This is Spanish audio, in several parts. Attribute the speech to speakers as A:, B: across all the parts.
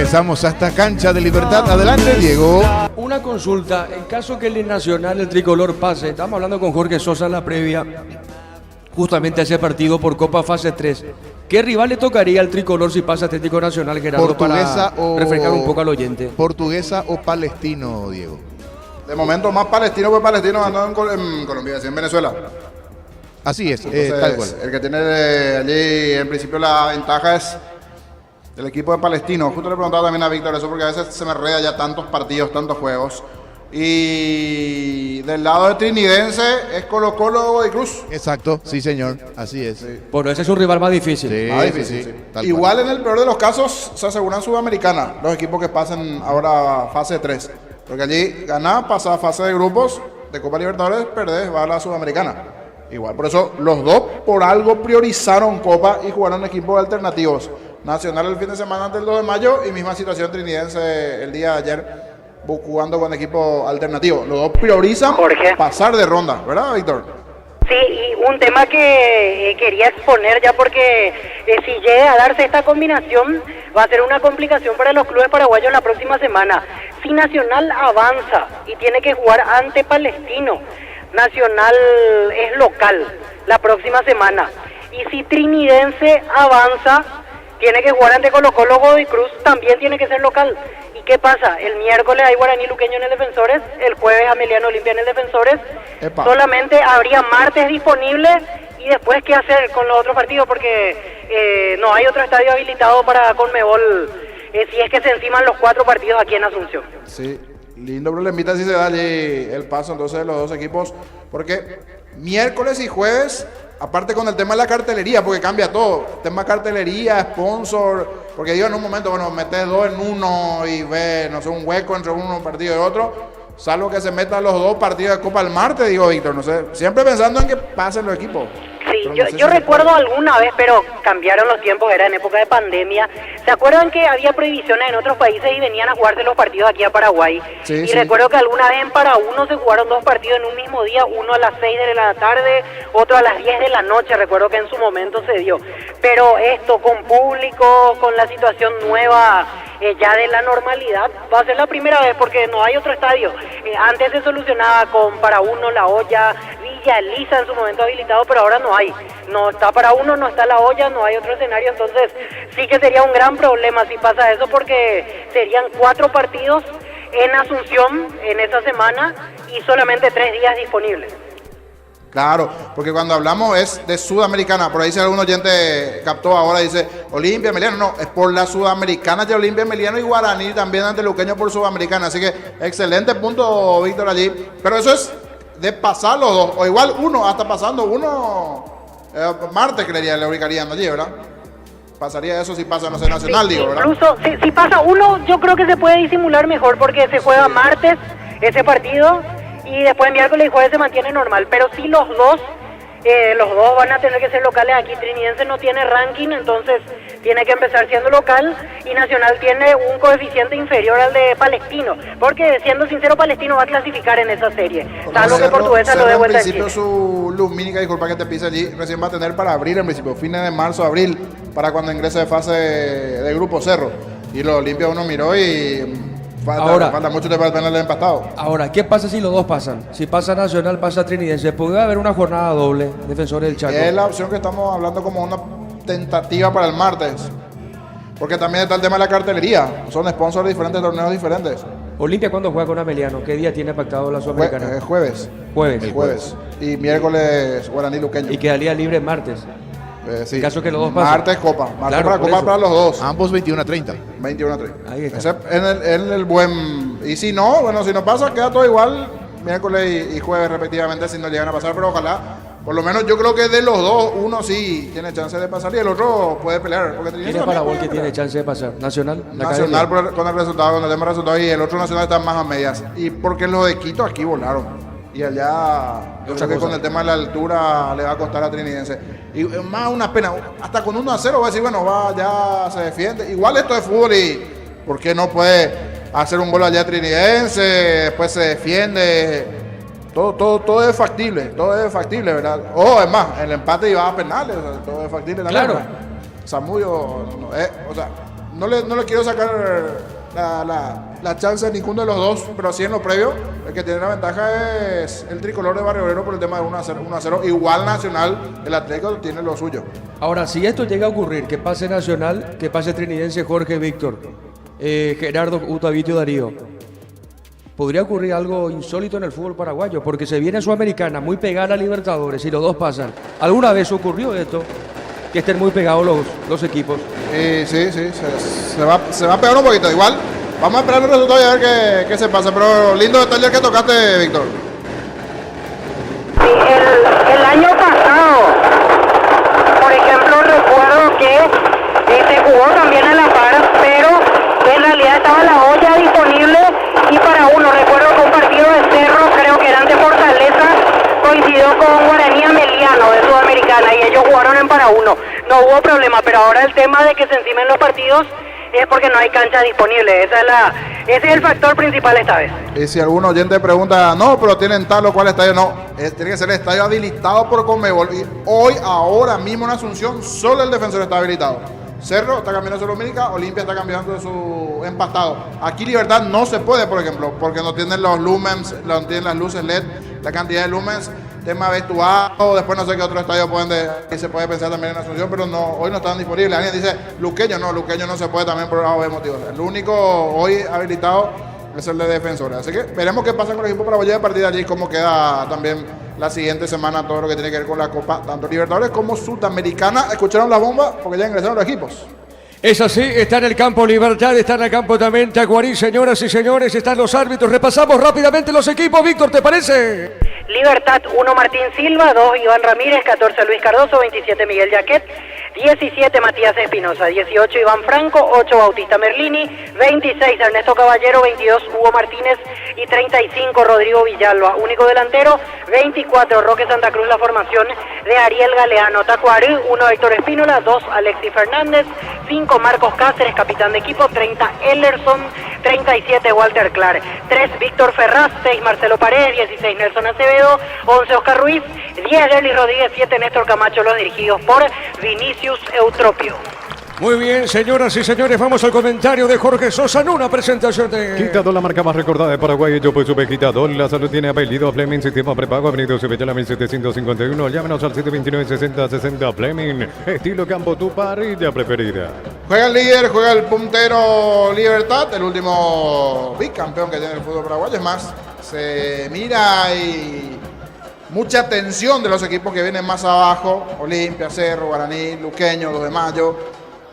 A: ingresamos a esta cancha de Libertad. Adelante, Diego.
B: Una consulta, en caso que el Nacional, el tricolor pase, estamos hablando con Jorge Sosa en la previa, justamente a ese partido por Copa Fase 3. ¿Qué rival le tocaría al tricolor si pasa Atlético Nacional, Gerardo,
A: ¿Portuguesa
B: para refrescar un poco al oyente?
A: ¿Portuguesa o Palestino, Diego?
C: De momento más Palestino, pues Palestino andó en Colombia, en Venezuela.
A: Así es,
C: Entonces,
A: tal cual.
C: el que tiene allí en principio la ventaja es el equipo de Palestino. Justo le preguntaba también a Víctor eso porque a veces se me reda ya tantos partidos, tantos juegos. Y del lado de Trinidense es Colo-Colo y Cruz.
A: Exacto, sí señor, así es.
C: Sí.
B: Bueno, ese es un rival más difícil.
A: Sí,
C: Más difícil,
A: sí,
C: sí.
A: tal
C: Igual
A: cual.
C: en el peor de los casos se aseguran Sudamericana, los equipos que pasen ahora a fase 3. Porque allí ganás, pasás a fase de grupos de Copa Libertadores, perdés, va a la Sudamericana. Igual, por eso los dos por algo priorizaron Copa y jugaron equipos alternativos. Nacional el fin de semana antes del 2 de mayo y misma situación Trinidense el día de ayer jugando con equipo alternativo. Los dos priorizan
D: Jorge.
C: pasar de ronda, ¿verdad, Víctor?
D: Sí, y un tema que quería exponer ya porque si llega a darse esta combinación va a ser una complicación para los clubes paraguayos la próxima semana. Si Nacional avanza y tiene que jugar ante Palestino, Nacional es local la próxima semana. Y si Trinidense avanza, tiene que jugar ante Colo-Colo, Godoy Cruz, también tiene que ser local. ¿Y qué pasa? El miércoles hay Guaraní Luqueño en el Defensores, el jueves Ameliano Olimpia en el Defensores.
C: Epa.
D: Solamente habría martes disponible y después qué hacer con los otros partidos porque no hay otro estadio habilitado para Conmebol si es que se enciman los 4 partidos aquí en Asunción.
C: Sí, lindo problemita si se da allí el paso entonces de los dos equipos, porque miércoles y jueves, aparte con el tema de la cartelería, porque cambia todo, tema cartelería, sponsor, porque digo en un momento, bueno, metes 2 en uno y ve, no sé, un hueco entre uno partido y otro, salvo que se metan los 2 partidos de Copa el martes, digo Víctor, no sé, siempre pensando en que pasen los equipos.
D: Sí,
C: Pero
D: yo,
C: no sé
D: yo
C: si se
D: recuerdo
C: puede.
D: alguna vez, pero cambiaron los tiempos, era en época de pandemia. ¿Se acuerdan que había prohibiciones en otros países y venían a jugarse los partidos aquí a Paraguay?
C: Sí,
D: y
C: sí.
D: recuerdo que alguna vez en Paraguay se jugaron 2 partidos en un mismo día, uno a las 6 de la tarde, otro a las 10 de la noche, recuerdo que en su momento se dio. Pero esto con público, con la situación nueva ya de la normalidad, va a ser la primera vez porque no hay otro estadio. Antes se solucionaba con para uno La Olla, Villa Elisa en su momento habilitado, pero ahora no hay. No está para uno, no está La Olla, no hay otro escenario, entonces sí que sería un gran problema si pasa eso porque serían 4 partidos en Asunción en esa semana y solamente 3 días disponibles.
C: Claro, porque cuando hablamos es de Sudamericana, por ahí si algún oyente captó ahora, dice Olimpia, Emiliano, no, es por la Sudamericana de Olimpia, Emiliano y Guaraní también ante Luqueño por Sudamericana, así que excelente punto, Víctor, allí, pero eso es de pasar los dos, o igual uno, hasta pasando uno, martes creería, le ubicarían allí, ¿verdad? Pasaría eso si pasa, no sé, Nacional, digo, ¿verdad?
D: Incluso si pasa uno, yo creo que se puede disimular mejor porque se juega martes ese partido y después miércoles y jueves se mantiene normal. Pero si los dos van a tener que ser locales. Aquí Trinidense no tiene ranking, entonces tiene que empezar siendo local y Nacional tiene un coeficiente inferior al de Palestino, porque siendo sincero Palestino va a clasificar en esa serie, salvo que Portuguesa lo dé vuelta
C: en
D: en
C: principio
D: Chile.
C: su Lumínica, disculpa que te pise allí, recién va a tener para abril en principio, fines de marzo, abril, para cuando ingrese de fase de Grupo Cerro. Y lo Olimpia uno miró y falta mucho para tenerle empatado.
B: Ahora, ¿qué pasa si los dos pasan? Si pasa Nacional, pasa Trinidense. ¿Puede haber una jornada doble, Defensores del Chaco?
C: Es la opción que estamos hablando como una tentativa para el martes. Porque también está el tema de la cartelería. Son sponsors de diferentes torneos diferentes.
B: Olimpia, ¿cuándo juega con Ameliano? ¿Qué día tiene pactado la Sudamericana?
C: Jueves.
B: Jueves.
C: Jueves. Y miércoles Guaraní Luqueño.
B: Y quedaría libre martes.
C: Sí.
B: En caso que los dos pasen.
C: Martes Copa. Martes
B: Claro,
C: para
B: por
C: Copa
B: eso.
C: para los dos.
A: Ambos 21-30.
C: 21 a 3.
B: Ahí está.
C: Ese en el buen. Y si no, bueno, si no pasa, queda todo igual. Miércoles y jueves respectivamente, si no llegan a pasar, pero ojalá. Por lo menos yo creo que de los dos, uno sí tiene chance de pasar y el otro puede pelear. Porque
B: ¿Quién es para vos que tiene chance de pasar? ¿Nacional? ¿La
C: Nacional
B: Academia?
C: con el resultado, con el tema del resultado, y el otro Nacional está más a medias. Y porque los de Quito aquí volaron. Y allá, yo
B: Otra
C: creo que
B: cosa.
C: con el tema de la altura le va a costar a Trinidense. Y es más una pena, hasta con 1-0 va a decir, bueno, va, ya se defiende. Igual esto es fútbol y ¿por qué no puede hacer un gol allá Trinidense? Después se defiende. Todo es factible, ¿verdad? O es más, el empate iba a penales, o sea, todo es factible también.
B: Claro.
C: ¿verdad? Zamudio, o sea, no le quiero sacar la chance a ninguno de los dos, pero sí en lo previo, el que tiene la ventaja es el tricolor de Barrio Obrero por el tema de 1-0. Igual Nacional, el Atlético tiene lo suyo.
B: Ahora, si esto llega a ocurrir, que pase Nacional, que pase Trinidense, Jorge, Víctor, Gerardo, Utavito, Darío, podría ocurrir algo insólito en el fútbol paraguayo, porque se viene Sudamericana muy pegada a Libertadores y los dos pasan. ¿Alguna vez ocurrió esto? Que estén muy pegados los equipos.
C: Sí, se va a pegar un poquito. Igual, vamos a esperar los resultados y a ver qué se pasa. Pero lindo detalle el que tocaste, Víctor.
D: Sí, el año pasado, por ejemplo, recuerdo que se jugó también a la par, pero en realidad estaba la olla disponible y para uno, recuerdo que un partido de Cerro, creo que era ante Fortaleza, coincidió con Guaraní Ameliano de Sudamericana y ellos jugaron en para uno. No hubo problema, pero ahora el tema de que se encimen los partidos es porque no hay cancha disponible. Ese es el factor principal esta vez.
C: Y si algún oyente pregunta, no, pero tienen tal o cual estadio, no, tiene que ser el estadio habilitado por Conmebol. Y hoy, ahora mismo en Asunción, solo el Defensor está habilitado. Cerro está cambiando su lumínica, Olimpia está cambiando su empastado. Aquí Libertad no se puede, por ejemplo, porque no tienen los lumens, no tienen las luces LED, la cantidad de lumens, tema vestuario, después no sé qué otro estadio se puede pensar también en Asunción, pero no, hoy no están disponibles. Alguien dice, Luqueño no se puede también por obvios motivos. El único hoy habilitado es el de Defensores. Así que veremos qué pasa con el equipo paraguayo a partir de allí, cómo queda también la siguiente semana todo lo que tiene que ver con la Copa, tanto Libertadores como Sudamericana. ¿Escucharon la bomba? Porque ya ingresaron los equipos.
B: Es así, está en el campo Libertad, está en el campo también Tacuarí, señoras y señores, están los árbitros. Repasamos rápidamente los equipos, Víctor, ¿te parece?
D: Libertad 1 Martín Silva, 2 Iván Ramírez, 14 Luis Cardoso, 27 Miguel Jaquet, 17 Matías Espinosa, 18 Iván Franco, 8 Bautista Merlini, 26 Ernesto Caballero, 22 Hugo Martínez y 35 Rodrigo Villalba. Único delantero, 24 Roque Santa Cruz, la formación de Ariel Galeano. Tacuarí, 1 Héctor Espínola, 2 Alexis Fernández, 5 Marcos Cáceres, capitán de equipo, 30 Ellerson, 37 Walter Clark, 3 Víctor Ferraz, 6 Marcelo Paredes, 16 Nelson Acevedo, 11 Oscar Ruiz, 10 Derlis Rodríguez, 7 Néstor Camacho, los dirigidos por Vinicius Eutropio.
B: Muy bien, señoras y señores, vamos al comentario de Jorge Sosa en una presentación de...
E: Quitador, la marca más recordada de Paraguay, yo pues supe Quitador, la salud tiene apellido Fleming, sistema prepago, Avenida Cebella 1751, llámenos al 729-6060 Fleming, estilo campo, tu parrilla preferida.
C: Juega el líder, juega el puntero Libertad, el último bicampeón que tiene el fútbol paraguayo. Es más, se mira y mucha tensión de los equipos que vienen más abajo, Olimpia, Cerro, Guaraní, Luqueño, 2 de Mayo,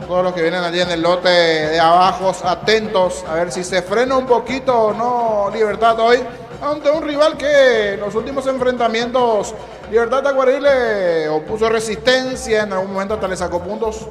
C: todos los que vienen allí en el lote de abajo, atentos a ver si se frena un poquito o no Libertad hoy, ante un rival que en los últimos enfrentamientos Libertad Tacuarí le opuso resistencia, en algún momento hasta le sacó puntos.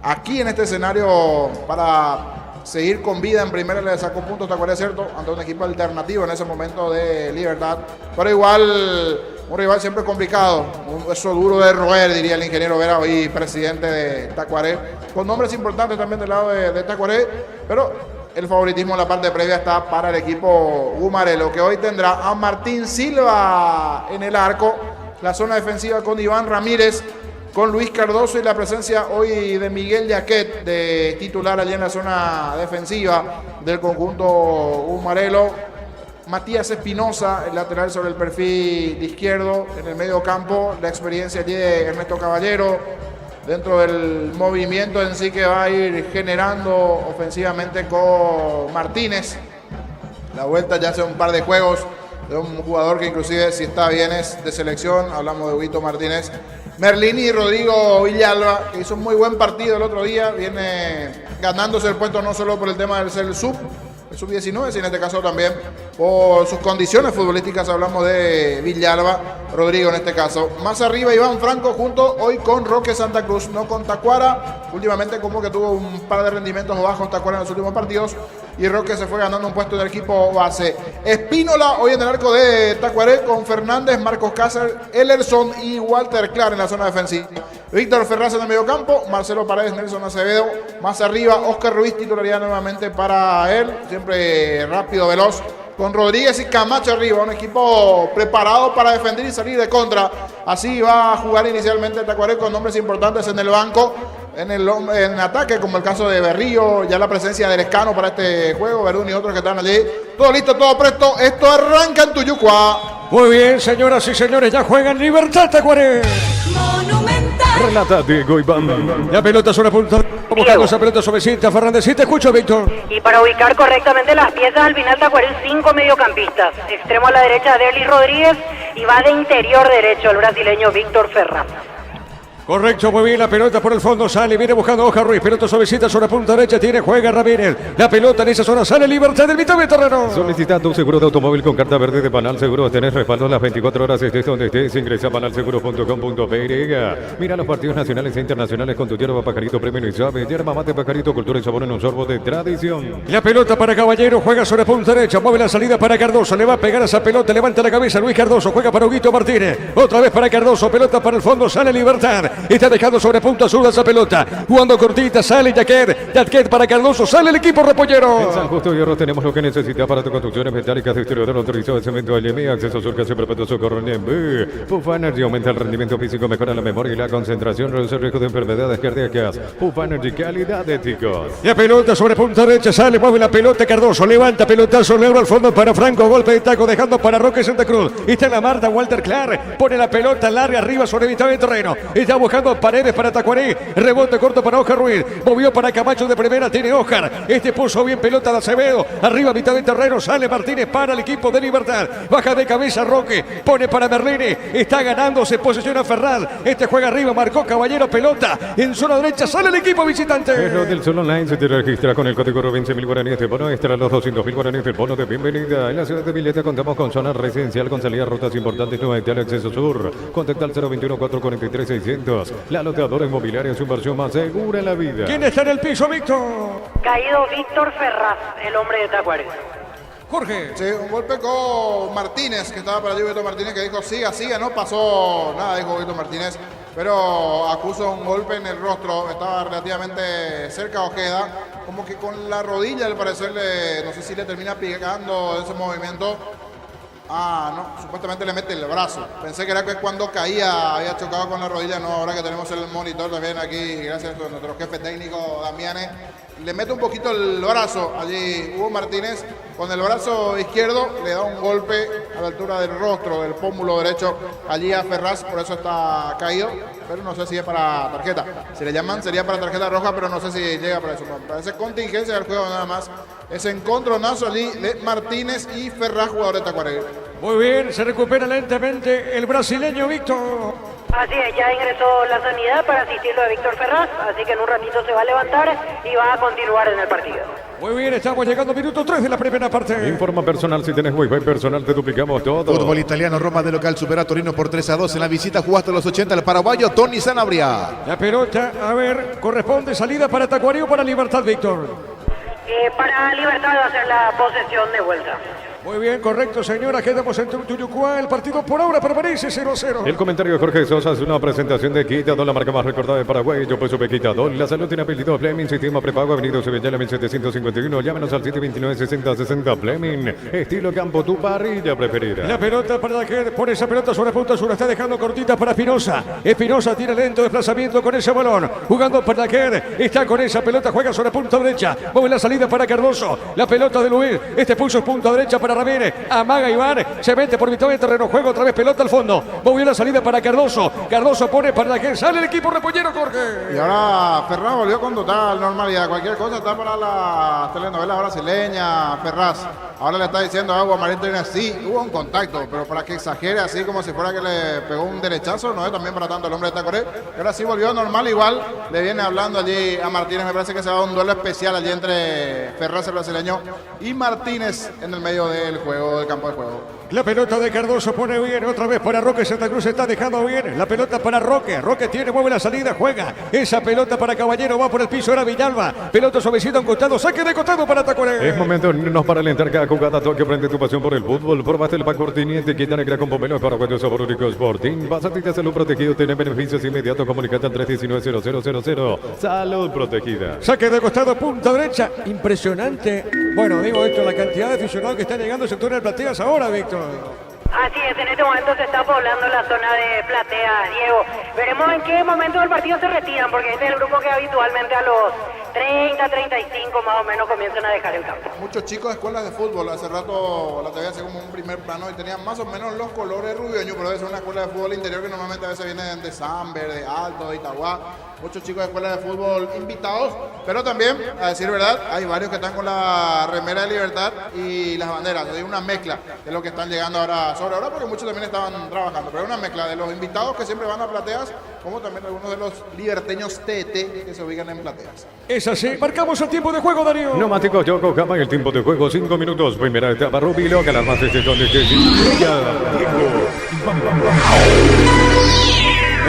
C: Aquí en este escenario para seguir con vida en primera le sacó puntos Tacuarí, cierto, ante un equipo alternativo en ese momento de Libertad, pero igual un rival siempre complicado, un hueso duro de roer, diría el ingeniero Vera, hoy presidente de Tacuarí, con nombres importantes también del lado de Tacuarí, pero el favoritismo en la parte previa está para el equipo Gumarelo, que hoy tendrá a Martín Silva en el arco, la zona defensiva con Iván Ramírez, con Luis Cardoso y la presencia hoy de Miguel Jaquet de titular allí en la zona defensiva del conjunto Gumarelo. Matías Espinosa, el lateral sobre el perfil izquierdo, en el medio campo, la experiencia allí de Ernesto Caballero, dentro del movimiento en sí que va a ir generando ofensivamente con Martínez. La vuelta ya hace un par de juegos de un jugador que inclusive si está bien es de selección, hablamos de Huguito Martínez. Merlini y Rodrigo Villalba, que hizo un muy buen partido el otro día, viene ganándose el puesto no solo por el tema del ser el sub-19, sino en este caso también por sus condiciones futbolísticas. Hablamos de Villalba, Rodrigo en este caso. Más arriba Iván Franco junto hoy con Roque Santa Cruz, no con Tacuara. Últimamente como que tuvo un par de rendimientos bajos Tacuara en los últimos partidos y Roque se fue ganando un puesto en el equipo base. Espínola hoy en el arco de Tacuaré con Fernández, Marcos Cáceres, Ellerson y Walter Clark en la zona defensiva. Víctor Ferraz en el medio campo, Marcelo Paredes, Nelson Acevedo, más arriba Oscar Ruiz, titularidad nuevamente para él, siempre rápido, veloz, con Rodríguez y Camacho arriba, un equipo preparado para defender y salir de contra. Así va a jugar inicialmente Tacuaré con nombres importantes en el banco. en ataque, como el caso de Berrío, ya la presencia del Escano para este juego, Verdún y otros que están allí. Todo listo, todo presto. Esto arranca en Tuyucua.
B: Muy bien, señoras y señores, ya juegan Libertad Tacuaré.
E: Relata Diego Iván.
B: La pelota sobre punta. Buscando esa pelota suavecita, Fernández. Sí, te escucho, Víctor.
D: Y para ubicar correctamente las piezas, al final Tacuaré 5 mediocampistas. Extremo a la derecha, Derlis Rodríguez, y va de interior derecho el brasileño Víctor Ferraz.
B: Correcto, muy bien, la pelota por el fondo sale, viene buscando Oscar Ruiz, pelota suavecita sobre punta derecha, juega Ramírez, la pelota en esa zona sale, Libertad del mitad de terreno.
E: Solicita tu seguro de automóvil con carta verde de Panal Seguros, tenés respaldo las 24 horas, estés donde estés, ingresa a panalseguros.com.py. Mira los partidos nacionales e internacionales con tu yerba Pajarito Premio y Suave, yerba mate Pajarito, cultura y sabor en un sorbo de tradición.
B: La pelota para Caballero, juega sobre punta derecha, mueve la salida para Cardoso, le va a pegar a esa pelota, levanta la cabeza Luis Cardoso, juega para Huguito Martínez, otra vez para Cardoso, pelota para el fondo, sale Libertad. Está dejando sobre punta sur esa pelota. Jugando cortita, sale Jaquet para Cardoso, sale el equipo repollero.
E: En San Justo Hierro tenemos lo que necesitas para tu construcciones metálicas, distribuidor autorizado de cemento LM, acceso sur, casi perpetuo, socorro NB. Pufa Energy aumenta el rendimiento físico, mejora la memoria y la concentración, reduce el riesgo de enfermedades cardíacas. Pufa Energy, calidad de chicos.
B: La pelota sobre punta derecha, sale, mueve la pelota Cardoso, levanta pelotazo, le al fondo para Franco, golpe de taco, dejando para Roque Santa Cruz. Está en la Marta, Walter Clark, pone la pelota larga arriba sobre mitad de terreno. Está buscando Paredes para Tacuaré, rebote corto para Oscar Ruiz, movió para Camacho de primera, tiene Oscar, puso bien pelota de Acevedo, arriba mitad de terreno, sale Martínez para el equipo de Libertad, baja de cabeza Roque, pone para Merlini, está ganando, se posiciona Ferraz, juega arriba, marcó Caballero, pelota, en zona derecha, sale el equipo visitante.
E: El Hotel Sol Online se te registra con el código 20.000 guaraníes de bono extra, los 200.000 guaraníes del bono de bienvenida. En la ciudad de Villeta contamos con zona residencial con salida a rutas importantes, no hay acceso sur, contacta al 021-443-600, la lotadora inmobiliaria es su inversión más segura en la vida.
B: ¿Quién está en el piso, Víctor?
D: Caído Víctor Ferraz, el hombre de Tacuaré.
B: Jorge.
C: Sí, un golpe con Martínez, que estaba para allí Víctor Martínez, que dijo siga, no pasó nada, dijo Víctor Martínez, pero acusa un golpe en el rostro, estaba relativamente cerca Ojeda, como que con la rodilla al parecer, no sé si le termina pegando ese movimiento. No, supuestamente le mete el brazo. Pensé que era que cuando caía había chocado con la rodilla. No, ahora que tenemos el monitor también aquí, gracias a nuestro jefe técnico Damianes, le mete un poquito el brazo allí Hugo Martínez. Con el brazo izquierdo le da un golpe a la altura del rostro, del pómulo derecho allí a Ferraz, por eso está caído. Pero no sé si es para tarjeta. Si le llaman sería para tarjeta roja, pero no sé si llega para eso. Parece contingencia del juego nada más. Es encontronazo allí de Martínez y Ferraz, jugador de Tacuaré.
B: Muy bien, se recupera lentamente el brasileño Víctor.
D: Así es, ya ingresó la sanidad para asistirlo de Víctor Ferraz, así que en un ratito se va a levantar y va a continuar en el partido.
B: Muy bien, estamos llegando al minuto 3 de la primera parte.
E: Informa personal, si tenés wifi personal te duplicamos todo.
A: Fútbol italiano, Roma de local supera a Torino por 3-2 en la visita, jugó hasta los 80 el paraguayo Tony Sanabria.
B: La pelota, a ver, corresponde salida para Tacuaré o para Libertad, Víctor.
D: Para Libertad va a ser la posesión de vuelta.
B: Muy bien, correcto, señora. Quedamos en Tuyucuá. El partido por ahora permanece 0-0.
E: El comentario de Jorge Sosa es una presentación de Quitadol, la marca más recordada de Paraguay. Yo pues supe Quitadol. La salud tiene apellido Fleming, sistema prepago, Avenida Sevilla 1751. Llámenos al 729-6060 Fleming. Estilo campo, tu parrilla preferida.
B: La pelota para que pone esa pelota sobre punta sur. Está dejando cortita para Espinosa. Espinosa tiene lento desplazamiento con ese balón. Jugando para que está con esa pelota. Juega sobre punta derecha. Mueve la salida para Cardoso. La pelota de Luis. Puso es punta derecha para Ramírez, amaga Iván, se mete por mitad de terreno, juega otra vez pelota al fondo, movió la salida para Cardoso, Cardoso pone para que sale el equipo repollero, Jorge.
C: Y ahora Ferraz volvió con total normalidad, cualquier cosa está para la telenovela brasileña, Ferraz. Ahora le está diciendo a Agua Marina, sí, hubo un contacto, pero para que exagere así como si fuera que le pegó un derechazo, no es también para tanto el hombre de Tacuaré. Ahora sí volvió normal, igual le viene hablando allí a Martínez, me parece que se va a un duelo especial allí entre Ferraz el brasileño y Martínez en el medio del juego, del campo de juego.
B: La pelota de Cardoso pone bien, otra vez para Roque, Santa Cruz está dejando bien, la pelota para Roque, Roque tiene, mueve la salida, juega, esa pelota para Caballero, va por el piso, era Villalba, pelota suavecita a un costado, saque de costado para Tacuaré.
E: Es momento de irnos para alentar cada jugada, toque, prende tu pasión por el fútbol, probaste el pack Cortiniente, quita negra con pomelo, paraguayo sabor único Sporting, vas a ti salud protegido, tiene beneficios inmediatos, comunicate al 319-0000, salud protegida.
B: Saque de costado, punta derecha, impresionante, bueno, digo esto, la cantidad de aficionados que están llegando al sector de Plateas ahora, Víctor.
D: Así es, en este momento se está poblando la zona de platea, Diego. Veremos en qué momento del partido se retiran, porque este es el grupo que habitualmente a los 30, 35 más o menos comienzan a dejar el campo.
C: Muchos chicos de escuelas de fútbol, hace rato la TV hacía como un primer plano y tenían más o menos los colores rubioños, pero es una escuela de fútbol interior que normalmente a veces vienen de Samber, de Alto, de Itagua. Muchos chicos de escuelas de fútbol invitados, pero también, a decir verdad, hay varios que están con la remera de Libertad y las banderas. Hay una mezcla de lo que están llegando ahora sobre ahora, porque muchos también estaban trabajando, pero hay una mezcla de los invitados que siempre van a plateas, como también algunos de los liberteños TT que se ubican en plateas.
B: Es así, marcamos el tiempo de juego, Darío.
E: Neumáticos Yokohama, el tiempo de juego 5 minutos. Primera etapa, Rubilo, que las más de donde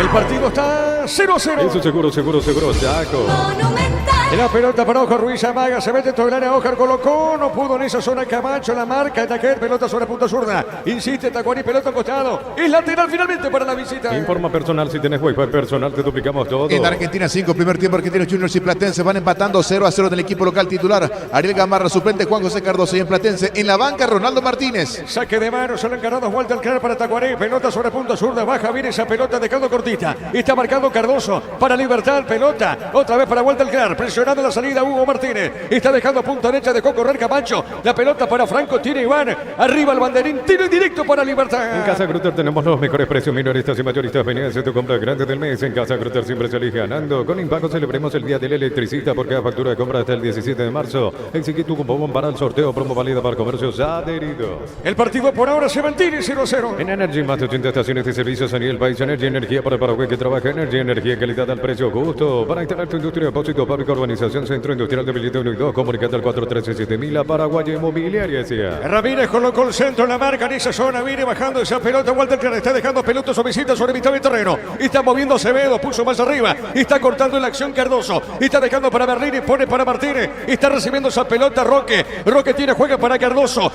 B: El partido está 0-0.
E: Eso seguro, Chaco.
B: La pelota para Oscar Ruiz, amaga, se mete todo el área, Oscar colocó, no pudo en esa zona Camacho, la marca, Taquer, pelota sobre punta zurda, insiste Tacuani, pelota al costado, es lateral finalmente para la visita.
E: Informa personal, si tenés wifi personal, te duplicamos todo.
A: En Argentina 5, primer tiempo, Argentinos Juniors y Platense van empatando 0-0 del equipo local titular. Ariel Gamarra, suplente Juan José Cardoso y en Platense. En la banca, Ronaldo Martínez.
B: Saque de mano, son encargados Walter Clark para Tacuarí, pelota sobre punta zurda, baja, viene esa pelota dejando cortita, está marcando Cardoso para Libertad, pelota, otra vez para Walter Clark, presionando la salida Hugo Martínez, está dejando punta derecha, dejó correr Camacho, la pelota para Franco, tiene Iván, arriba el banderín, tiro directo para Libertad.
E: En Casa Grutter tenemos los mejores precios minoristas y mayoristas. Vení a hacer tu compra grande del mes. En Casa Grutter siempre salís ganando. Con Impago celebremos el Día del Electricista porque la factura de compra hasta el 17 de marzo. Exigí tu cupón para el sorteo, promo válida para comercios adheridos.
B: El partido por ahora se mantiene 0-0.
E: En Energy, más de 80 estaciones de servicios a nivel país. Energy, energía para el Paraguay que trabaja. Energy, energía, calidad al precio justo. Para instalar tu industria, depósito, fábrica, urbanización, centro industrial de Billete 1 y 2. Comunicate al 4137000, la Paraguay Inmobiliaria.
B: Ramírez colocó el centro en la marca en esa zona, viene bajando esa pelota, Walter Clark está dejando pelotas o visitas sobre mitad del terreno, está moviendo Acevedo, puso más arriba, está cortando en la acción Cardoso, está dejando para Berlini, pone para Martínez, está recibiendo esa pelota Roque tiene, juega para Cardoso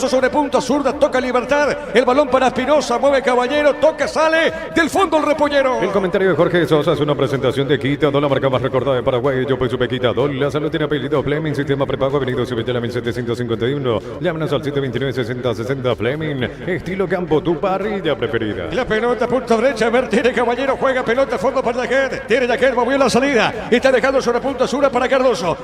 B: sobre punta zurda, toca Libertad, el balón para Espinosa, mueve Caballero, toca, sale del fondo el repollero.
E: El comentario de Jorge Sosa es una presentación de Quitador, la marca más recordada de Paraguay. Yo pues supe Quitador, la salud tiene apellido Fleming, sistema prepago, Avenida Ciudadela 1751, llámenos al 729-6060 Fleming, estilo campo, tu parrilla preferida.
B: La pelota, punta derecha, tiene Caballero, juega pelota, fondo para Jaquet, tiene Jaquet, movió la salida, está dejando sobre punta sur para Cardoso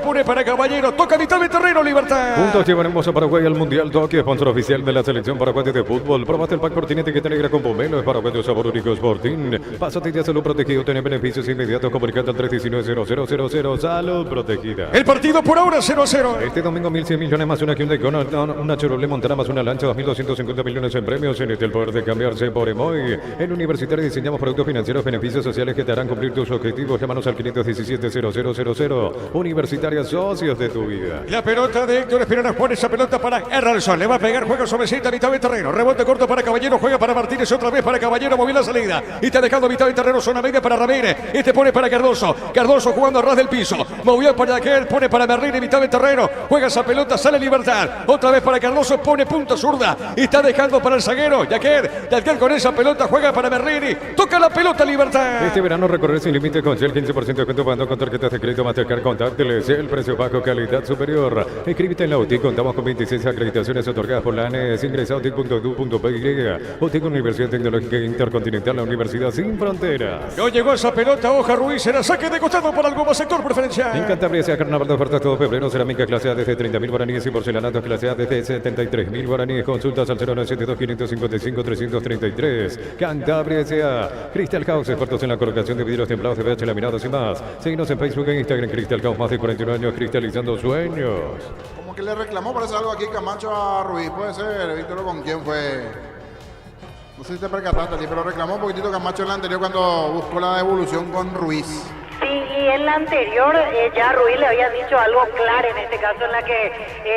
B: pone para Caballero, toca mitad de terreno, Libertad.
E: Juntos llevaremos a Paraguay al Mundial Tokio, sponsor oficial de la selección paraguaya de fútbol. Probaste el pack Cortinete que te alegra con pomelo, es paraguayo sabor único Sporting. Pásate ya salud protegido, tiene beneficios inmediatos, comunicate al 319-0000, salud protegida.
B: El partido por ahora 0-0.
E: Este domingo 1.100 millones más una Hyundai Kona, una Chevrolet Montana más una lancha, 2.250 millones en premios. En el poder de cambiarse por Emoy. En Universitario diseñamos productos financieros, beneficios sociales que te harán cumplir tus objetivos. Llámanos al 517-0000. Universitaria, socios de tu vida.
B: La pelota de Héctor Espinola, pone esa pelota para Erralson, le va a pegar, juega suavecita a mitad de terreno, rebote corto para Caballero, juega para Martínez, otra vez para Caballero, movió la salida, y está dejando mitad de terreno, zona media para Ramírez, pone para Cardoso jugando a ras del piso, movió para aquel, pone para Merlín, mitad de terreno, juega esa pelota, sale Libertad, otra vez para Cardoso, pone punta zurda, y está dejando para el zaguero, Yaquer con esa pelota, juega para Merlini, toca la pelota Libertad.
E: Este verano recorrer sin límite con Shell, 15% de descuento pagando con tarjetas de crédito Mastercard, contácteles, el precio bajo, calidad superior. Inscríbete en la UTIC, contamos con 26 acreditaciones otorgadas por la ANES, ingresa a utic.edu.py, UTIC Universidad Tecnológica Intercontinental, la Universidad Sin Fronteras.
B: No llegó esa pelota, Hoja Ruiz, será saque de costado para algún sector preferencial.
E: En Cantabria sea carnaval de ofertas todo febrero, cerámica clase A desde 30.000 guaraníes y porcelanatos clase A desde 73.000 guaraníes. Consultas al 0972-555-333. Cantabria sea Crystal House, expertos en la colocación de vidrios templados de BH laminados y más. Síguenos en Facebook e Instagram, Crystal House, más de 41 años cristalizando sueños.
C: Como que le reclamó, parece algo aquí Camacho a Ruiz, puede ser, Víctor, ¿con quién fue? No sé si te percataste, pero reclamó un poquitito Camacho en la anterior cuando buscó la devolución con Ruiz.
D: Sí, y en la anterior ya Ruiz le había dicho algo claro en este caso, en la que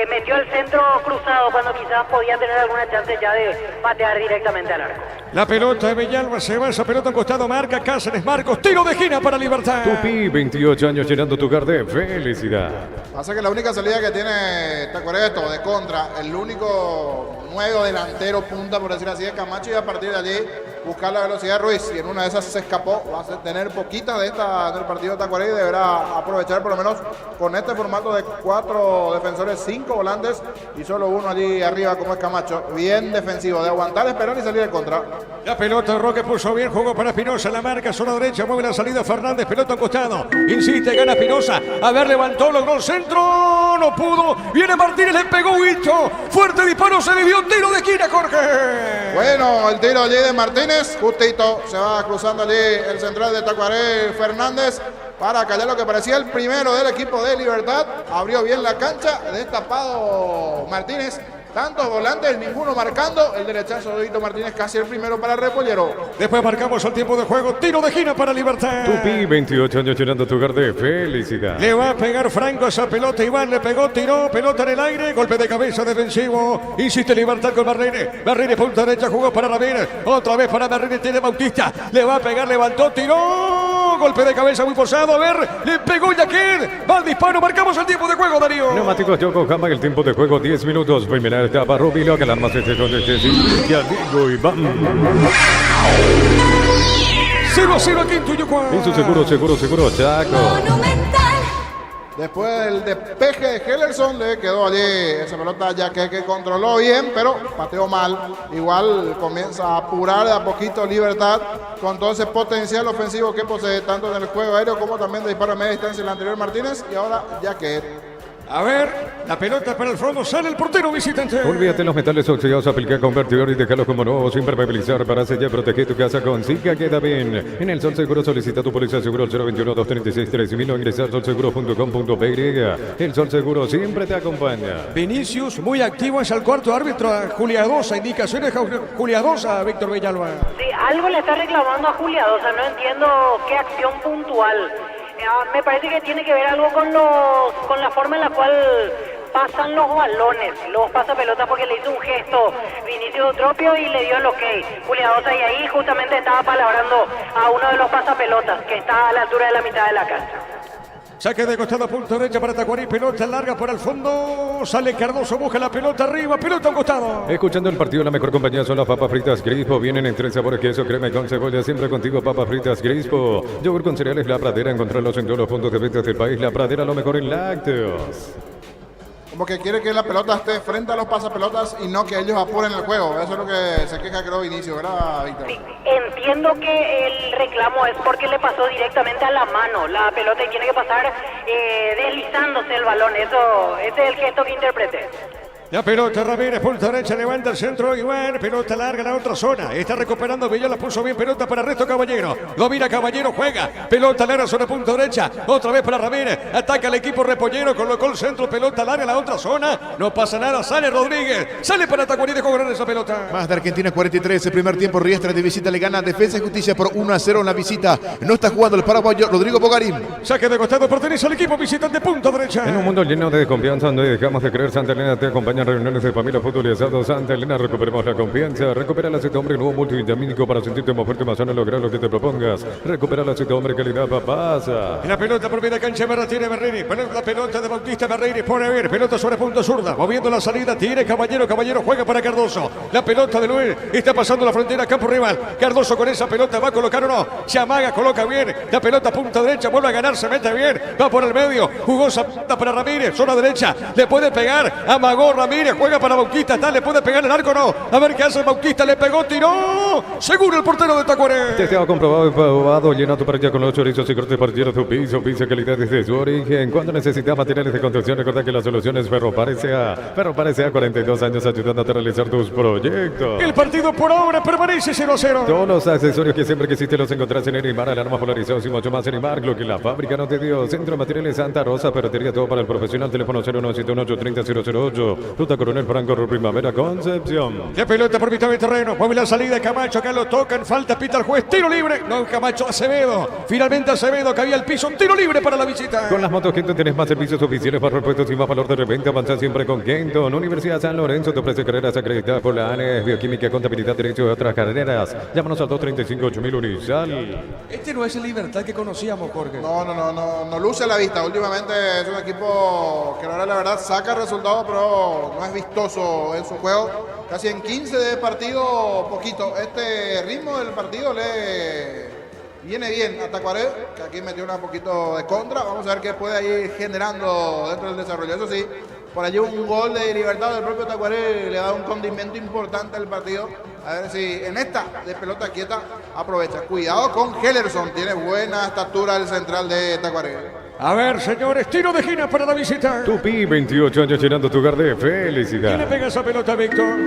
D: metió el centro cruzado cuando quizás podía tener alguna chance ya de patear directamente al arco.
B: La pelota de Villalba se va, esa pelota en costado, marca Cáceres Marcos, tiro de esquina para Libertad.
E: Tupi, 28 años llenando tu hogar de felicidad.
C: Pasa que la única salida que tiene Tacuareto de contra, el único nuevo delantero punta, por decir así, es Camacho, y a partir de allí buscar la velocidad de Ruiz. Y en una de esas se escapó. Va a tener poquita de esta del partido de Tacuarí. Deberá aprovechar por lo menos con este formato de 4 defensores, 5 volantes y solo uno allí arriba como es Camacho. Bien defensivo, de aguantar, esperar y salir en contra.
F: La pelota Roque puso bien, jugó para Espinosa, la marca, zona derecha, mueve la salida Fernández, pelota a un costado. Insiste, gana Espinosa. A ver, levantó, logró el centro. No pudo. Viene Martínez, le pegó Huicho. Fuerte disparo, se le dio tiro de esquina, Jorge.
C: Bueno, el tiro allí de Martínez. Justito se va cruzando allí el central de Tacuaré, Fernández, para callar lo que parecía el primero del equipo de Libertad. Abrió bien la cancha, destapado Martínez. Tantos volantes, ninguno marcando. El derechazo de Hito Martínez, casi el primero para Repollero.
F: Después marcamos el tiempo de juego. Tiro de esquina para Libertad.
E: Tupi, 28 años llenando tu hogar de felicidad.
F: Le va a pegar Franco esa pelota. Iván le pegó, tiró, pelota en el aire. Golpe de cabeza defensivo. Insiste Libertad con Barrene. Barrene punta derecha, jugó para Ramírez. Otra vez para Barrene, tiene Bautista. Le va a pegar, levantó, tiró. Golpe de cabeza muy posado. A ver, le pegó Yaquet. Va al disparo. Marcamos el tiempo de juego, Darío.
E: Neumáticos Yokohama, el tiempo de juego 10 minutos. Primera etapa, Rubilo, que el arma se donde ya digo y vamos.
F: 0-0 aquí en Tuyucuán.
E: Eso seguro, Chaco.
C: Después del despeje de Hellerson, le quedó allí esa pelota ya que controló bien, pero pateó mal. Igual comienza a apurar de a poquito Libertad con todo ese potencial ofensivo que posee tanto en el juego aéreo como también de disparo a media distancia el anterior Martínez. Y ahora Yaquet.
F: A ver, la pelota para el fondo, sale el portero visitante.
E: Olvídate los metales oxidados, aplica convertidor y déjalos como nuevos, sin impermeabilizar para sellar, proteger tu casa con Zika Queda Bien. En el Sol Seguro solicita tu póliza de seguro al 021-236-3000 o ingresar solseguro.com.py. El Sol Seguro siempre te acompaña.
F: Vinicius muy activo, es el cuarto árbitro, Juliadosa, indicaciones Juliadosa, Víctor Villalba.
D: Sí, algo le está reclamando a Juliadosa, no entiendo qué acción puntual. Me parece que tiene que ver algo con la forma en la cual pasan los balones, los pasapelotas, porque le hizo un gesto Vinicius Eutropio y le dio el ok. Juliadosa, y ahí justamente estaba palabrando a uno de los pasapelotas que está a la altura de la mitad de la cancha.
F: Saque de costado, punto derecha para Tacuarí, pelota larga por el fondo, sale Cardoso, busca la pelota arriba, pelota a un costado.
E: Escuchando el partido, la mejor compañía son las papas fritas Grispo. Vienen en 3 sabores, queso, crema y con cebolla. Siempre contigo, papas fritas Grispo. Yogur con cereales La Pradera, encontrarlos en todos los puntos de venta del país. La Pradera, lo mejor en lácteos.
C: Como que quiere que la pelota esté frente a los pasapelotas y no que ellos apuren el juego. Eso es lo que se queja, creo, Vinicius, ¿verdad, Víctor?
D: Sí, entiendo que el reclamo es porque le pasó directamente a la mano la pelota y tiene que pasar deslizándose el balón. Ese es el gesto que interpreté.
F: La pelota Ramírez, punta derecha, levanta el centro, Iván, pelota larga en la otra zona. Está recuperando Villalba, puso bien pelota para Resto Caballero. Domina Caballero, juega. Pelota larga sobre punta derecha. Otra vez para Ramírez. Ataca el equipo Repollero, colocó el centro, pelota larga en la otra zona. No pasa nada, sale Rodríguez. Sale para Tacuarí de cobrar esa pelota.
A: Más de Argentina 43, el primer tiempo. Riestra de visita le gana Defensa y Justicia por 1-0 en la visita. No está jugando el paraguayo Rodrigo Bogarín.
F: Saque de costado, pertenece al equipo visitante, punta derecha.
E: En un mundo lleno de confianza donde dejamos de creer, Santa Elena te acompaña en reuniones de familia, fútbol y asado. Santa Elena, recuperemos la confianza. Recupera el aceite hombre, nuevo multivitamínico para sentirte más fuerte, más sano, lograr lo que te propongas. Recupera el aceite hombre, calidad papasa.
F: La pelota por media cancha, Berra tiene Berrini. La pelota de Bautista Berrini, pone a ver. Pelota sobre punto zurda, moviendo la salida, tiene Caballero. Caballero juega para Cardoso. La pelota de Luis está pasando la frontera, campo rival. Cardoso con esa pelota va a colocar o no. Se amaga, coloca bien. La pelota punta derecha, vuelve a ganar, se mete bien. Va por el medio, jugosa para Ramírez, zona derecha. Le puede pegar, amagó Ramírez, juega para Bautista, está, le puede pegar el arco o no. A ver qué hace Bautista, le pegó, tiró. Seguro el portero de Tacuaré.
E: Testeo comprobado y probado. Llena tu parrilla con los chorizos y cortes parrilleros tu piso. Piso calidad desde su origen. Cuando necesitas materiales de construcción, recuerda que la solución es Ferropar S.A. Ferropar S.A. 42 años ayudándote a realizar tus proyectos.
F: El partido por ahora permanece 0-0.
E: Todos los accesorios que siempre quisiste los encontrás en Erimar, alarmas polarizados y mucho más en Erimar. Lo que la fábrica no te dio. Centro de Materiales Santa Rosa, ferretería, todo para el profesional. Teléfono 0971830-008. Ruta Coronel Franco, Primavera, Concepción.
F: La pelota por mitad de terreno. Mueve la salida. Camacho, acá lo tocan. Falta, pita el juez. Tiro libre. No, Camacho, Acevedo. Finalmente Acevedo cabía el piso. Un tiro libre para la visita.
E: Con las motos Kenton tenés más servicios oficiales, más repuestos y más valor de reventa. Avanza siempre con Kenton. Universidad San Lorenzo te ofrece carreras acreditadas por la ANES, Bioquímica, Contabilidad, Derecho y otras carreras. Llámanos al 235-8000 Unisal.
B: Este no es el Libertad que conocíamos, Jorge.
C: No luce la vista. Últimamente es un equipo que ahora la verdad saca resultados, pero no es vistoso en su juego. Casi en 15 de partido, poquito. Este ritmo del partido le viene bien a Tacuaré, que aquí metió un poquito de contra. Vamos a ver qué puede ir generando dentro del desarrollo. Eso sí, por allí un gol de Libertad del propio Tacuaré le da un condimento importante al partido. A ver si en esta de pelota quieta aprovecha. Cuidado con Hellerson, tiene buena estatura el central de Tacuaré.
F: A ver, señores, tiro de esquina para la visita.
E: Tupi, 28 años llenando tu hogar de felicidad.
F: ¿Quién le pega esa pelota, Víctor?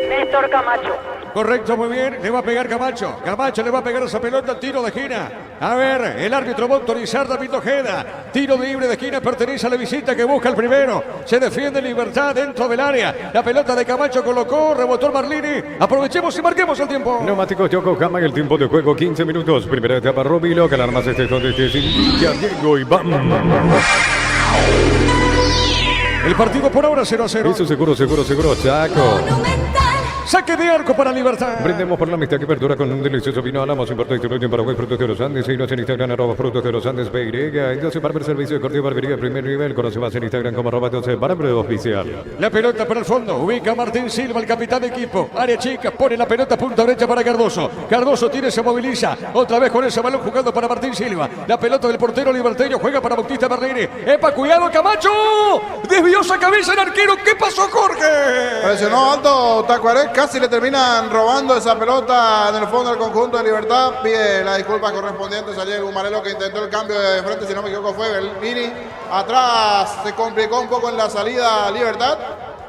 D: Néstor Camacho.
F: Correcto, muy bien. Le va a pegar Camacho. Camacho le va a pegar esa pelota. Tiro de esquina. A ver, el árbitro va a autorizar David Ojeda. Tiro libre de esquina pertenece a la visita que busca el primero. Se defiende Libertad dentro del área. La pelota de Camacho colocó, rebotó el Marlini. Aprovechemos y marquemos el tiempo.
E: Neumáticos Yokohama y el tiempo de juego 15 minutos. Primera etapa Robilo, que alarmas este donde te indica Diego y ¡bam!
F: El partido por ahora 0-0.
E: Eso seguro, Chaco.
F: Saque de arco para Libertad.
E: Brindemos por la amistad que perdura con un delicioso vino Álamos, importado y distribuido en Paraguay, Frutos de los Andes. Seguinos en Instagram, @Frutos de los Andes, PY. Entonces, Barber, servicio de corte y barbería de primer nivel. Conoce más en Instagram como @Barber oficial.
F: La pelota para el fondo. Ubica a Martín Silva, el capitán de equipo. Área chica, pone la pelota punta derecha para Cardoso. Cardoso tiene, se moviliza. Otra vez con ese balón jugando para Martín Silva. La pelota del portero liberteño juega para Bautista Berrini. ¡Epa, cuidado, Camacho! Desvió esa cabeza el arquero. ¿Qué pasó, Jorge?
C: Presionó alto Tacuaré, casi le terminan robando esa pelota en el fondo del conjunto de Libertad. Pide la disculpa correspondiente a Diego Gumarelo, que intentó el cambio de frente, si no me equivoco fue Belmini. Atrás se complicó un poco en la salida Libertad.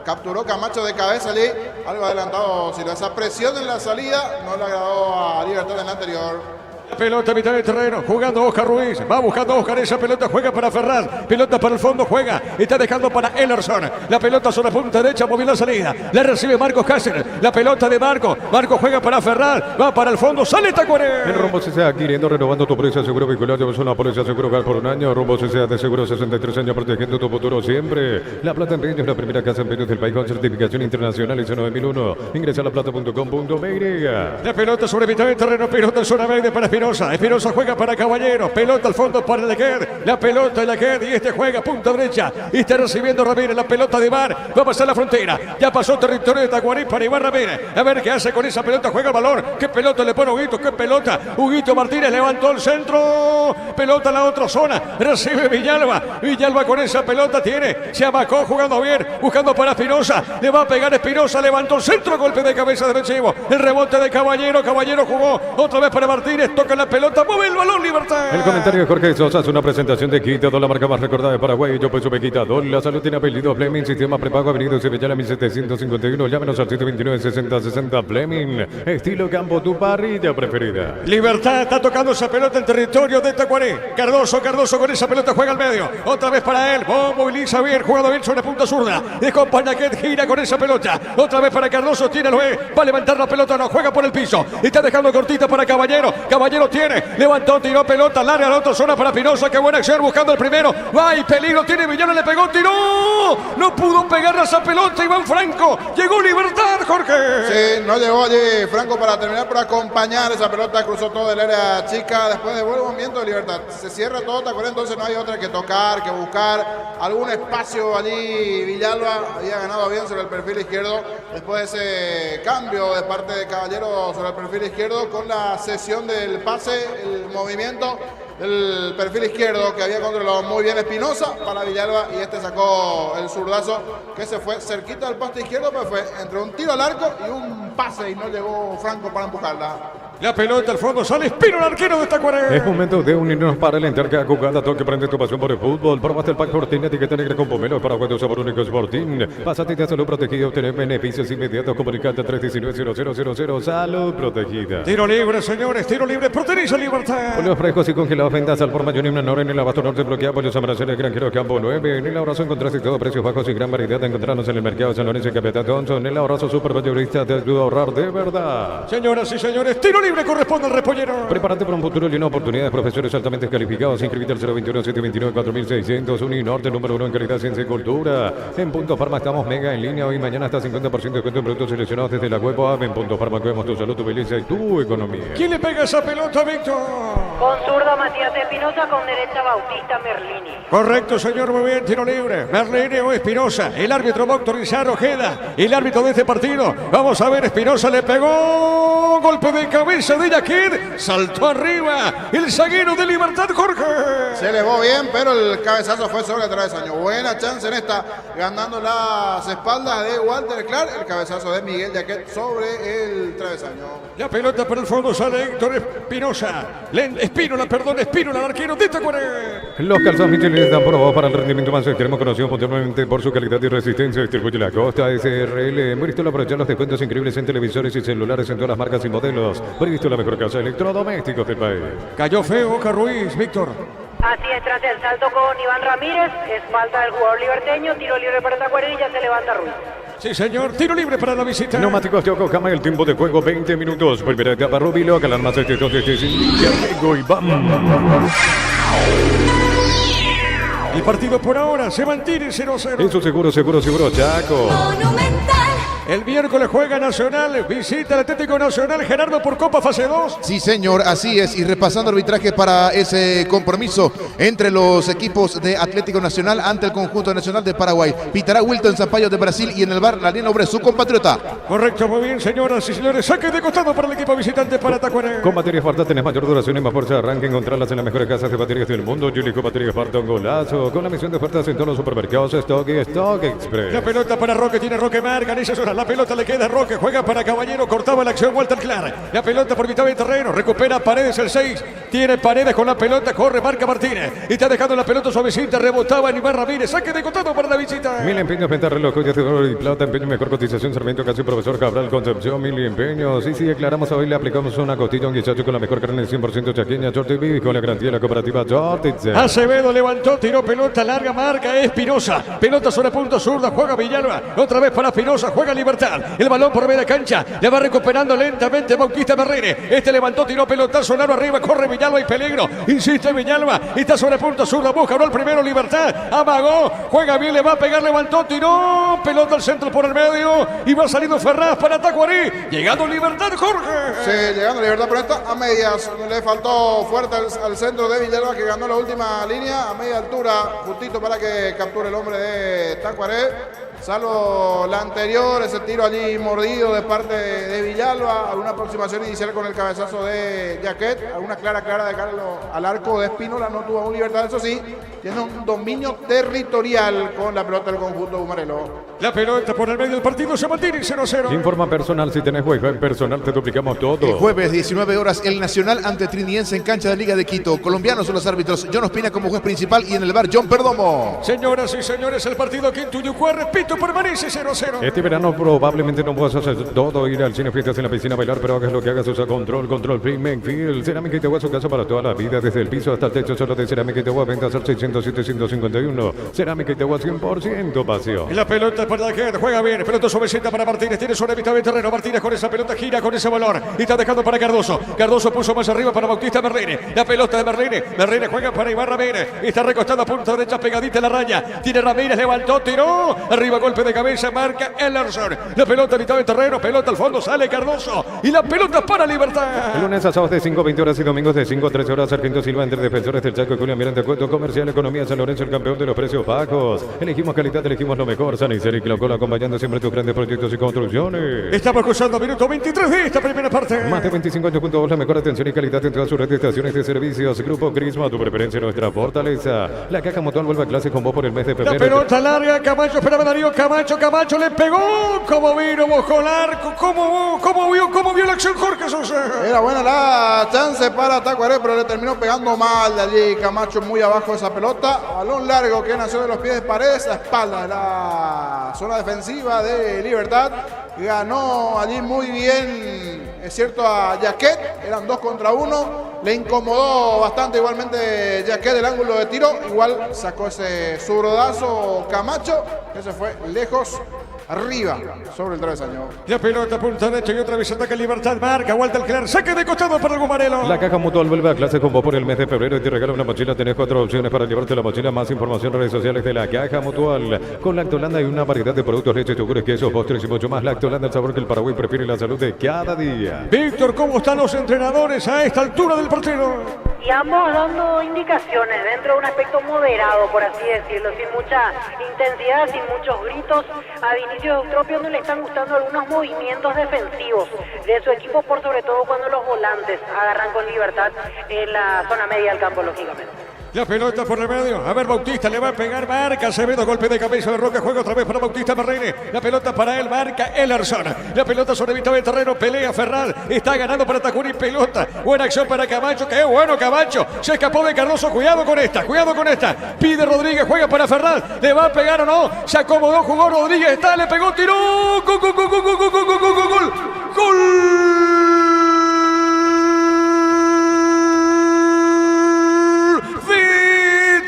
C: Capturó Camacho de cabeza allí, algo adelantado. Si esa presión en la salida no le agradó a Libertad en la anterior.
F: Pelota a mitad del terreno, jugando Oscar Ruiz, va buscando Oscar, esa pelota juega para Ferraz, pelota para el fondo, juega, está dejando para Ellerson, la pelota sobre la punta derecha, moviendo la salida, la recibe Marcos Cáceres, la pelota de Marco juega para Ferraz, va para el fondo, sale Tacuaré.
E: En Rumbo CCA, adquiriendo, renovando tu póliza seguro vehicular, llevas una póliza seguro hogar por un año. Rumbo CCA de seguro 63 años, protegiendo tu futuro siempre. La Plata Empeños, la primera casa empeños del país con certificación internacional ISO 9001. Ingresa a laplata.com.br.
F: La pelota sobre mitad del terreno, pelota en zona verde para Espinosa juega para Caballero, pelota al fondo para Lequer, la pelota de Lequer y este juega punta derecha, y está recibiendo Ramírez, la pelota de Ibar, va a pasar la frontera, ya pasó territorio de Tacuarí para Iván Ramírez, a ver qué hace con esa pelota, juega el balón, qué pelota le pone Huguito, qué pelota, Huguito Martínez levantó el centro, pelota a la otra zona, recibe Villalba con esa pelota tiene, se abacó jugando bien, buscando para Espinosa, le va a pegar Espinosa, levantó el centro, golpe de cabeza defensivo, el rebote de Caballero jugó otra vez para Martínez, toca la pelota, mueve el balón, Libertad.
E: El comentario de Jorge Sosa es una presentación de Quitador, la marca más recordada de Paraguay. Yo pues supe Quitador. La salud tiene apellido Fleming, sistema prepago, avenida Sevillana 1751. Llámenos al 729-6060 Fleming. Estilo campo, tu parrilla preferida.
F: Libertad está tocando esa pelota en territorio de Tacuaré. Cardoso con esa pelota juega al medio. Otra vez para él. Moviliza bien, jugando bien sobre punta zurda. Dejó Panaquet, gira con esa pelota. Otra vez para Cardoso, tiene va a levantar la pelota, no juega por el piso. Está dejando cortita para Caballero. Caballero tiene. Levantó, tiró pelota larga a la otra zona para Pinoza. Qué buena acción buscando el primero. Va y peligro tiene Villano, le pegó, tiró. No pudo pegarle a esa pelota Iván Franco. Llegó Libertad, Jorge.
C: Sí, no llegó allí Franco para terminar por acompañar esa pelota. Cruzó todo el área chica. Después de buen movimiento de Libertad. Se cierra todo Tacuaré, entonces no hay otra que tocar, que buscar algún espacio allí. Villalba había ganado bien sobre el perfil izquierdo. Después de ese cambio de parte de Caballero sobre el perfil izquierdo con la cesión del pase, el movimiento del perfil izquierdo que había controlado muy bien Espinosa para Villalba, y este sacó el zurdazo que se fue cerquita del poste izquierdo, pero fue entre un tiro al arco y un pase y no llegó Franco para empujarla.
F: La pelota al fondo, sale Espino, el arquero de Tacuaré.
E: Es momento de unirnos para alentar cada jugada. Toque, prende tu pasión por el fútbol. Probaste el pack Fortín, etiqueta negra con pomelo para juegos sabor único Fortín. Pásate de salud protegida, obtener beneficios inmediatos. Comunicate 319-0000. Salud protegida.
F: Tiro libre, señores, tiro libre. Protege Libertad.
E: Pollos frescos y congelados, ventas al por mayor y una hora en el abasto norte bloqueado. Pollos Amaracel, el granjero Campo 9. En el abrazo encontraste todo, precios bajos y gran variedad de encontrarnos en el mercado San Lorenzo y Capitán Thompson. En el abrazo super mayorista te ayuda a ahorrar de verdad.
F: Señoras y señores, tiro libre. libre corresponde al repollero.
E: Prepárate para un futuro lleno de oportunidades. Profesores altamente calificados. Inscribite al 021-729-4600. Uninorte, número 1 en calidad, ciencia y cultura. En Punto Farma estamos mega en línea. Hoy y mañana hasta 50% de descuento en productos seleccionados desde la web o app. En Punto Farma cuidamos tu salud, tu belleza y tu economía.
F: ¿Quién le pega esa pelota, Víctor?
D: Con zurda Matías Espinosa, con derecha Bautista Merlini.
F: Correcto, señor, muy bien, tiro libre. Merlini o Espinosa. El árbitro Móctor Izar Ojeda, el árbitro de este partido. Vamos a ver, Espinosa le pegó. Golpe de cabeza de Yaquet. Saltó arriba. El zaguero de Libertad, Jorge.
C: Se elevó bien, pero el cabezazo fue sobre el travesaño. Buena chance en esta, ganando las espaldas de Walter Clark. El cabezazo de Miguel Yaquet sobre el travesaño.
F: La pelota por el fondo sale Héctor Espinosa. Espínola, el arquero de Tacuaré.
E: Los calzados Michelin están probados para el rendimiento más extremo, conocido puntualmente por su calidad y resistencia. Distribuye la Costa SRL. Bristol, aprovechar los descuentos increíbles en televisores y celulares en todas las marcas y modelos. Bristol, la mejor casa de electrodomésticos del país.
F: Cayó feo Oca Ruiz, Víctor.
D: Así es, tras el salto con Iván Ramírez, es falta del jugador liberteño, tiro libre para Tacuaré y ya se levanta Ruiz.
F: Sí, señor, tiro libre para la visita.
E: Neumáticos de Yokohama, el tiempo de juego 20 minutos. Primera etapa Rubilo, calan más de y vamos.
F: El partido por ahora se mantiene 0-0.
E: Eso seguro, Chaco.
F: El miércoles juega Nacional, visita el Atlético Nacional, Gerardo, por Copa Fase 2.
A: Sí, señor, así es. Y repasando arbitraje para ese compromiso entre los equipos de Atlético Nacional ante el conjunto nacional de Paraguay. Pitará Wilton Sampaio de Brasil y en el bar Daniel Obre, su compatriota.
F: Correcto, muy bien, señoras y señores. Saque de costado para el equipo visitante para Tacuaré.
E: Con baterías Spartan tenés mayor duración y más fuerza de arranque. Encontrarlas en las mejores casas de baterías del mundo. Julico Baterías Spartan, golazo. Con la misión de ofertas en todos los supermercados Stock y Stock Express.
F: La pelota para Roque, tiene Roque Marca, esa zona. La pelota le queda a Roque, juega para Caballero, cortaba la acción Walter Clark. La pelota por mitad del terreno, recupera Paredes el 6. Tiene Paredes con la pelota, corre, marca Martínez. Y está dejando la pelota suavecita, rebotaba en Iván Ramírez. Saque de costado para la visita.
E: Mil empeños, venta, reloj, joyas de oro y plata, empeño, mejor cotización, Sarmiento, casi profesor Cabral, Concepción, mil empeños. Sí, aclaramos, hoy le aplicamos una costilla, un guisacho con la mejor carne 100% chaqueña, Short TV, con la garantía de la cooperativa Short.
F: Acevedo levantó, tiró pelota larga, marca Espinosa. Pelota sobre punto zurda, juega Villalba. Otra vez para Espinosa, juega Libertad. El balón por media cancha, le va recuperando lentamente Bautista Merrere. Este levantó, tiró pelotazo largo arriba, corre Villalba y peligro. Insiste Villalba, está sobre punto zurda, busca el primero Libertad. Amagó, juega bien, le va a pegar, levantó, tiró. Pelota al centro por el medio y va saliendo Ferraz para Tacuarí. Llegando Libertad, Jorge.
C: Sí, llegando Libertad, pero esta a medias. Le faltó fuerte al centro de Villalba, que ganó la última línea a media altura, justito para que capture el hombre de Tacuaré. Salvo la anterior, ese tiro allí mordido de parte de Villalba, alguna aproximación inicial con el cabezazo de Yaquet, alguna clara de cara al arco de Espínola, no tuvo un Libertad, eso sí, tiene un dominio territorial con la pelota del conjunto Bumarelo.
F: La pelota por el medio del partido se mantiene 0-0.
E: Informa personal, si tenés Wi-Fi personal te duplicamos todo.
A: El jueves 19 horas, el Nacional ante Trinidense en cancha de Liga de Quito. Colombianos son los árbitros, John Ospina como juez principal y en el bar John Perdomo.
F: Señoras y señores, el partido que en Tuyucuá, repito, permanece 0-0.
E: Este verano probablemente no puedas hacer todo, ir al cine, fiestas en la piscina, bailar, pero hagas lo que hagas, usa control free, Megfield. Cerámica Itagua, su casa para toda la vida, desde el piso hasta el techo, solo de Cerámica Itagua, ventas al 607-151. Cerámica Itagua, 100% pasión.
F: La pelota para la gente, juega bien, pelota suavecita para Martínez, tiene sobre mitad de terreno, Martínez con esa pelota gira con ese valor y está dejando para Cardoso. Cardoso puso más arriba para Bautista Merlini. La pelota de Merlini juega para Iván Ramírez, está recostado a punta derecha, pegadita en la raya. Tiene Ramírez, levantó, tiró, arriba golpe de cabeza, marca Ellerson. La pelota a mitad de terreno, pelota al fondo, sale Cardoso y la pelota para Libertad.
E: El lunes a sábados de 5 a 20 horas y domingos de 5 a 13 horas, Sargento Silva entre defensores del Chaco y Julián Miranda, Cuento Comercial, Economía San Lorenzo, el campeón de los precios bajos. Elegimos calidad, elegimos lo mejor. San Isidro y Clocola acompañando siempre tus grandes proyectos y construcciones.
F: Estamos cruzando minuto 23 de esta primera parte.
E: Más de 25 años junto a vos, la mejor atención y calidad en todas sus redes de estaciones de servicios. Grupo Crisma, tu preferencia, nuestra fortaleza. La caja Motor vuelve a clase con vos por el mes de febrero.
F: La pelota larga, Camacho esperaba Darío, Camacho le pegó. Como vino, bajó el arco, cómo vio la acción Jorge Sosa.
C: Era buena la chance para Tacuaré, pero le terminó pegando mal de allí. Camacho muy abajo de esa pelota. Balón largo que nació de los pies de Paredes, a espalda de la zona defensiva de Libertad. Ganó allí muy bien, es cierto, a Yaquet. Eran 2 contra 1. Le incomodó bastante igualmente Yaquet el ángulo de tiro. Igual sacó ese zurdazo Camacho, que se fue lejos arriba sobre el travesaño.
F: La pelota punta derecha y otra vez ataca Libertad. Marca Walter Cler. Saque de costado para el Gumarelo.
E: La Caja Mutual vuelve a clase con vos por el mes de febrero y te regala una mochila. Tenés 4 opciones para llevarte la mochila. Más información en redes sociales de la Caja Mutual. Con Lactolanda hay una variedad de productos, leches, yogures, quesos, postres y mucho más. Lactolanda, el sabor que el Paraguay prefiere y la salud de cada día.
F: Víctor, ¿cómo están los entrenadores a esta altura del partido?
D: Y ambos dando indicaciones dentro de un aspecto moderado, por así decirlo, sin mucha intensidad, sin muchos gritos. A Vinicius Eutropio no le están gustando algunos movimientos defensivos de su equipo, por sobre todo cuando los volantes agarran con libertad en la zona media del campo, lógicamente.
F: La pelota por el medio. A ver, Bautista le va a pegar. Marca Acevedo. Golpe de cabeza de Roca. Juega otra vez para Bautista Barreire. La pelota para él. Marca Elerson. La pelota sobre mitad del terreno. Pelea Ferral. Está ganando para Tacuri. Pelota. Buena acción para Camacho. Qué bueno Camacho. Se escapó de Cardoso. Cuidado con esta. Cuidado con esta. Pide Rodríguez. Juega para Ferral. ¿Le va a pegar o no? Se acomodó. Jugó Rodríguez. Está. Le pegó. Tiró. Gol. Gol. Gol. Gol. Gol. Gol. Gol. Gol. Gol. Gol. Gol.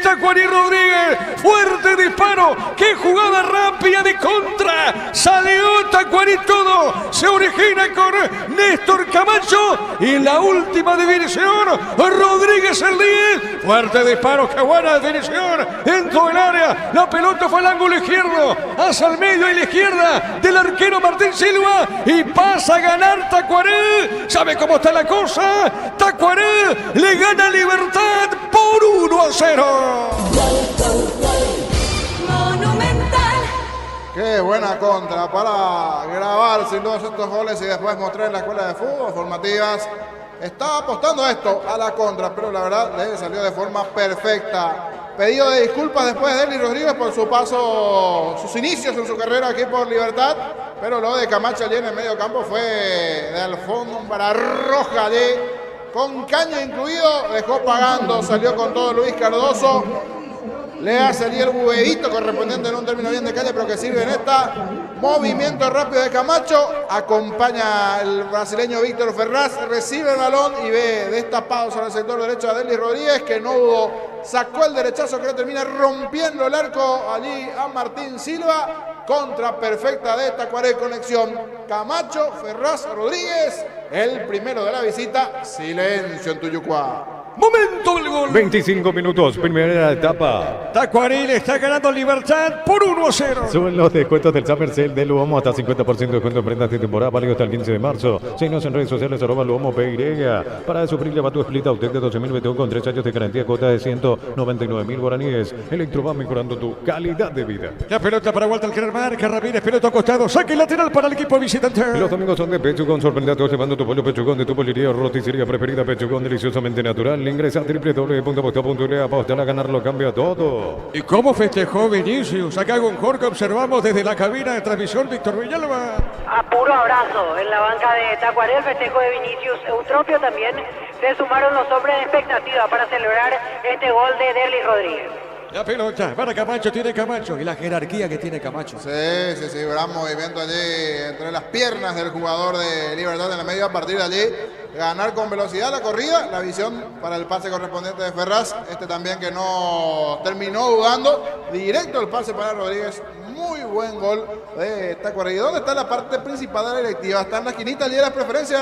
F: Tacuarí Rodríguez, fuerte disparo, qué jugada rápida de contra, salió Tacuarí todo, se origina con Néstor Camacho y la última definición, Rodríguez el 10, fuerte disparo, qué buena definición, dentro del área, la pelota fue al ángulo izquierdo, hacia el medio y la izquierda del arquero Martín Silva y pasa a ganar Tacuarí, ¿sabe cómo está la cosa? Tacuarí le gana Libertad por 1-0.
G: Monumental.
C: Qué buena contra para grabar sin duda estos goles y después mostrar en la escuela de fútbol formativas. Estaba apostando esto a la contra, pero la verdad le salió de forma perfecta. Pedido de disculpas después de Eli Rodríguez por su paso, sus inicios en su carrera aquí por Libertad, pero lo de Camacho allí en el medio campo fue de Alfombra Roja allí, con caño incluido, dejó pagando, salió con todo Luis Cardoso. Le hace allí el huevito correspondiente en un término bien de calle, pero que sirve en esta. Movimiento rápido de Camacho. Acompaña el brasileño Víctor Ferraz. Recibe el balón y ve destapado sobre el sector derecho a Delis Rodríguez, que no dudó. Sacó el derechazo que le termina rompiendo el arco allí a Martín Silva. Contra perfecta de Tacuaré, conexión. Camacho, Ferraz, Rodríguez. El primero de la visita. Silencio en Tuyucuá.
F: Momento del gol.
E: 25 minutos, primera etapa.
F: Tacuarí le está ganando Libertad por 1-0.
E: Suben los descuentos del Summer Sale de Luomo hasta 50% de descuento en prendas de temporada, válido hasta el 15 de marzo. Síguenos en redes sociales, @LuomoPY. Para sufrir, lleva tu split Autec de 12.000 BTU con 3 años de garantía, cuota de 199.000 guaraníes. Electro va mejorando tu calidad de vida.
F: La pelota para Walter Cler, marca Ramírez, pelota acostado, saque lateral para el equipo visitante.
E: Los domingos son de Pechugón, sorprende a todos llevando tu pollo Pechugón de tu pollería o roticería preferida. Pechugón, deliciosamente natural. Ingresa a www.aposta.ule, apostar a ganar lo cambia todo.
F: ¿Y cómo festejó Vinicius? Acá con Jorge observamos desde la cabina de transmisión Víctor Villalba.
D: A puro abrazo en la banca de Tacuaré, el festejo de Vinicius Eutropio. También se sumaron los hombres de expectativa para celebrar este gol de Derlis Rodríguez.
F: La pelota para Camacho, tiene Camacho y la jerarquía que tiene Camacho.
C: Sí, gran movimiento allí entre las piernas del jugador de Libertad en la medio, a partir de allí ganar con velocidad la corrida, la visión para el pase correspondiente de Ferraz, este también que no terminó dudando, directo el pase para Rodríguez, muy buen gol de Tacuaré. ¿Y dónde está la parte principal de la directiva? Está en la esquinita allí de las preferencias,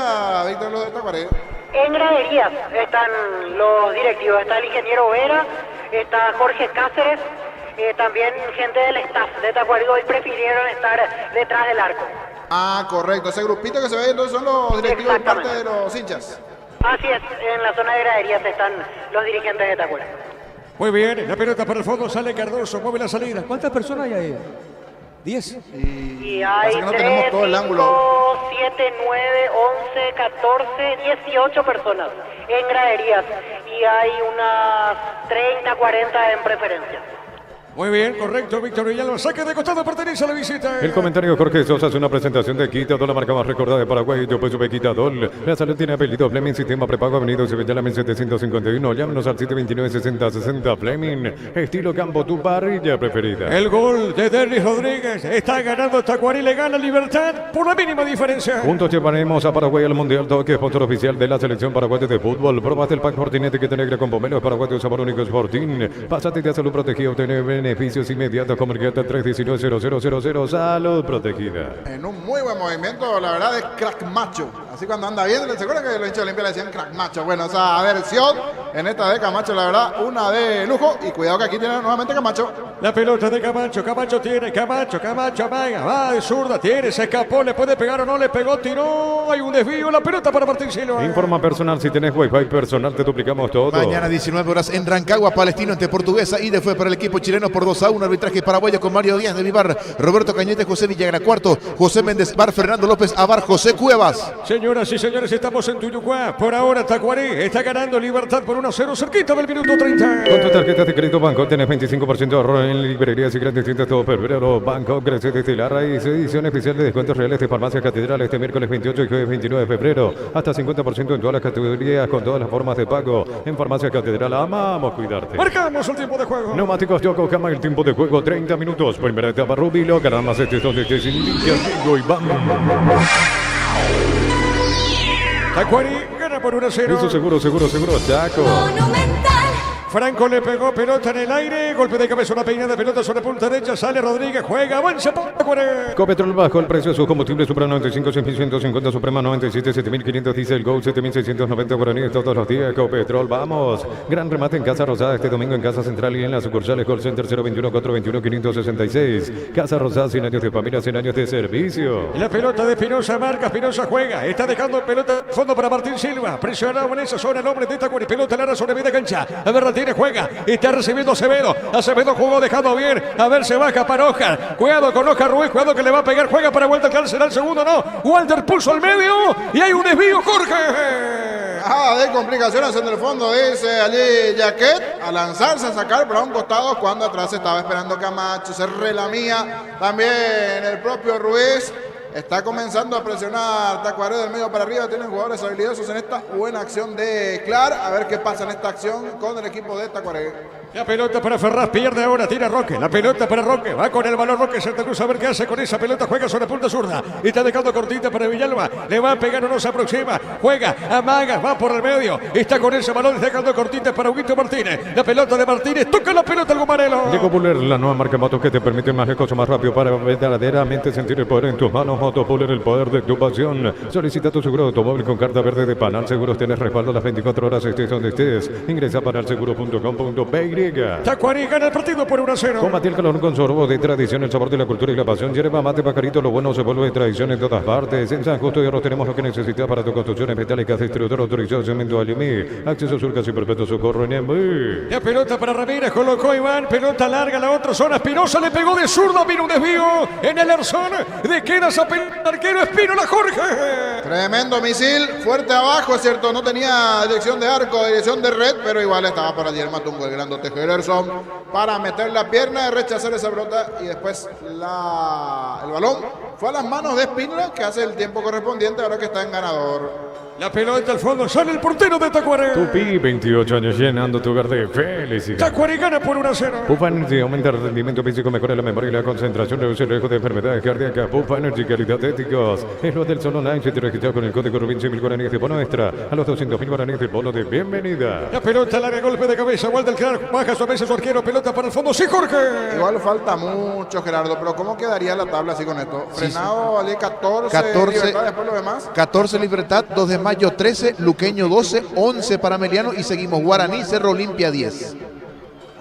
C: Víctor, los de Tacuaré.
D: En graderías están los directivos, está el ingeniero Vera, está Jorge Cáceres, también gente del staff de Tacuaré hoy prefirieron estar detrás del arco.
C: Ah, correcto, ese grupito que se ve ahí, entonces son los directivos y parte de los hinchas.
D: Así es, en la zona de graderías están los dirigentes de Tacuaré.
F: Muy bien, la pelota para el fondo, sale Cardoso, mueve la salida.
B: ¿Cuántas personas hay ahí? 10.
D: Y hay
C: que no
D: 3,
C: tenemos todo el
D: 5,
C: ángulo.
D: 7, 9, 11, 14, 18 personas en graderías y hay unas 30, 40 en preferencia.
F: Muy bien, correcto, Víctor Villalba, saque de costado, pertenece a la visita.
E: El comentario Jorge Sosa es una presentación de Quitadol, la marca más recordada de Paraguay. Yo pues supe Quitadol. La salud tiene apellido Fleming, sistema prepago, Avenida Sevilla 1751. Llámenos al 729-6060 Fleming. Estilo campo, tu parrilla preferida.
F: El gol de Derlis Rodríguez, está ganando Tacuarí, le gana Libertad por la mínima diferencia.
E: Juntos llevaremos a Paraguay al Mundial Toque, sponsor oficial de la selección paraguaya de fútbol. Probaste el pack Fortinet que te alegra con pomelos paraguayos, sabor único Sporting. Pásate de salud protegida, obtener beneficios inmediatos. Comunicate al 319-0000. Salud protegida.
C: En un muy buen movimiento, la verdad, es crack macho. Así cuando anda bien, ¿se acuerdan que los hinchas de Olimpia le decían crack macho? Bueno, esa versión en esta de Camacho, la verdad, una de lujo. Y cuidado que aquí tiene nuevamente Camacho.
F: La pelota de Camacho, Camacho tiene, Camacho, amaga, va de zurda, tiene, se escapó, le puede pegar o no, le pegó, tiró, hay un desvío, la pelota para Martín Silva.
E: Informa personal, si tenés Wi-Fi personal te duplicamos todo.
A: Mañana 19 horas en Rancagua, Palestino ante Portuguesa. Y fue para el equipo chileno por 2-1. Arbitraje paraguayo con Mario Díaz de Vivar, Roberto Cañete, José Villagra cuarto, José Méndez Bar, Fernando López Abar, José Cuevas.
F: Señoras y señores, estamos en Tuyucuá. Por ahora Tacuarí está ganando Libertad por 1-0, cerquita del minuto 30.
E: Con tu tarjeta de crédito Banco tenés 25% de ahorro en librerías y grandes tiendas todo febrero. Banco crece desde la raíz. Edición especial de descuentos reales de Farmacia Catedral este miércoles 28 y jueves 29 de febrero. Hasta 50% en todas las categorías con todas las formas de pago. En Farmacia Catedral amamos cuidarte.
F: Marcamos el tiempo de juego.
E: Neumáticos Yokohama, el tiempo de juego 30 minutos. Primera etapa Rubilo, Garamas, este es donde te indica Diego y vamos.
F: Tacuarí gana por 1-0.
E: Eso seguro, Chaco.
F: Franco le pegó pelota en el aire, golpe de cabeza, una peinada, pelota sobre punta derecha, sale Rodríguez, juega, avanza por Tacuarí.
E: Copetrol bajo el precio de sus combustibles, Supra 95, 6.150, Suprema 97, 7.500, Diesel Go 7.690 guaraníes todos los días. Copetrol, vamos. Gran remate en Casa Rosada este domingo en Casa Central y en las sucursales Call Center 021-421-566. Casa Rosada, 100 años de familia, 100 años de servicio.
F: La pelota de Espinosa marca, Espinosa juega, está dejando pelota de fondo para Martín Silva, presionado en esa zona el hombre de Tacuarí, pelota larga sobre media cancha, a ver, tiene, juega, está recibiendo Acevedo jugó dejando bien, a ver, se baja para Oscar, cuidado con Oscar Ruiz, cuidado que le va a pegar, juega para Walter, que será el segundo, no, Walter pulso al medio y hay un desvío, Jorge.
C: De complicaciones en el fondo, dice allí Jaquet, a lanzarse a sacar para un costado cuando atrás estaba esperando Camacho, se relamía también el propio Ruiz. Está comenzando a presionar Tacuaré del medio para arriba. Tienen jugadores habilidosos en esta buena acción de Clar. A ver qué pasa en esta acción con el equipo de Tacuaré.
F: La pelota para Ferraz, pierde ahora, tira Roque. La pelota para Roque, va con el balón Roque Santa Cruz a ver qué hace con esa pelota. Juega sobre punta zurda. Está dejando cortita para Villalba. Le va a pegar o no se aproxima. Juega, amaga, va por el medio. Está con ese balón, dejando cortita para Huguito Martínez. La pelota de Martínez, toca la pelota al Gumarelo.
E: Diego Buller, la nueva marca moto que te permite más lejos o más rápido para verdaderamente sentir el poder en tus manos. Moto Buller, el poder de tu pasión. Solicita tu seguro de automóvil con carta verde de Panal Seguros. Tienes respaldo las 24 horas, estés donde estés. Ingresa a panalseguro.com.py.
F: Tacuarí gana el partido por 1-0.
E: Combate el calor con sorbo de tradición, el sabor de la cultura y la pasión. Yerba mate, pajarito, lo bueno se vuelve tradición en todas partes. En San Justo y Arroz tenemos lo que necesitas para tu construcciones metálicas. Distribuidor autorizado, cemento Aliumí. Acceso Surcas y Perpetuo Socorro en Embu.
F: La pelota para Ramírez, colocó Iván. Pelota larga a la otra zona. Espinosa le pegó de zurdo. Vino un desvío en el Erzón. De queda esa pelota. Arquero Espínola, Jorge.
C: Tremendo misil. Fuerte abajo, es cierto. No tenía dirección de arco, dirección de red. Pero igual estaba por allí el Matungo, el grandote Gerson, para meter la pierna, rechazar esa pelota y después el balón fue a las manos de Espínola, que hace el tiempo correspondiente ahora que está en ganador.
F: La pelota al fondo, sale el portero de Tacuarí.
E: Tupi, 28 años llenando tu hogar de felicidad.
F: Tacuarí gana por 1-0.
E: Pupa Energy aumenta el rendimiento físico, mejora la memoria y la concentración, reduce el riesgo de enfermedades cardíacas. Pupa Energy, calidad éticos. Es lo del Sol Online. Si te registras con el código Rubin 100.000 guaraníes de bono extra, a los 200.000 guaraníes de bono de bienvenida.
F: La pelota larga, golpe de cabeza, Walter Clark, baja su mesa su arquero, pelota para el fondo. Sí, Jorge.
C: Igual falta mucho, Gerardo, pero ¿cómo quedaría la tabla así con esto? Frenado, vale 14 Libertad, después lo demás.
A: 14 Libertad, 2 de mayo 13, Luqueño 12, 11 para Meliano y seguimos Guaraní, Cerro Olimpia 10.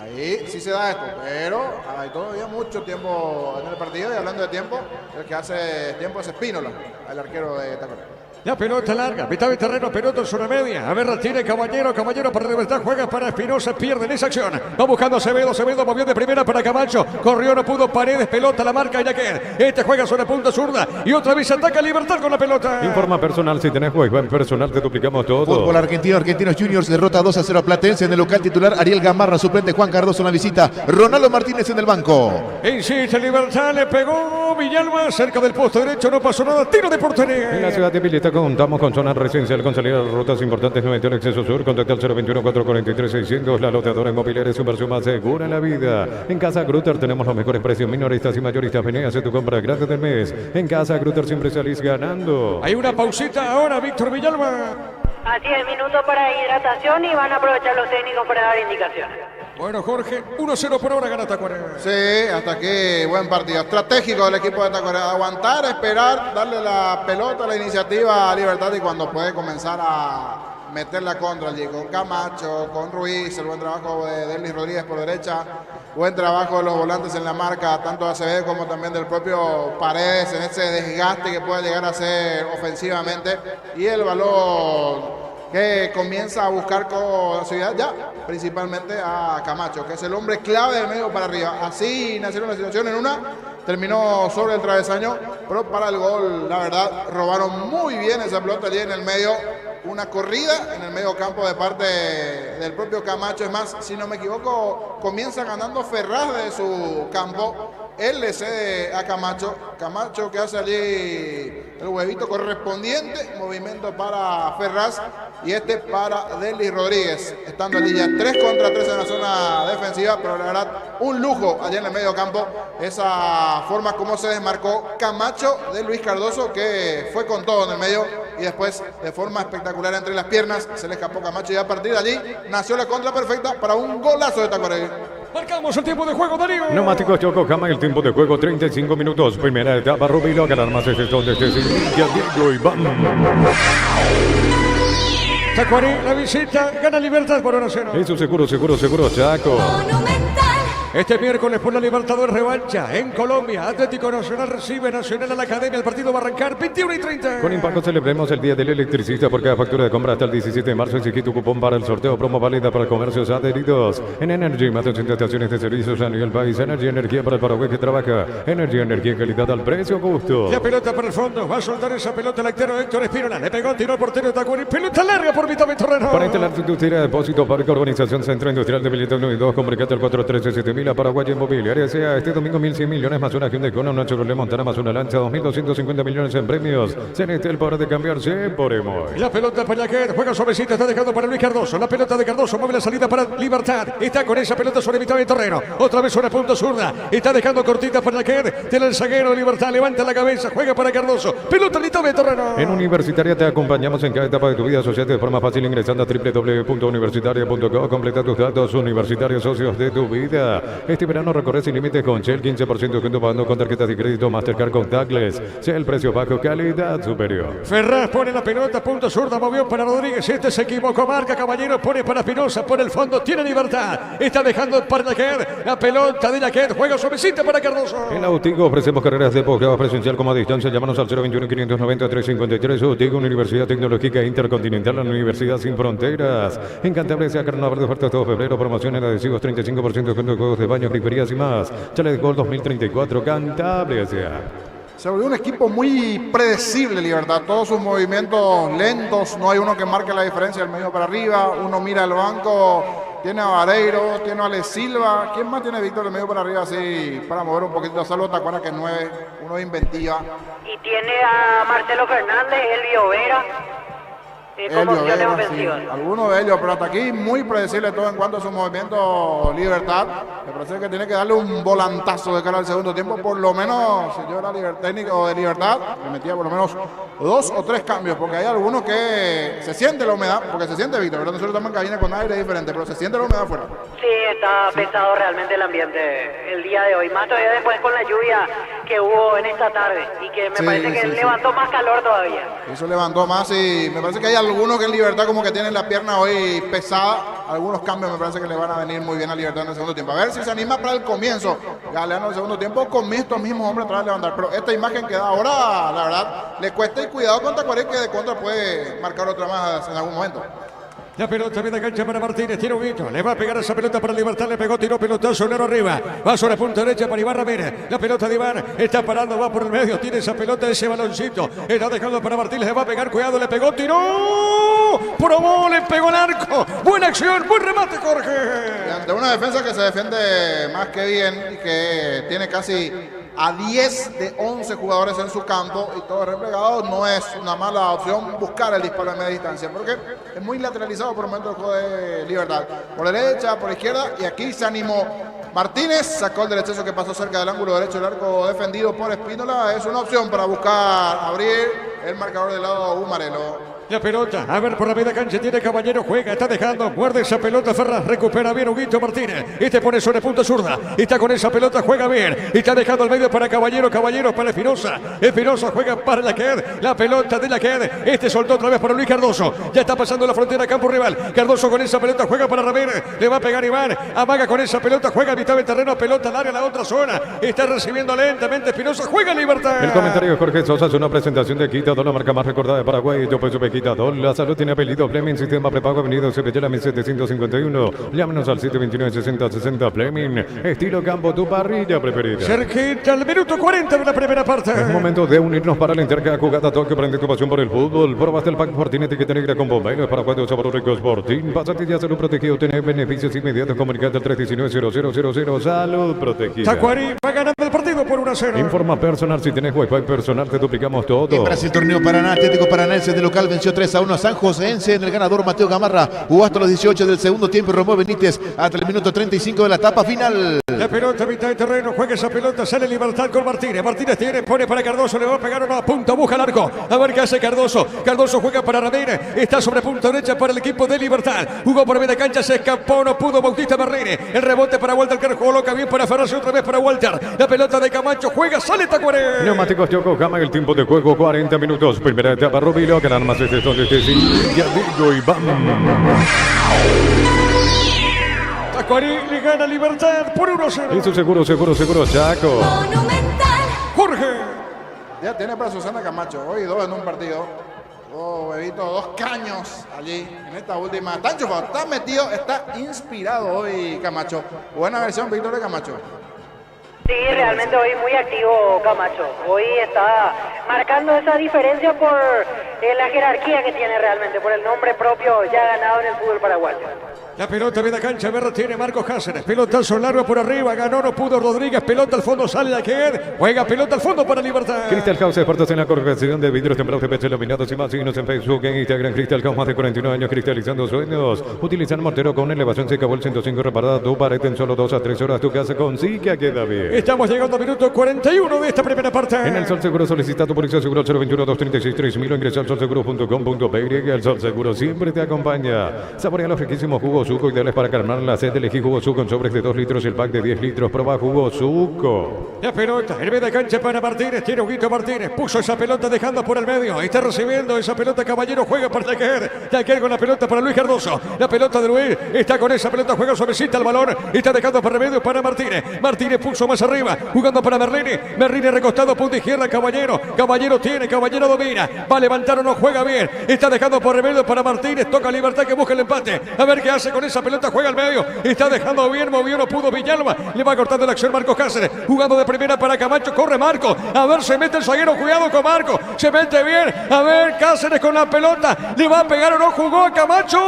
C: Ahí sí se da esto, pero hay todavía mucho tiempo en el partido y hablando de tiempo, el que hace tiempo es Espínola, el arquero de Tacuaré.
F: La pelota larga, mitad de terreno, pelota en zona media. A ver, la tiene Caballero para Libertad, juega para Espinosa, pierde en esa acción. Va buscando a Acevedo movió de primera para Camacho. Corrió, no pudo, Paredes, pelota, la marca Yaquer. Este juega sobre punta zurda y otra vez ataca Libertad con la pelota.
E: Informa personal, si tenés Wi-Fi personal te duplicamos todo.
A: Fútbol argentino, Argentinos Juniors derrota 2-0 a Platense en el local titular. Ariel Gamarra, suplente Juan Cardoso en la visita. Ronaldo Martínez en el banco.
F: Insiste Libertad, le pegó Villalba cerca del posto derecho, no pasó nada, tiro de portería.
E: En la ciudad de Pileta contamos con zona residencial con salida a rutas importantes, 91 Exceso Sur, contacta al 021-443-600, la loteadora inmobiliaria es su inversión más segura en la vida. En Casa Grutter tenemos los mejores precios, minoristas y mayoristas. Vení a hacer tu compra gratis del mes. En Casa Grutter siempre salís ganando.
F: Hay una pausita ahora, Víctor Villalba.
D: Así es, minuto para hidratación y van a aprovechar los técnicos para dar indicaciones.
F: Bueno, Jorge, 1-0 por ahora gana Tacuaré.
C: Sí, hasta aquí buen partido. Estratégico del equipo de Tacuaré. Aguantar, esperar, darle la pelota, la iniciativa a Libertad y cuando puede comenzar a meter la contra allí con Camacho, con Ruiz, el buen trabajo de Delis Rodríguez por derecha, buen trabajo de los volantes en la marca, tanto de Acevedo como también del propio Paredes en ese desgaste que puede llegar a ser ofensivamente y el balón que comienza a buscar con seguridad ya, principalmente a Camacho, que es el hombre clave del medio para arriba. Así nacieron la situación en una, terminó sobre el travesaño, pero para el gol, la verdad, robaron muy bien esa pelota allí en el medio. Una corrida en el medio campo de parte del propio Camacho. Es más, si no me equivoco, comienza ganando Ferraz de su campo. Él le cede a Camacho. Camacho que hace allí el huevito correspondiente. Movimiento para Ferraz y este para Delis Rodríguez. Estando allí ya 3 contra 3 en la zona defensiva. Pero la verdad, un lujo allá en el medio campo. Esa forma como se desmarcó Camacho de Luis Cardoso, que fue con todo en el medio. Y después, de forma espectacular entre las piernas, se le escapó Camacho. Y a partir de allí nació la contra perfecta para un golazo de Tacuarembó.
F: Marcamos el tiempo de juego, Darío.
E: Neumáticos Yokohama, el tiempo de juego 35 minutos. Primera etapa, Rubilo, ganar más es donde esté Sevilla, Diego Iván.
F: Tacuarembó, la visita, gana Libertad por 1-0.
E: Eso seguro, Chaco.
F: Este miércoles por la Libertadores revancha en Colombia. Atlético Nacional recibe Nacional a la Academia. El partido va a arrancar 21:30.
E: Con Impacto celebremos el Día del Electricista por cada factura de compra hasta el 17 de marzo. Exigí tu cupón para el sorteo promo válida para comercios adheridos. En Energy, más de 80 estaciones de servicios a nivel país. Energy, energía para el Paraguay que trabaja. Energy, energía en calidad al precio justo.
F: La pelota para el fondo. Va a soltar esa pelota el arquero Héctor Espínola. Le pegó, tiró el portero de Tacuarembó. Pelota larga por mitad de terreno.
E: Para instalar tu industria, depósito, parque, urbanización, centro industrial de Billete 1 y 2. Comunicate al 413-7000 a Paraguay Inmobiliaria. Sea este domingo 1.100 millones más una Hyundai Kona, una Chevrolet Montana más una Lancha, 2.250 millones en premios. Cenete el poder de cambiarse por Emoy.
F: La pelota para Yaquer, juega suavecita, está dejando para Luis Cardoso. La pelota de Cardoso, mueve la salida para Libertad. Está con esa pelota sobre mitad de terreno. Otra vez sobre punto zurda. Está dejando cortita para Yaquer. Tiene el zaguero Libertad, levanta la cabeza, juega para Cardoso. Pelota en mitad de terreno.
E: En Universitaria te acompañamos en cada etapa de tu vida. Asociate de forma fácil ingresando a www.universitaria.co. Completa tus datos universitarios socios de tu vida. Este verano recorre sin límites con Shell, 15% de descuento pagando con tarjetas de crédito Mastercard contactless. Shell, precio bajo, calidad superior.
F: Ferraz pone la pelota, punto zurda, movió para Rodríguez. Este se equivocó, marca Caballero, pone para Espinosa, por el fondo, tiene Libertad. Está dejando para Yaquer. La pelota de Yaquer, juega suavecita para Cardoso.
E: En Autigo ofrecemos carreras de posgrado presencial como a distancia. Llámanos al 021-590-353. Autigo, Universidad Tecnológica Intercontinental, la Universidad Sin Fronteras. En Cantabria, sea carnaval de ofertas todo febrero, promociones adhesivos, 35% de descuento de juegos de baño, griferías y más. Chale de Gol 2034, Cantabria.
C: Se volvió un equipo muy predecible, Libertad. Todos sus movimientos lentos, no hay uno que marque la diferencia del medio para arriba. Uno mira al banco, tiene a Vareiro, tiene a Ale Silva. ¿Quién más tiene Víctor del medio para arriba así para mover un poquito? Salvo Tacuara, que es 9, uno de inventiva.
D: Y tiene a Marcelo Fernández, Elvio Vera. Como opciones ofensivas.
C: Sí, algunos de ellos, pero hasta aquí muy predecible todo en cuanto a su movimiento. Libertad, me parece que tiene que darle un volantazo de cara al segundo tiempo, por lo menos, si yo era técnico de Libertad, me metía por lo menos 2 o 3 cambios, porque hay algunos que se siente la humedad, porque se siente Víctor, pero nosotros estamos en cabina con aire diferente, pero se siente la humedad afuera.
D: Sí, está pesado realmente el ambiente el día de hoy, más todavía después con la lluvia que hubo en esta tarde y que me parece que levantó más calor todavía.
C: Eso levantó más y me parece que hay algunos que en Libertad como que tienen la pierna hoy pesada. Algunos cambios me parece que le van a venir muy bien a Libertad en el segundo tiempo. A ver si se anima para el comienzo. Galeano en el segundo tiempo con estos mismos hombres atrás de levantar. Pero esta imagen que da ahora, la verdad, le cuesta y cuidado con Tacuarembó, que de contra puede marcar otra más en algún momento.
F: La pelota viene cancha para Martínez, tiene un hito, le va a pegar esa pelota para Libertad, le pegó, tiró pelotazo, Nero arriba, va sobre punta derecha para Iván Ramírez, la pelota de Iván, está parando, va por el medio, tiene esa pelota, ese baloncito, está dejando para Martínez, le va a pegar, cuidado, le pegó, tiró, probó, le pegó el arco, buena acción, buen remate, Jorge.
C: Y ante una defensa que se defiende más que bien y que tiene casi a 10 de 11 jugadores en su campo y todo replegado, no es una mala opción buscar el disparo a media distancia, porque es muy lateralizado por el momento el juego de Libertad. Por derecha, por izquierda, y aquí se animó Martínez, sacó el derechazo que pasó cerca del ángulo derecho, el arco defendido por Espínola. Es una opción para buscar abrir el marcador del lado Umarelo.
F: La pelota, a ver por la media cancha, tiene Caballero, juega, está dejando, muerde esa pelota Ferraz, recupera bien Huguito Martínez, pone sobre punta zurda, está con esa pelota, juega bien, está dejando al medio para Caballero, Caballero para Espinosa juega para la pelota de la soltó otra vez para Luis Cardoso, ya está pasando la frontera, campo rival, Cardoso con esa pelota, juega para Ramírez, le va a pegar Iván, amaga con esa pelota, juega a mitad del terreno, pelota larga a la otra zona, está recibiendo lentamente Espinosa, juega Libertad.
E: El comentario de Jorge Sosa es una presentación de Quitador, la marca más recordada de Paraguay. Yo pues supe Quitador. La salud tiene apellido Fleming, sistema prepago, avenida Cepillera 1751. Llámenos al 729-6060 Fleming. Estilo campo, tu parrilla preferida.
F: Cerquita al minuto 40 de la primera parte.
E: Es momento de unirnos para la entrega jugada Tokio. Prende tu pasión por el fútbol. Probaste el pack Fortín, etiqueta negra con bomberos para cuatro sabor rico Sporting. Pásate ya, salud protegido. Tenés beneficios inmediatos. Comunicate al 319-0000. Salud protegida.
F: Tacuarí va ganando el partido por 1-0.
E: Informa personal. Si tenés Wi-Fi personal, te duplicamos todo.
A: En Brasil, torneo Paraná, Atlético Paranaense de local venció 3-1 a San Joséense en el ganador Mateo Gamarra. Jugó hasta los 18 del segundo tiempo y Romeo Benítez hasta el minuto 35 de la etapa final.
F: La pelota a mitad de terreno, juega esa pelota, sale Libertad con Martínez. Martínez tiene, pone para Cardoso, le va a pegar una punta, busca el arco. A ver qué hace Cardoso. Cardoso juega para Ramírez, está sobre punta derecha para el equipo de Libertad. Jugó por media cancha, se escapó, no pudo Bautista Berrini. El rebote para Walter, que coloca bien para Ferraz, otra vez para Walter. La pelota de Camacho, juega, sale Tacuaré.
E: Neumáticos Yokohama, el tiempo de juego 40 minutos. Primera etapa Rubilo, ganan más de donde te ya digo y vamos.
F: Tacuarí le gana Libertad por 1-0.
E: Eso seguro, Chaco.
G: Monumental.
F: Jorge.
C: Ya tiene para Susana Camacho, hoy 2 en un partido. Bebito, 2 caños allí en esta última. Está enchufado, está metido, está inspirado hoy Camacho. Buena versión, Víctor de Camacho.
D: Sí, realmente hoy muy activo Camacho. Hoy está marcando esa diferencia por la jerarquía que tiene realmente, por el nombre propio ya ganado en el fútbol paraguayo.
F: La pelota media cancha, Berra tiene Marcos Cáceres. Pelotazo largo por arriba, ganó, no pudo Rodríguez. Pelota al fondo, sale la que juega pelota al fondo para Libertad.
E: Crystal House, expertos en la corrección de vidrios templados, PVC, laminados y más signos en Facebook, en Instagram. Crystal House, más de 49 años cristalizando sueños. Utilizan mortero con elevación seca, Vol 105 reparada. Tu pared en solo 2 a 3 horas. Tu casa con Zika queda bien.
F: Estamos llegando a minuto 41 de esta primera parte.
E: En el Sol Seguro solicita tu póliza seguro 021-236-3000 o ingresa al solseguro.com.py. El Sol Seguro siempre te acompaña. Saborea los riquísimos jugos Suco, ideales para calmar la sed. Elegí jugo Suco en sobres de 2 litros, el pack de 10 litros. Proba jugo Suco.
F: La pelota, el media cancha para Martínez. Tiene Huguito Martínez. Puso esa pelota dejando por el medio. Está recibiendo esa pelota Caballero. Juega para Taquer con la pelota para Luis Cardoso. La pelota de Luis. Está con esa pelota. Juega suavecita el balón. Está dejando por el medio para Martínez. Martínez puso más arriba. Jugando para Merlini. Merlini recostado. Punta izquierda. Caballero. Caballero tiene. Caballero domina. Va a levantar o no. Juega bien. Está dejando por el medio para Martínez. Toca Libertad que busca el empate. A ver qué hace con esa pelota. Juega al medio. Está dejando bien. Movió. No pudo Villalba. Le va cortando la acción Marcos Cáceres. Jugando de primera para Camacho. Corre Marco. A ver, se mete el zaguero. Cuidado con Marco. Se mete bien. A ver, Cáceres con la pelota. Le va a pegar o no. Jugó a Camacho.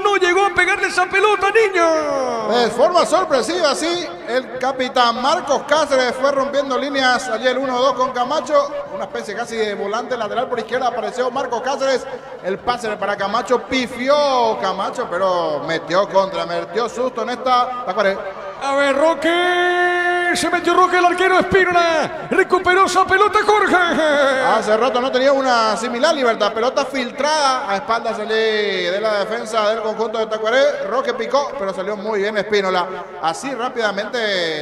F: No llegó a pegarle esa pelota, niño.
C: De forma sorpresiva, sí. El capitán Marcos Cáceres fue rompiendo líneas ayer 1-2 con Camacho. Una especie casi de volante lateral por izquierda. Apareció Marcos Cáceres. El pase para Camacho. Pifió Camacho, pero metió contra. Metió susto en esta. Tacuaré.
F: A ver, Roque. Se metió Roque, el arquero Espínola. Recuperó esa pelota, Jorge.
C: Hace rato no tenía una similar Libertad. Pelota filtrada. A espaldas de la defensa del conjunto de Tacuaré. Roque picó, pero salió muy bien Espínola. Así rápidamente,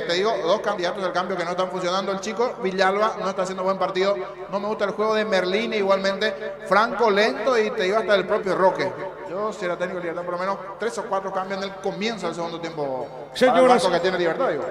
C: te digo, 2 candidatos del cambio que no están funcionando. El chico Villalba no está haciendo buen partido. No me gusta el juego de Merlini igualmente. Franco lento y te digo hasta el propio Roque. Yo, si era técnico de Libertad, por lo menos 3 o 4 cambios en el comienzo del segundo tiempo.
F: Señoras,
C: que tiene Libertad, digo.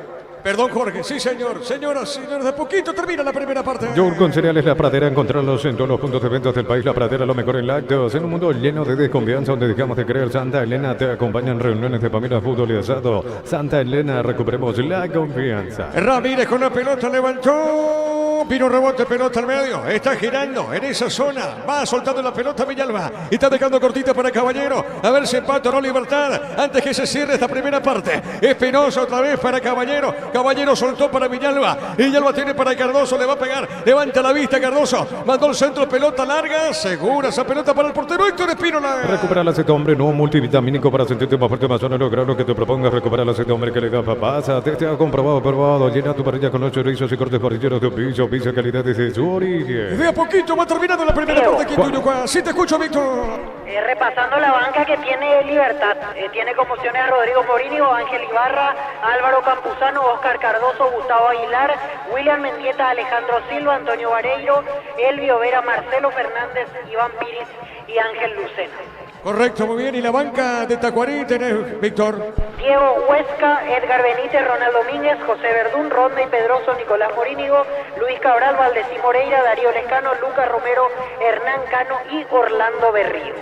F: Perdón, Jorge. Sí, señor. Señoras, señores, de poquito termina la primera parte.
E: Yogur con cereales La Pradera, encontrarlos en todos los puntos de ventas del país. La Pradera, lo mejor en lácteos. En un mundo lleno de desconfianza donde dejamos de creer, Santa Elena te acompaña en reuniones de familia, fútbol y asado. Santa Elena, recuperemos la confianza.
F: Ramírez con la pelota levantó. Vino rebote, pelota al medio. Está girando en esa zona. Va soltando la pelota Villalba. Está dejando cortita para Caballero. A ver si empata o no Libertad. Antes que se cierre esta primera parte. Espinosa otra vez para Caballero. Caballero soltó para Villalba. Villalba tiene para Cardoso. Le va a pegar. Levanta la vista Cardoso. Mandó el centro. Pelota larga. Segura esa pelota para el portero Héctor Espínola.
E: Recupera el aceite hombre no multivitamínico para sentirte más fuerte, más sano. Lograr lo que te propongas. Recupera el aceite hombre que le da papasa. Te ha comprobado, probado. Llena tu parrilla con los chorizos y cortes parrilleros de piso. oficio, calidad desde su origen.
F: De a poquito va terminando la primera parte aquí en Tuyucuá. Sí te escucho, Víctor.
D: Repasando la banca que tiene Libertad, tiene como opciones a Rodrigo Morínigo, Ángel Ibarra, Álvaro Campuzano, Oscar Cardoso, Gustavo Aguilar, William Mendieta, Alejandro Silva, Antonio Vareiro, Elvio Vera, Marcelo Fernández, Iván Piris y Ángel Lucena.
F: Correcto, muy bien. ¿Y la banca de Tacuarí tenés, Víctor?
D: Diego Huesca, Edgar Benítez, Ronald Domínguez, José Verdún, Rodney Pedroso, Nicolás Morínigo, Luis Cabral, Valdecí Moreira, Darío Lescano, Lucas Romero, Hernán Cano y Orlando Berrío.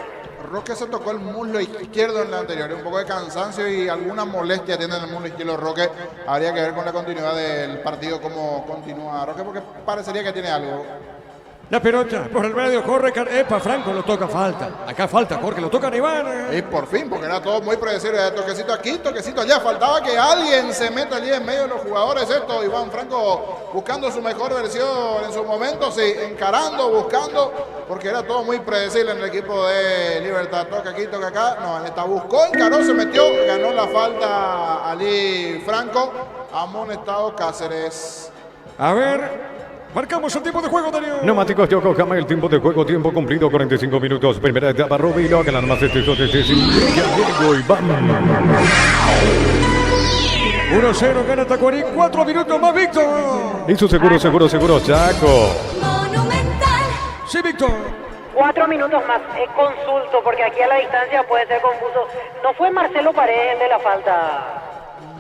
C: Roque se tocó el muslo izquierdo en la anterior, un poco de cansancio y alguna molestia tiene en el muslo izquierdo Roque. Habría que ver con la continuidad del partido cómo continúa Roque, porque parecería que tiene algo.
F: La pelota por el medio, corre, epa, Franco, lo toca, falta. Acá falta, Jorge, lo toca Iván.
C: Y por fin, porque era todo muy predecible, toquecito aquí, toquecito allá, faltaba que alguien se meta allí en medio de los jugadores, esto, Iván Franco buscando su mejor versión en su momento, sí, encarando, buscando, porque era todo muy predecible en el equipo de Libertad, toca aquí, toca acá, no, esta buscó, encaró, se metió, ganó la falta Ali Franco, amonestado Cáceres.
F: A ver... Marcamos el tiempo de juego, Darío.
E: Neumáticos Yokohama, el tiempo de juego, tiempo cumplido, 45 minutos. Primera etapa, Rubilo, que nada más Diego y vamos.
F: 1-0 gana Tacuarí, 4 minutos más, Víctor.
E: Hizo seguro, Chaco.
G: Monumental.
F: Sí, Víctor.
D: 4 minutos más, consulto, porque aquí a la distancia puede ser confuso. ¿No fue Marcelo Paredes el de la falta?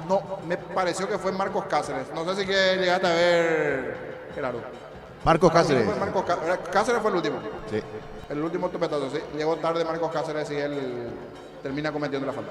C: No, me pareció que fue Marcos Cáceres, no sé si que llegaste a ver... Claro.
A: Marcos Cáceres.
C: Cáceres fue el último.
A: Sí.
C: El último tupetazo, sí. Llegó tarde Marcos Cáceres y él termina cometiendo la falta.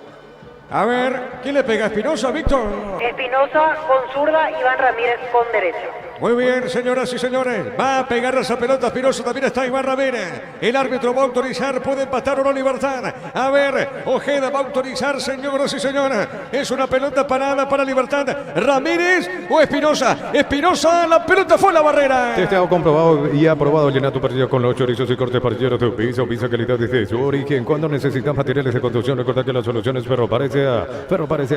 F: A ver, ¿quién le pega? ¿Espinosa, Víctor?
D: Espinosa con zurda, Iván Ramírez con derecha.
F: Muy bien, señoras y señores. Va a pegar esa pelota Espinosa. También está Iván Ramírez. El árbitro va a autorizar. Puede empatar o no Libertad. A ver, Ojeda va a autorizar, señoras y señores. Es una pelota parada para Libertad. ¿Ramírez o Espinosa? Espinosa, la pelota fue a la barrera.
E: Testeado, comprobado y aprobado. Llena tu partido con los chorizos y cortes parrilleros de piso. Piso calidad desde su origen. Cuando necesitas materiales de construcción, recuerda que la solución es Ferro Parecea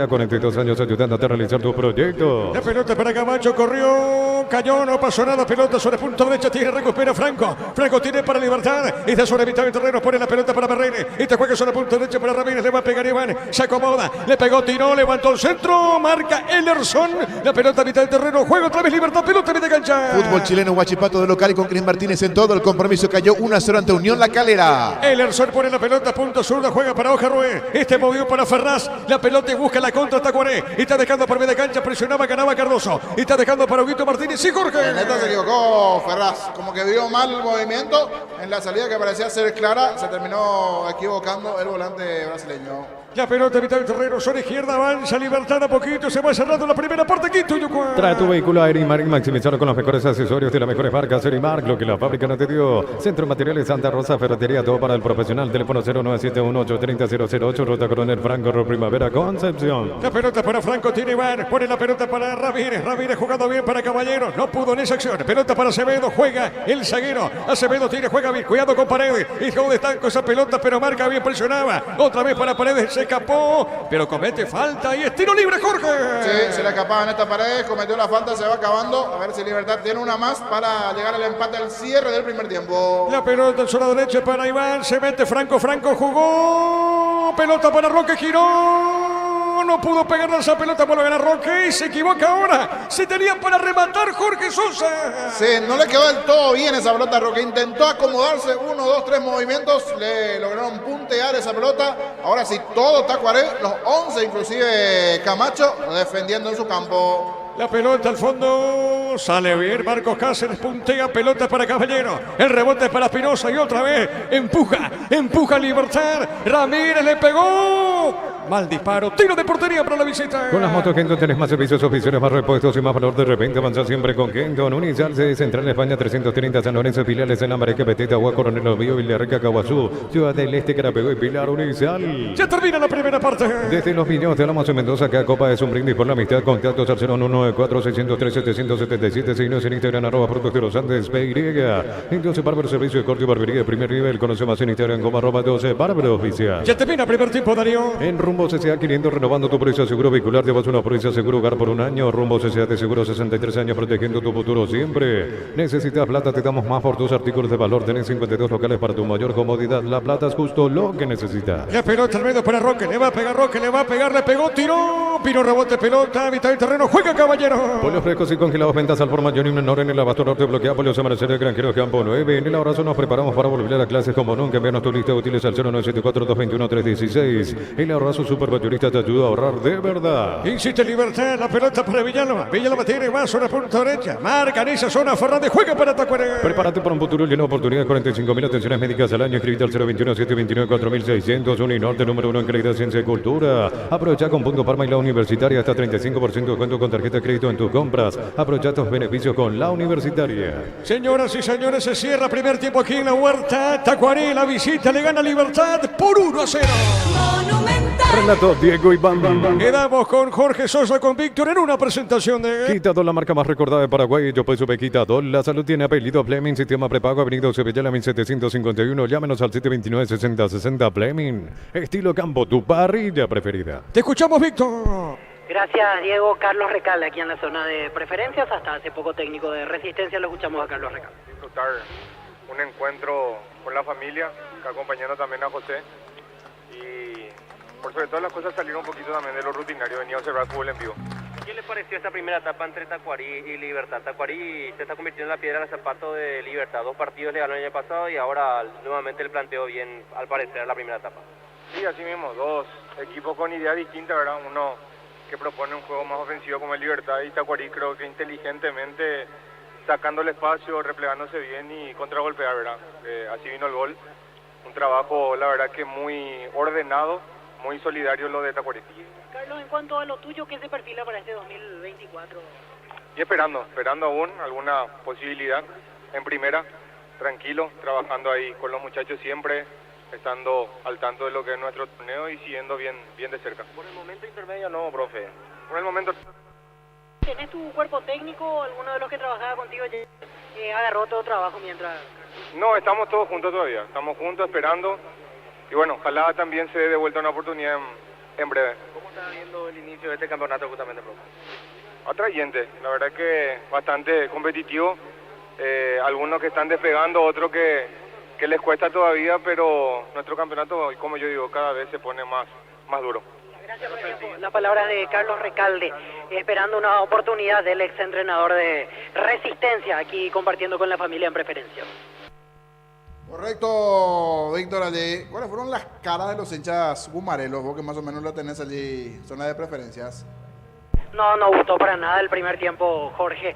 E: 42 años ayudándote a realizar tu proyecto.
F: La pelota para Camacho, corrió, cayó, no pasó nada, pelota sobre punto derecha, tiene, recupera Franco. Franco tiene para Libertad, está sobre mitad del terreno, pone la pelota para Barreire. Este juega sobre punto derecha para Ramírez, le va a pegar Iván, se acomoda, le pegó, tiró, levantó el centro, marca Ellerson. La pelota a mitad del terreno, juega otra vez Libertad, pelota a mitad de cancha.
A: Fútbol chileno, Huachipato de local y con Cris Martínez en todo. El compromiso cayó 1-0 ante Unión La Calera.
F: Ellerson pone la pelota, punto zurda, juega para Ojarrué. Este movió para Ferraz, la pelota y busca la contra Tacuaré. Está dejando por media cancha, presionaba, ganaba Cardoso. Está dejando para Huguito Martínez y Jorge.
C: En esta se equivocó Ferraz, como que vio mal el movimiento en la salida que parecía ser clara, se terminó equivocando el volante brasileño.
F: La pelota a mitad del terreno, zona izquierda, avanza Libertad a poquito, se va cerrando la primera parte aquí, Tuyucuá.
E: Trae tu vehículo a Erimark, maximizarlo con los mejores accesorios de las mejores marcas. Erimark, lo que la fábrica no te dio. Centro de Materiales Santa Rosa, ferretería, todo para el profesional. Teléfono 0971-830-008, Ruta Coronel Franco, Primavera, Concepción.
F: La pelota para Franco, tiene Iván, pone la pelota para Ramírez. Ramírez jugando bien para Caballero, no pudo en esa acción. Pelota para Acevedo, juega el zaguero. Acevedo tiene, juega bien, cuidado con Paredes. Hijo de estanco esa pelota, pero marca bien, presionaba. Otra vez para Paredes, se escapó, pero comete falta y es tiro libre, Jorge.
C: Sí, se le escapaba en esta pared, cometió la falta, se va acabando. A ver si Libertad tiene una más para llegar al empate al cierre del primer tiempo.
F: La pelota en zona derecha para Iván, se mete Franco, Franco jugó, pelota para Roque, giró, no pudo pegarle esa pelota, vuelve a ganar Roque y se equivoca ahora. Se tenía para rematar Jorge Sosa.
C: Sí, no le quedó del todo bien esa pelota, Roque intentó acomodarse, 1, 2, 3 movimientos, le lograron puntear esa pelota. Ahora sí, todo Tacuaré, los 11, inclusive Camacho, defendiendo en su campo.
F: La pelota al fondo, sale bien Marcos Cáceres, puntea, pelota para Caballero, el rebote es para Espinosa y otra vez empuja Libertad, Ramírez le pegó, mal disparo, tiro de portería para la visita.
E: Con las motos Kenton tenés más servicios oficiales, más repuestos y más valor de repente. Avanza siempre con Kenton. Unizarse Central España 330, San Lorenzo, filiales en Lambareque, Petita, Agua, Coronel Oviedo, Villarrica, Caguazú, Ciudad del Este, Carapegó y Pilar. Unizal.
F: Ya termina la primera parte.
E: Desde Los Piños te hablamos en Mendoza, que Copa es un brindis por la amistad. Contactos al 0194603-777, signos en Instagram, @Productos de los Andes, PY. Entonces, Bárbaro, servicio de corte y barbería de primer nivel. Conoce más en Instagram como @12 Bárbaro Oficial.
F: Ya termina el primer tiempo, Darío. caballero.
E: En Rumbo CCA 500, renovando tu póliza seguro vehicular, llevas una póliza seguro hogar por un año. Rumbo CCA de seguro 63 años, protegiendo tu futuro siempre. Necesitas plata, te damos más por tus artículos de valor. Tenés 52 locales para tu mayor comodidad. La plata es justo lo que necesitas.
F: La pelota al medio para Roque, le va a pegar Roque, le va a pegar, le pegó, tiró. Pino rebote, pelota, mitad del terreno, juega caballero.
E: Pollos frescos y congelados, ventas al por mayor y menor en el abasto norte bloqueado. Pollos Amanecer de Granjeros Campo 9. En el abrazo nos preparamos para volver a clases como nunca. Envíanos tu lista de útiles al 0974-221-316. El abrazo super mayorista te ayuda a ahorrar de verdad.
F: Insiste Libertad, la pelota para Villalba. Villalba tiene más zona punta derecha. Marca en esa zona, Fernández juega para Tacuarembó.
E: Prepárate para un futuro lleno de oportunidades. 45.000 atenciones médicas al año. Inscribite al 021-729-4600. Uninorte número 1 en calidad, ciencia y cultura. Aprovecha con Punto Parma y la Universitaria hasta 35% de descuento con tarjeta de crédito en tus compras. Aprovecha tus beneficios con la Universitaria.
F: Señoras y señores, se cierra primer tiempo aquí en la Huerta. Tacuaré, la visita le gana Libertad por 1-0.
E: Relato Diego Iván.
F: Quedamos con Jorge Sosa, con Víctor en una presentación de...
E: Quitador, la marca más recordada de Paraguay. Yo pues supe Quitador. La salud tiene apellido Fleming. Sistema prepago. Avenida Sevilla 1751. Llámenos al 729-6060 Fleming. Estilo campo, tu parrilla preferida.
F: Te escuchamos, Víctor.
D: Gracias, Diego. Carlos Recalde, aquí en la zona de preferencias. Hasta hace poco técnico de Resistencia, lo escuchamos a Carlos Recalde.
G: Disfrutar un encuentro con la familia, acompañando también a José. Y por sobre todas las cosas salir un poquito también de lo rutinario, venía a observar fútbol en vivo.
H: ¿Qué le pareció esta primera etapa entre Tacuarí y Libertad? Tacuarí se está convirtiendo en la piedra en el zapato de Libertad. 2 partidos le ganó el año pasado y ahora nuevamente le planteó bien, al parecer, la primera etapa.
G: Sí, así mismo, 2 equipos con ideas distintas, ¿verdad? Uno que propone un juego más ofensivo como el Libertad y Tacuarí creo que inteligentemente sacando el espacio, replegándose bien y contragolpear, ¿verdad? Así vino el gol. Un trabajo, la verdad, que muy ordenado, muy solidario lo de Tacuarí.
D: Carlos, en cuanto a lo tuyo, ¿qué se perfila para este 2024?
G: Y esperando aún alguna posibilidad en primera, tranquilo, trabajando ahí con los muchachos siempre, estando al tanto de lo que es nuestro torneo y siguiendo bien de cerca.
H: Por el momento intermedio no, profe.
G: Por el momento...
D: ¿Tenés tu cuerpo técnico? ¿Alguno de los que trabajaba contigo agarró todo trabajo mientras...?
G: No, estamos todos juntos todavía, estamos juntos esperando y bueno, ojalá también se dé de vuelta una oportunidad en breve.
H: ¿Cómo está viendo el inicio de este campeonato justamente, profe?
G: Atrayente, la verdad que bastante competitivo, algunos que están despegando, otros que les cuesta todavía, pero nuestro campeonato, como yo digo, cada vez se pone más duro.
D: Gracias por el tiempo. La palabra de Carlos Recalde, esperando una oportunidad del exentrenador de Resistencia, aquí compartiendo con la familia en preferencia.
C: Correcto, Víctor, allí. ¿Cuáles fueron las caras de los hinchas gumarelos? Vos que más o menos lo tenés allí, zona de preferencias.
D: No gustó para nada el primer tiempo, Jorge.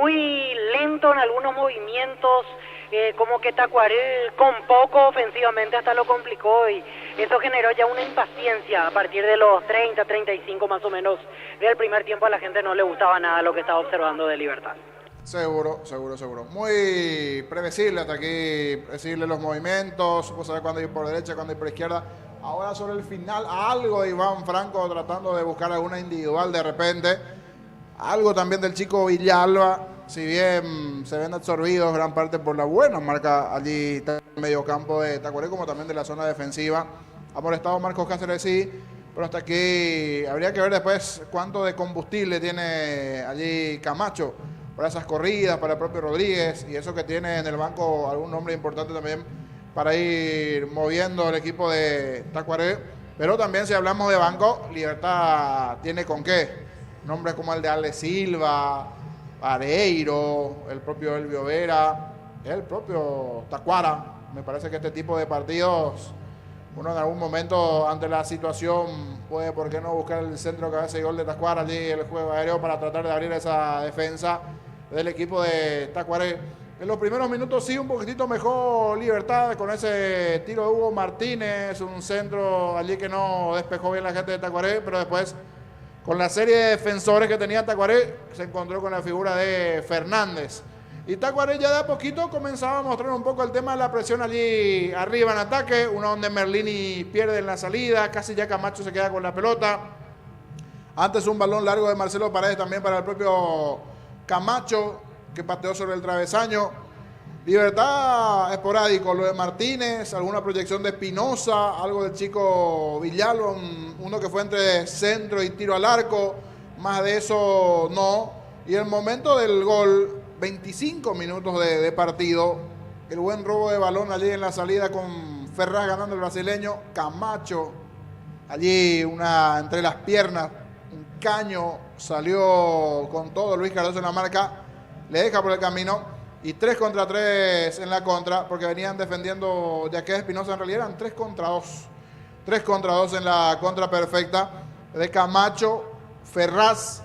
D: Muy lento en algunos movimientos, como que Tacuaré con poco ofensivamente hasta lo complicó y eso generó ya una impaciencia a partir de los 30, 35 más o menos del primer tiempo. A la gente no le gustaba nada lo que estaba observando de Libertad.
C: Seguro. Muy predecible hasta aquí, predecible los movimientos, supo saber cuándo ir por derecha, cuándo ir por izquierda. Ahora sobre el final, algo de Iván Franco tratando de buscar alguna individual de repente. Algo también del chico Villalba, si bien se ven absorbidos gran parte por la buena marca allí en el mediocampo de Tacuaré, como también de la zona defensiva. Ha molestado Marcos Cáceres, sí, pero hasta aquí habría que ver después cuánto de combustible tiene allí Camacho para esas corridas, para el propio Rodríguez, y eso que tiene en el banco algún nombre importante también para ir moviendo el equipo de Tacuaré. Pero también si hablamos de banco, Libertad tiene con qué. Nombres como el de Ale Silva, Areiro, el propio Elvio Vera, el propio Tacuara. Me parece que este tipo de partidos, uno en algún momento ante la situación puede, ¿por qué no buscar el centro cabeza y gol de Tacuara allí, el juego aéreo para tratar de abrir esa defensa del equipo de Tacuaré? En los primeros minutos sí, un poquitito mejor Libertad con ese tiro de Hugo Martínez, un centro allí que no despejó bien la gente de Tacuaré, pero después con la serie de defensores que tenía Tacuaré se encontró con la figura de Fernández. Y Tacuaré ya de a poquito comenzaba a mostrar un poco el tema de la presión allí arriba en ataque, uno donde Merlini pierde en la salida, casi ya Camacho se queda con la pelota. Antes un balón largo de Marcelo Paredes también para el propio Camacho, que pateó sobre el travesaño. Libertad esporádico, lo de Martínez, alguna proyección de Espinosa, algo del chico Villalba, uno que fue entre centro y tiro al arco, más de eso no. Y el momento del gol, 25 minutos de partido, el buen robo de balón allí en la salida con Ferraz ganando el brasileño, Camacho, allí entre las piernas, un caño, salió con todo Luis Cardoso en la marca, le deja por el camino. Y 3 contra 3 en la contra, porque venían defendiendo Yaquez Espinosa, en realidad eran 3 contra 2. 3 contra 2 en la contra perfecta de Camacho. Ferraz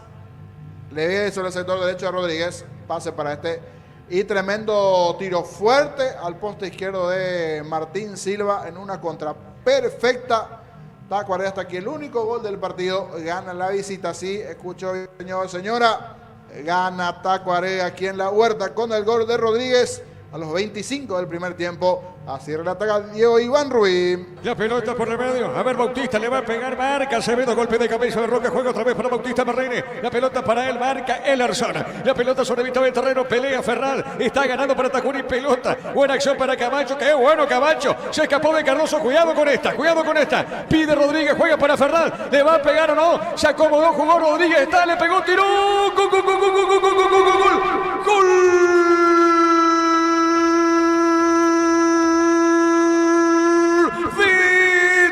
C: le ve sobre el sector derecho a Rodríguez, pase para este. Y tremendo tiro fuerte al poste izquierdo de Martín Silva en una contra perfecta. Tacuaré hasta aquí el único gol del partido, gana la visita, sí, escucho señor, señora. Gana Tacuaré aquí en la Huerta con el gol de Rodríguez a los 25 del primer tiempo. Así relata Diego Iván Ruiz.
F: La pelota por el medio. A ver, Bautista le va a pegar, marca Acevedo, golpe de cabeza de Roca, juega otra vez para Bautista Marrene. La pelota para él, marca Elerson. La pelota sobre mitad del terreno, pelea Ferraz. Está ganando para Tacurí, pelota. Buena acción para Camacho, qué bueno Camacho. Se escapó de Cardoso, cuidado con esta, cuidado con esta. Pide Rodríguez, juega para Ferraz. ¿Le va a pegar o no? Se acomodó, jugó Rodríguez, está, le pegó, tiró. Gol, gol, gol, gol, gol, gol, gol, gol, gol, gol.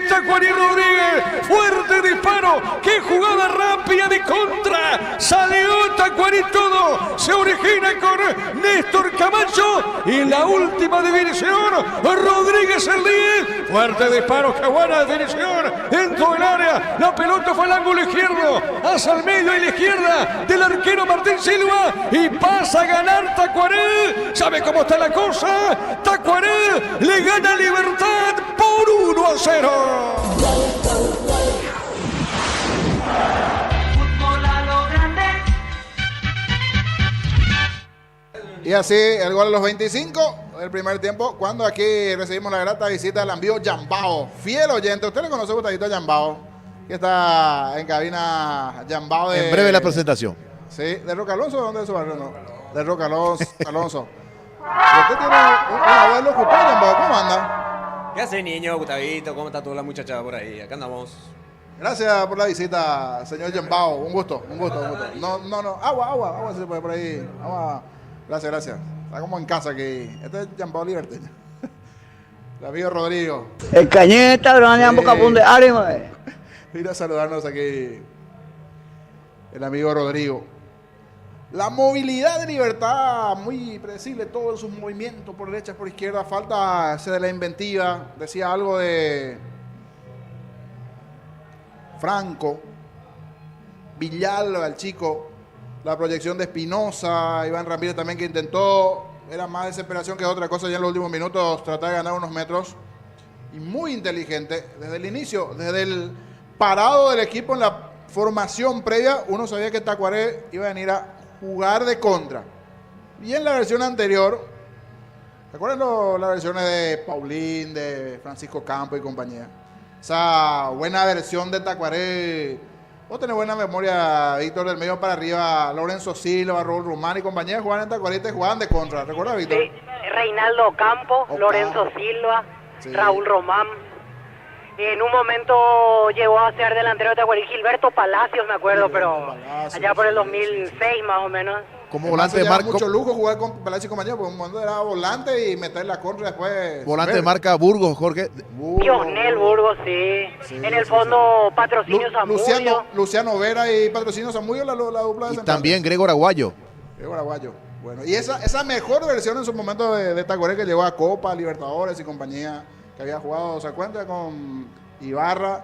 F: Tacuarí Rodríguez, fuerte disparo, qué jugada rápida de contra, salió Tacuarí todo, se origina con Néstor Camacho y la última definición, Rodríguez el 10, fuerte disparo, qué buena definición, dentro del área, la pelota fue al ángulo izquierdo, hacia el medio y la izquierda del arquero Martín Silva y pasa a ganar Tacuarí, ¿sabe cómo está la cosa? Tacuarí le gana Libertad por 1-0.
C: Y así el gol a los 25 del primer tiempo, cuando aquí recibimos la grata visita del envío Yambao, fiel oyente. ¿Usted le conoce, Gustavito, a Yambao? Que está en cabina Yambao de...
A: En breve la presentación.
C: Sí, ¿de Roca Alonso? ¿Dónde es su barrio? No, de Roca Alonso. ¿Usted tiene un abuelo locutor, Yambao? ¿Cómo anda?
I: ¿Qué hace, niño, Gustavito? ¿Cómo está toda la muchachada por ahí? Acá andamos.
C: Gracias por la visita, señor Yambao. Un gusto. No. Agua, se puede por ahí. Agua. Gracias. Está como en casa aquí. Este es Yambao Liberty. El amigo Rodrigo.
J: El cañeta, grande, boca punde, ánimo.
C: Mira a saludarnos aquí el amigo Rodrigo. La movilidad de Libertad, muy predecible todo en sus movimientos, por derecha, por izquierda, falta ese de la inventiva. Decía algo de Franco, Villalba, el chico, la proyección de Espinosa, Iván Ramírez también que intentó, era más desesperación que otra cosa ya en los últimos minutos, tratar de ganar unos metros. Y muy inteligente, desde el inicio, desde el parado del equipo en la formación previa, uno sabía que Tacuaré iba a venir a jugar de contra. Y en la versión anterior, ¿recuerdan las versiones de Paulín, de Francisco Campo y compañía? Esa buena versión de Tacuaré. Vos tenés buena memoria, Víctor, del medio para arriba, Lorenzo Silva, Raúl Román y compañía jugaban en Tacuaré y te jugaban de contra. ¿Recuerdas, Víctor?
D: Sí, Reinaldo Campo, Lorenzo Silva, sí. Raúl Román. En un momento llegó a ser delantero de Tacuarí Gilberto Palacios, me acuerdo, pero allá por el 2006 más o menos.
A: Como volante de marca.
C: Mucho lujo jugar con Palacios y compañía, porque un momento era volante y meter la contra después.
A: Volante de marca Burgos, Jorge.
D: Pionel Burgos, sí. En el fondo, Patrocinio Zamudio.
C: Luciano Vera y Patrocinio Zamudio, la dupla de
A: y también Gregor Aguayo.
C: Bueno, y esa mejor versión en su momento de Tacuaré que llegó a Copa, Libertadores y compañía, que había jugado, ¿se cuenta? Con Ibarra,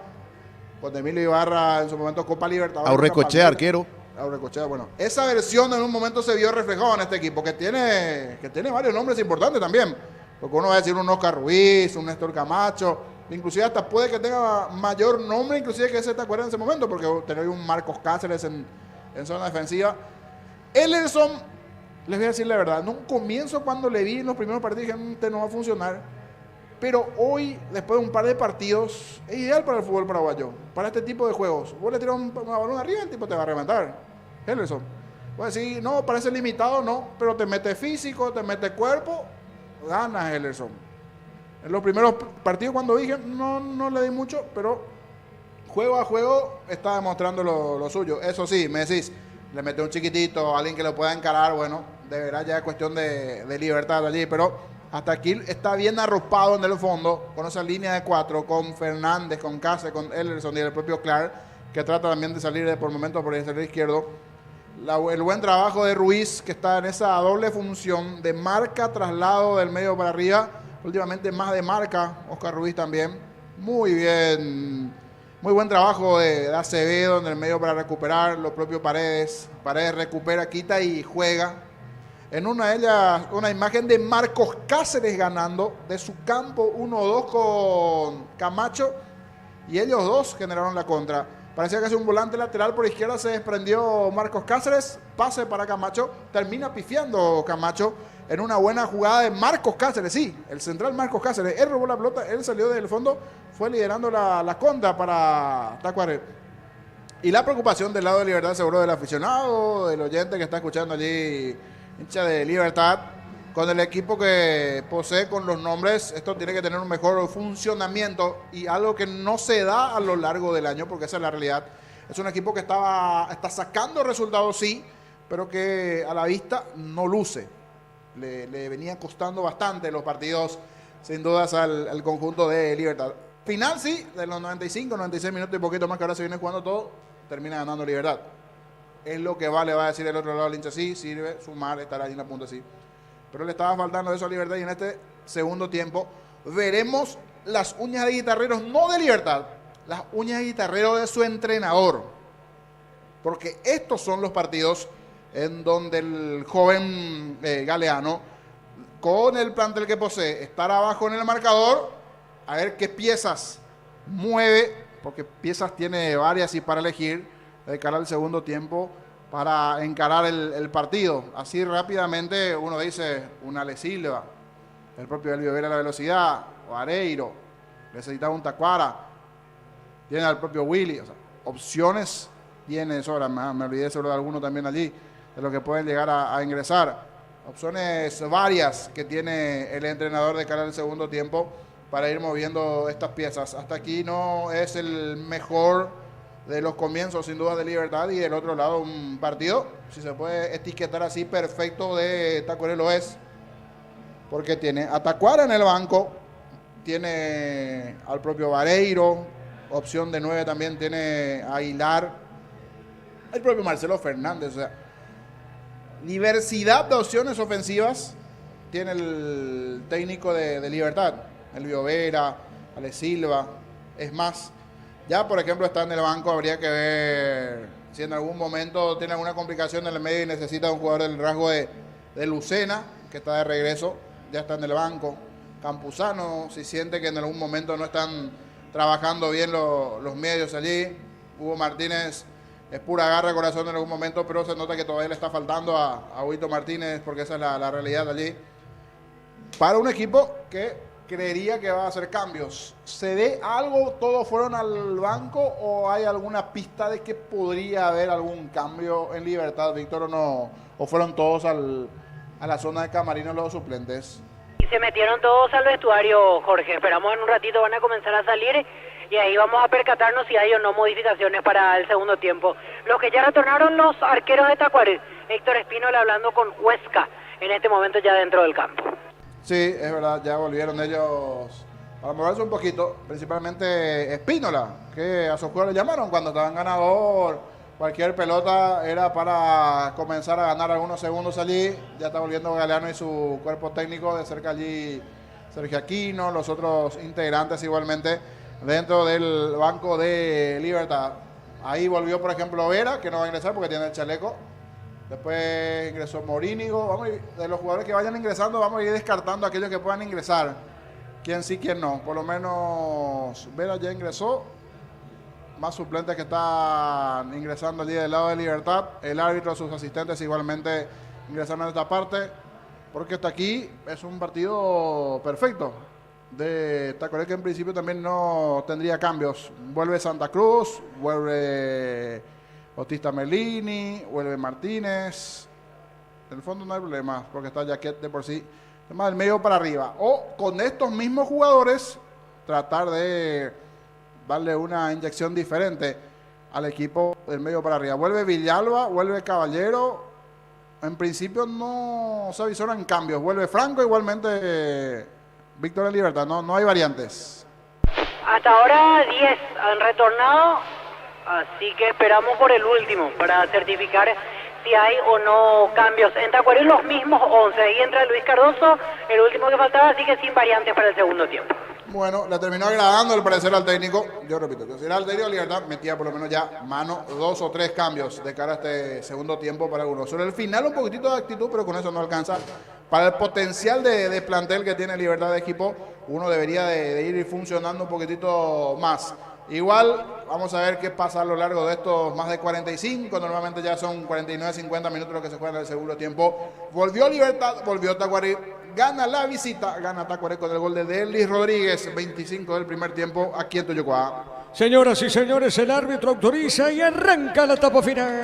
C: con Emilio Ibarra, en su momento Copa Libertadores.
A: Aurrecochea, arquero.
C: Aurrecochea, bueno. Esa versión en un momento se vio reflejada en este equipo, que tiene varios nombres importantes también. Porque uno va a decir un Oscar Ruiz, un Néstor Camacho, inclusive hasta puede que tenga mayor nombre, inclusive que ese Tacuaré en ese momento, porque tenía un Marcos Cáceres en zona defensiva. Elerson, les voy a decir la verdad, en un comienzo cuando le vi en los primeros partidos dije, este no va a funcionar. Pero hoy, después de un par de partidos, es ideal para el fútbol paraguayo, para este tipo de juegos. Vos le tiras un balón arriba, el tipo te va a reventar. Elerson. Vos decís, no, parece limitado, no, pero te mete físico, te mete cuerpo gana Ellerson. En los primeros partidos cuando dije, no le di mucho, pero juego a juego está demostrando lo suyo. Eso sí, me decís, le mete un chiquitito, alguien que lo pueda encarar, bueno, de verdad ya es cuestión de libertad allí, pero hasta aquí está bien arropado en el fondo, con esa línea de 4, con Fernández, con Cáceres, con Ellerson y el propio Clark, que trata también de salir por momentos por el exterior izquierdo. El buen trabajo de Ruiz, que está en esa doble función de marca, traslado del medio para arriba, últimamente más de marca, Oscar Ruiz también, muy bien. Muy buen trabajo de Acevedo en el medio para recuperar, los propios Paredes. Paredes recupera, quita y juega. En una de ellas, una imagen de Marcos Cáceres ganando de su campo 1-2 con Camacho. Y ellos dos generaron la contra. Parecía que es un volante lateral por izquierda, se desprendió Marcos Cáceres. Pase para Camacho, termina pifiando Camacho en una buena jugada de Marcos Cáceres. Sí, el central Marcos Cáceres. Él robó la pelota, él salió del fondo. Fue liderando la contra para Tacuarembó. Y la preocupación del lado de Libertad, seguro del aficionado, del oyente que está escuchando allí, hincha de Libertad, con el equipo que posee, con los nombres, esto tiene que tener un mejor funcionamiento y algo que no se da a lo largo del año, porque esa es la realidad. Es un equipo que está sacando resultados, sí, pero que a la vista no luce. Le venía costando bastante los partidos, sin dudas, al conjunto de Libertad. Final, sí, de los 95, 96 minutos y poquito más que ahora se viene jugando todo, termina ganando Libertad. Es lo que vale, va a decir el otro lado del hincha, sí, sirve, sumar, estar ahí en la punta, sí. Pero le estaba faltando eso a Libertad y en este segundo tiempo veremos las uñas de guitarreros, no de Libertad, las uñas de guitarrero de su entrenador. Porque estos son los partidos en donde el joven Galeano, con el plantel que posee, estar abajo en el marcador, a ver qué piezas mueve, porque piezas tiene varias y para elegir de cara al segundo tiempo para encarar el partido. Así rápidamente uno dice, un Ale Silva, el propio Elvio Vera a la velocidad, o Areiro, necesitaba un Tacuara, tiene al propio Willy, o sea, opciones tiene de sobra, me olvidé sobre alguno también allí, de lo que pueden llegar a ingresar. Opciones varias que tiene el entrenador de cara al segundo tiempo para ir moviendo estas piezas. Hasta aquí no es el mejor de los comienzos, sin duda, de Libertad, y del otro lado un partido, si se puede etiquetar así, perfecto de Tacuarembó es, porque tiene a Tacuara en el banco, tiene al propio Vareiro, opción de 9 también tiene a Aguilar, el propio Marcelo Fernández, o sea, diversidad de opciones ofensivas tiene el técnico de Libertad, Elvio Vera, Ale Silva, es más, ya por ejemplo está en el banco, habría que ver si en algún momento tiene alguna complicación en el medio y necesita un jugador del rasgo de Lucena, que está de regreso, ya está en el banco. Campuzano, si siente que en algún momento no están trabajando bien los medios allí. Hugo Martínez es pura garra, corazón en algún momento, pero se nota que todavía le está faltando a Huito Martínez, porque esa es la realidad allí. Para un equipo que creería que va a hacer cambios. ¿Se ve algo? ¿Todos fueron al banco o hay alguna pista de que podría haber algún cambio en Libertad, Víctor, o no? ¿O fueron todos a la zona de camarinos los suplentes?
D: Y se metieron todos al vestuario, Jorge. Esperamos en un ratito van a comenzar a salir y ahí vamos a percatarnos si hay o no modificaciones para el segundo tiempo. Los que ya retornaron, los arqueros de Tacuarembó, Héctor Espínola hablando con Huesca en este momento ya dentro del campo.
C: Sí, es verdad, ya volvieron ellos para moverse un poquito, principalmente Espínola, que a su juego le llamaron cuando estaban ganador, cualquier pelota era para comenzar a ganar algunos segundos allí, ya está volviendo Galeano y su cuerpo técnico, de cerca allí Sergio Aquino, los otros integrantes igualmente dentro del banco de Libertad. Ahí volvió por ejemplo Vera, que no va a ingresar porque tiene el chaleco. Después ingresó Morínigo. Vamos a ir, de los jugadores que vayan ingresando, vamos a ir descartando a aquellos que puedan ingresar. Quién sí, quién no. Por lo menos Vera ya ingresó. Más suplentes que están ingresando allí del lado de Libertad. El árbitro, sus asistentes igualmente ingresaron a esta parte. Porque hasta aquí es un partido perfecto. De Tacuarembó, que en principio también no tendría cambios. Vuelve Santa Cruz, vuelve Bautista Melini, vuelve Martínez. En el fondo no hay problema, porque está Jaquet de por sí tema del medio para arriba. O con estos mismos jugadores, tratar de darle una inyección diferente al equipo del medio para arriba. Vuelve Villalba, vuelve Caballero. En principio no se avisoran cambios. Vuelve Franco, igualmente Víctor en Libertad. No hay variantes.
D: Hasta ahora 10 han retornado, así que esperamos por el último para certificar si hay o no cambios. En Tacuarí los mismos 11, ahí entra Luis Cardoso, el último que faltaba, así que sin variantes para el segundo tiempo.
C: Bueno, le terminó agradando al parecer al técnico. Yo repito, yo si era el técnico de Libertad, metía por lo menos ya mano 2 o 3 cambios de cara a este segundo tiempo para algunos. Sobre el final un poquitito de actitud, pero con eso no alcanza. Para el potencial de plantel que tiene Libertad de equipo, uno debería de ir funcionando un poquitito más. Igual, vamos a ver qué pasa a lo largo de estos más de 45, normalmente ya son 49, 50 minutos los que se juegan en el segundo tiempo. Volvió Libertad, volvió Tacuarí, gana la visita, gana Tacuarí con el gol de Delis Rodríguez, 25 del primer tiempo aquí en Toyocoa.
F: Señoras y señores, el árbitro autoriza y arranca la etapa final.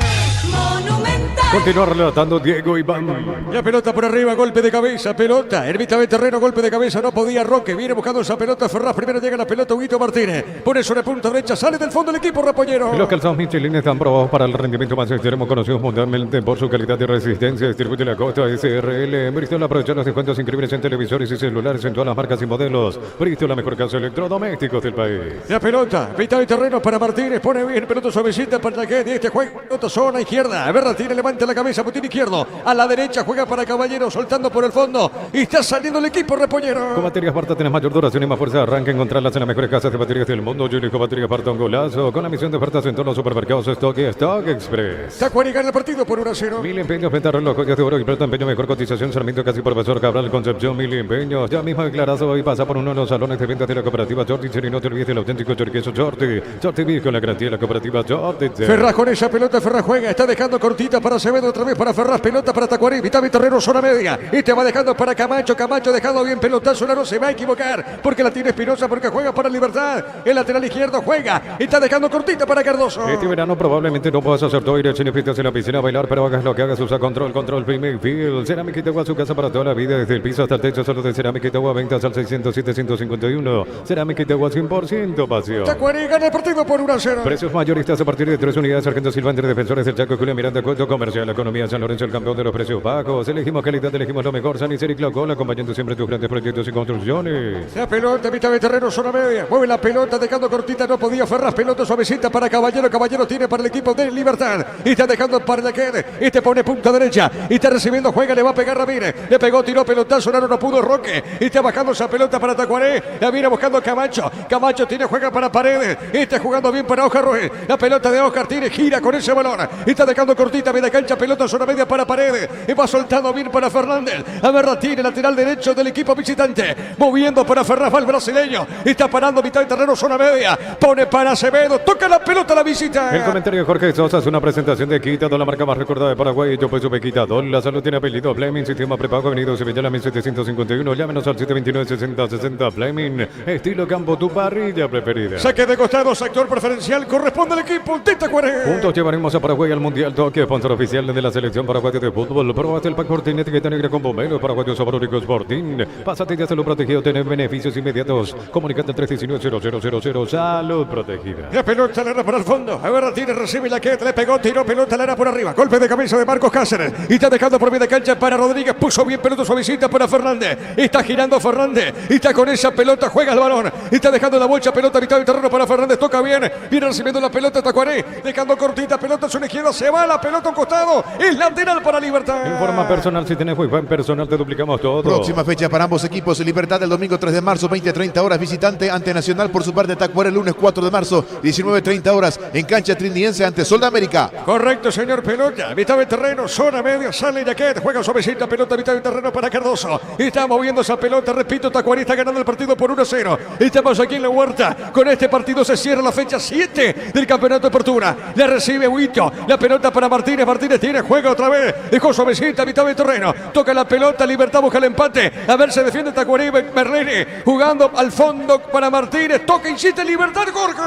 E: Continúa relatando Diego Iván.
F: La pelota por arriba, golpe de cabeza, pelota. Ermita de terreno, golpe de cabeza, no podía Roque. Viene buscando esa pelota, Ferraz. Primero llega la pelota, Huguito Martínez. Pone sobre punta derecha, sale del fondo el equipo Repollero.
E: Los calzados Michelin están probados para el rendimiento más extremo, conocidos mundialmente por su calidad y resistencia. Distribuye la Costa SRL. Bristol aprovecha los descuentos increíbles en televisores y celulares en todas las marcas y modelos. Bristol, la mejor casa de electrodomésticos del país.
F: La pelota, mitad de terreno para Martínez. Pone bien, pelota suavecita para que este juega. Pelota zona izquierda. A ver, Martínez levanta la cabeza, botín izquierdo. A la derecha juega para Caballero, soltando por el fondo. Y está saliendo el equipo Repollero.
E: Con baterías Parta tenés mayor duración y más fuerza. Arranca a encontrarlas en las mejores casas de baterías del mundo. Junior con baterías Parta, un golazo. Con la misión de ofertas en todos los supermercados Stock y Stock Express.
F: Tacuarí gana el partido por 1-0.
E: Mil empeños, venta reloj, joyas de oro y plata, empeño, mejor cotización, Sarmiento, casi profesor Cabral, Concepción, Mil empeños. Ya mismo declarado y pasa por uno de los salones de ventas de la cooperativa Jordi. Y no te olvides del auténtico choriqueso Jordi. Jordi vive con la garantía de la cooperativa Jordi.
F: Ferraz con esa pelota, Ferraz juega, está dejando cortita para Acevedo, otra vez para Ferraz, pelota para Tacuarí, mitad de terreno, zona media. Y te va dejando para Camacho, Camacho dejando bien pelotazo, no se va a equivocar, porque la tiene Espinosa, porque juega para Libertad. El lateral izquierdo juega, y está dejando cortita para Cardoso.
E: Este verano probablemente no puedas hacer todo, ir a fiestas en la piscina a bailar, pero hagas lo que hagas, usa control, Premier Field. Cerámica Itagua, su casa para toda la vida, desde el piso hasta el techo, solo de Cerámica Itagua, ventas al 607-151. Cerámica Itagua, 100% pasión.
F: Tacuarí gana el partido por 1-0.
E: Precios mayoristas a partir de 3 unidades. Sargento Silva, entre Defensores del Chaco, Julián Miranda, Cuento Comercial, la economía San Lorenzo, el campeón de los precios bajos. Elegimos calidad, elegimos lo mejor. San Isidro y Clocola, acompañando siempre tus grandes proyectos y construcciones.
F: La pelota, mitad de terreno, zona media. Mueve la pelota, dejando cortita, no podía Ferraz. Pelota suavecita para Caballero. Caballero tiene para el equipo de Libertad. Y está dejando para la que. Y te pone punta derecha. Y está recibiendo, juega, le va a pegar Ramírez. Le pegó, tiró pelotazo, no pudo Roque. Y está bajando esa pelota para Tacuarí. La viene buscando Camacho. Camacho tiene, juega para Paredes. Y está jugando bien para Oscar Ruiz. La pelota de Oscar tiene, gira con ese balón. Y está dejando cortita, media cancha, pelota zona media para Paredes. Y va soltando bien para Fernández. A ver, tiene lateral derecho del equipo visitante. Moviendo para Ferraz, va el brasileño. Y está parando mitad de terreno, zona media. Pone para Acevedo. Toca la pelota a la visita.
E: El comentario de Jorge Sosa es una presentación de Quitador, la marca más recordada de Paraguay. Yo pues supe Quitador. La salud tiene apellido Fleming, sistema prepago, Avenida Sevilla, 1751. Llámenos al 729-6060 Fleming. Estilo campo, tu parrilla preferida.
F: Saque de costado, sector preferencial. Corresponde al equipo de Tacuarí.
E: Juntos llevaremos a Paraguay al Mundial Tokio, sponsor oficial de la selección paraguaya de fútbol. Probaste el pack Fortín, etiqueta negra con bomberos paraguayos saboríficos Fortín. Pásate ya salud protegido, tener beneficios inmediatos. Comunicate al 319-0000. Salud protegida.
F: La pelota le era para el fondo. A ver, Martínez recibe la que le pegó, tiró pelota, le era por arriba. Golpe de cabeza de Marcos Cáceres. Y está dejando por media cancha para Rodríguez. Puso bien pelota suavecita para Fernández. Está girando Fernández. Y está con esa pelota, juega el balón. Y está dejando la bolsa, pelota mitad del terreno para Fernández. Toca bien. Viene recibiendo la pelota Tacuarí. Dejando cortita, pelota a su izquierda. Se va la pelota a un costado. Es lateral para Libertad.
E: En forma personal, si tenés muy buen personal, te duplicamos todo.
A: Próxima fecha para ambos equipos. Libertad el domingo 3 de marzo, 20-30 horas. Visitante ante Nacional por su parte. Tacuarí el lunes 4 de marzo, 19-30 horas. En cancha trindiense ante Sol de América.
F: Correcto, señor. Pelota. Mitad de terreno, zona media. Sale Yaquet. Juega suavecita. Pelota mitad de terreno para Cardoso. Y está moviendo esa pelota. Repito, Tacuarí está ganando el partido por 1-0. Estamos aquí en la Huerta. Con este partido se cierra la fecha 7 del campeonato de apertura. La recibe Huito. La pelota para Martínez. Martínez tiene, juega otra vez. Dejó suavecita a mitad de terreno. Toca la pelota, Libertad busca el empate. A ver, se defiende Tacuarí, Merlini. Jugando al fondo para Martínez. Toca, insiste Libertad, Jorge.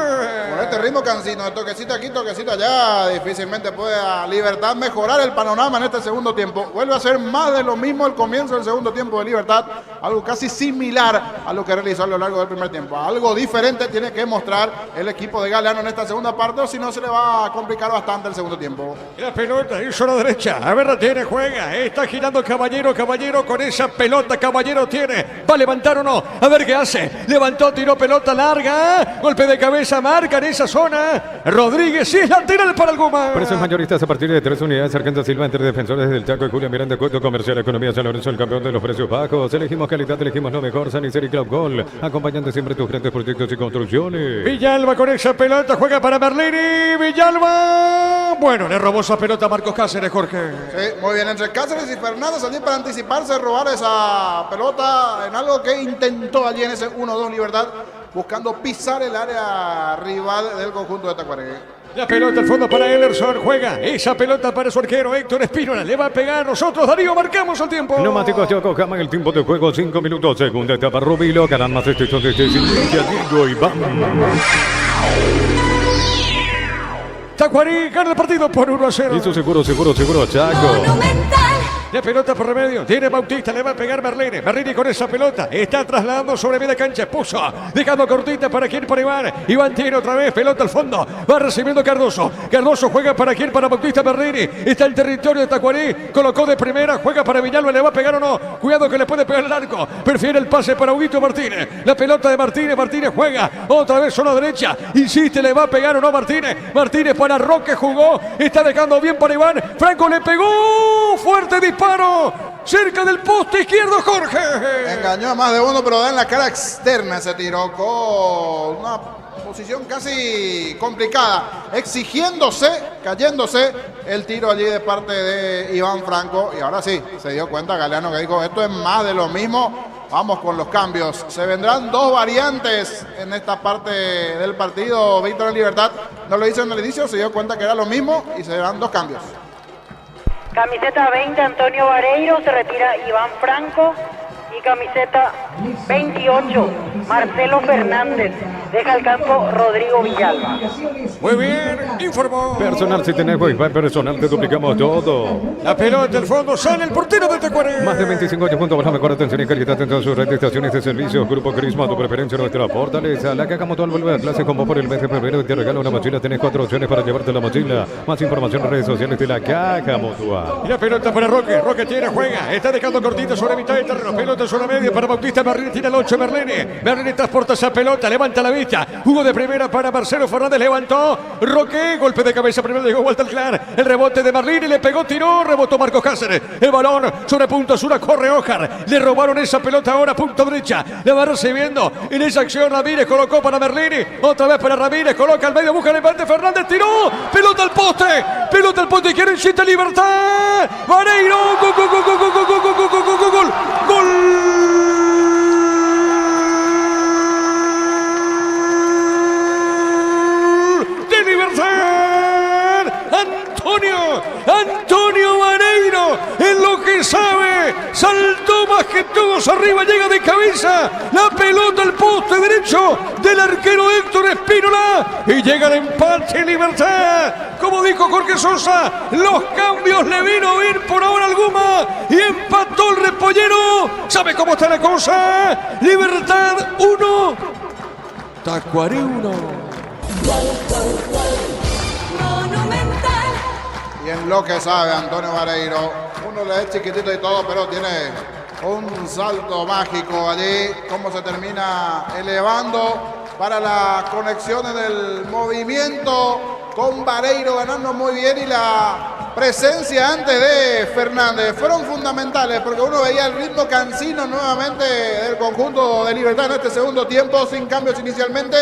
C: Por este ritmo cansino, de toquecito aquí, toquecito allá, difícilmente puede a Libertad mejorar el panorama en este segundo tiempo. Vuelve a ser más de lo mismo el comienzo del segundo tiempo de Libertad. Algo casi similar a lo que realizó a lo largo del primer tiempo. Algo diferente tiene que mostrar el equipo de Galeano en esta segunda parte, o si no se le va a complicar bastante el segundo tiempo.
F: La pelota hizo a la derecha. A ver, la tiene, juega. Está girando Caballero con esa pelota. Caballero tiene. ¿Va a levantar o no? A ver qué hace. Levantó, tiró pelota larga. Golpe de cabeza, marca en esa zona. Rodríguez, sí es lateral para el Guma.
E: Precios mayoristas a partir de 3 unidades. Sargento Silva entre defensores del Chaco y Julia Miranda, Cueto Comercial Economía San Lorenzo, el campeón de los precios bajos. Elegimos calidad, elegimos lo mejor. Sanicel y Club Gol, acompañando siempre tus grandes proyectos y construcciones.
F: Villalba con esa pelota, juega para Merlini. Villalba. Bueno, le robó esa pelota a Marcos Cáceres, Jorge.
C: Sí, muy bien. Entre Cáceres y Fernández allí para anticiparse, robar esa pelota en algo que intentó allí en ese 1-2 Libertad, buscando pisar el área rival del conjunto de Tacuarí.
F: La pelota al fondo para Ellerson, juega esa pelota para su arquero Héctor Espínola, le va a pegar. Nosotros, Darío, marcamos el tiempo.
E: Neumáticos Yokohama, el tiempo de juego 5 minutos, segunda etapa Rubilo, ganan más extensión desde Diego Iván.
F: Tacuarí gana el partido por 1-0.
E: Hizo seguro, Chaco.
F: La pelota por remedio, tiene Bautista, le va a pegar Merlini con esa pelota, está trasladando sobre media cancha, puso, dejando cortita para quien, para Iván. Iván tiene otra vez, pelota al fondo, va recibiendo Cardoso juega para quien, para Bautista. Merlini, está en territorio de Tacuarí, colocó de primera, juega para Villalba, le va a pegar o no, cuidado que le puede pegar el arco, prefiere el pase para Huguito Martínez, la pelota de Martínez juega, otra vez zona derecha, insiste, le va a pegar o no Martínez para Roque, jugó, está dejando bien para Iván, Franco le pegó, fuerte disparo, cerca del poste izquierdo, Jorge.
C: Engañó a más de uno, pero da en la cara externa. Se tiró con una posición casi complicada, exigiéndose, cayéndose el tiro allí de parte de Iván Franco. Y ahora sí, se dio cuenta Galeano que dijo, esto es más de lo mismo. Vamos con los cambios. Se vendrán dos variantes en esta parte del partido. Víctor en Libertad no lo hizo en el inicio, se dio cuenta que era lo mismo y se darán dos cambios.
D: Camiseta 20, Antonio Vareiro, se retira Iván Franco. Y camiseta 28, Marcelo Fernández, deja el campo Rodrigo Villalba.
F: Muy bien, informó.
E: Personal, si tenés Wi-Fi personal, te duplicamos todo.
F: La pelota del fondo, sale el portero de Tacuarí.
E: Más de 25 años juntos con la mejor atención y calidad en todas sus redes de estaciones de servicios. Grupo Crisma, tu preferencia, nuestra fortaleza. La Caja Mutual vuelve a clase como por el mes de febrero y te regala una mochila. Tenés 4 opciones para llevarte la mochila. Más información en redes sociales de la Caja Mutual.
F: Y la pelota para Roque tiene, juega. Está dejando cortito sobre mitad de terreno. Pelota zona media para Bautista. Merlini tiene el 8. Merlini transporta esa pelota, levanta la vista. Jugó de primera para Marcelo Fernández, levantó Roque, golpe de cabeza, primero llegó Walter Clar, el rebote de Merlini, le pegó, tiró, rebotó Marcos Cáceres, el balón sobre punto sur, corre Ojar, le robaron esa pelota ahora, punto derecha, le va recibiendo, en esa acción Ramírez colocó para Merlini, otra vez para Ramírez, coloca al medio, busca el empate, Fernández tiró, pelota al poste, quiere insiste Libertad, Vareiro, gol. Antonio Vareiro, en lo que sabe, saltó más que todos arriba, llega de cabeza, la pelota al poste derecho del arquero Héctor Espínola y llega el empate Libertad. Como dijo Jorge Sosa, los cambios le vino bien por ahora al Guma y empató el Repollero. ¿Sabe cómo está la cosa? Libertad 1, Tacuarí 1.
C: Y en lo que sabe Antonio Vareiro, uno le es chiquitito y todo, pero tiene un salto mágico allí, cómo se termina elevando para las conexiones del movimiento con Vareiro ganando muy bien y la presencia antes de Fernández fueron fundamentales porque uno veía el ritmo cansino nuevamente del conjunto de Libertad en este segundo tiempo sin cambios inicialmente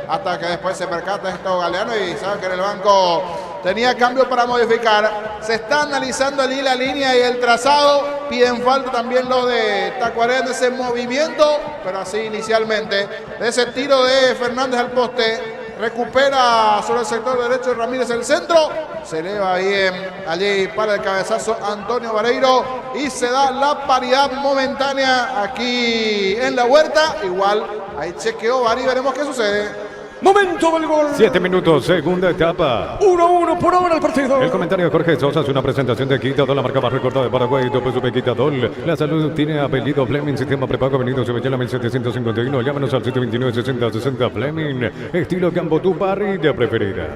C: hasta que después se percata esto Galeano y sabe que en el banco tenía cambio para modificar. Se está analizando allí la línea y el trazado. Piden falta también los de Tacuarí en ese movimiento, pero así inicialmente. De ese tiro de Fernández al poste, recupera sobre el sector derecho de Ramírez el centro. Se eleva bien allí para el cabezazo Antonio Vareiro y se da la paridad momentánea aquí en la Huerta. Igual ahí chequeó Bari, veremos qué sucede.
F: Momento del gol.
E: 7 minutos, segunda etapa.
F: 1-1 por ahora el partido.
E: El comentario de Jorge Sosa es una presentación de Quitadol, la marca más recordada de Paraguay. Tope Supe Quitadol. La salud tiene apellido Fleming, sistema prepago, Avenida Cebellala 1751. Llámanos al 729-6060 Fleming. Estilo Cambotú, parrilla preferida.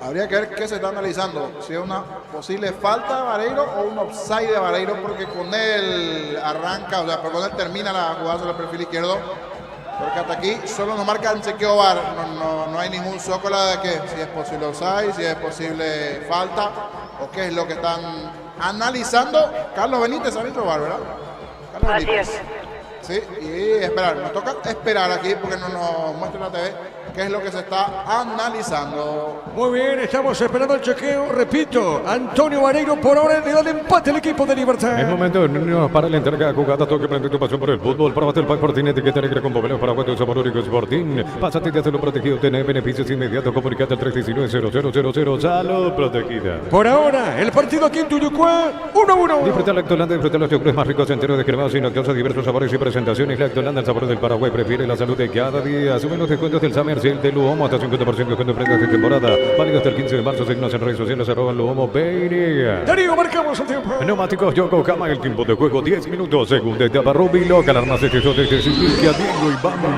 C: Habría que ver qué se está analizando, si es una posible falta de Vareiro o un offside de Vareiro, porque con él arranca, o sea, pero con él termina la jugada sobre el perfil izquierdo. Porque hasta aquí solo nos marcan chequeo VAR, no hay ningún zócalo de que si es posible offside, si es posible falta o qué es lo que están analizando. Carlos Benítez, árbitro VAR, ¿verdad? Carlos
D: Así
C: Benítez.
D: es.
C: Sí, y esperar, nos toca esperar aquí porque no nos muestra la TV qué es lo que se está analizando.
F: Muy bien, estamos esperando el chequeo. Repito, Antonio Vareiro por ahora le da el empate al equipo de Libertad.
E: Es momento de unirnos para la entrega de jugada. Toque prende tu pasión por el fútbol. Pruébate el pack por tiene etiqueta negra con Boveleo para Guato Sabor Único Sporting. Pásate de hacerlo protegido. Tener beneficios inmediatos. Comunicate al 319-0000. Salud protegida.
F: Por ahora, el partido aquí en Tuyucuá, 1-1.
E: Disfruta Lactolanda, disfruta los yogures más ricos enteros de cremados sin lactosa, diversos sabores y presentaciones. Lactolanda, el sabor del Paraguay, prefiere la salud de cada día. Suben los descuentos del Summer Sale de Luomo hasta 50% de descuento en prendas de temporada. Válido hasta el 15 de marzo. Síguenos en redes sociales @Luomo Beinia.
F: Darío, marcamos el tiempo.
E: Neumáticos Yokohama, el tiempo de juego 10 minutos. Segunda etapa, Rubilo, Calarmas de Teso de Silvia, Diego y vamos.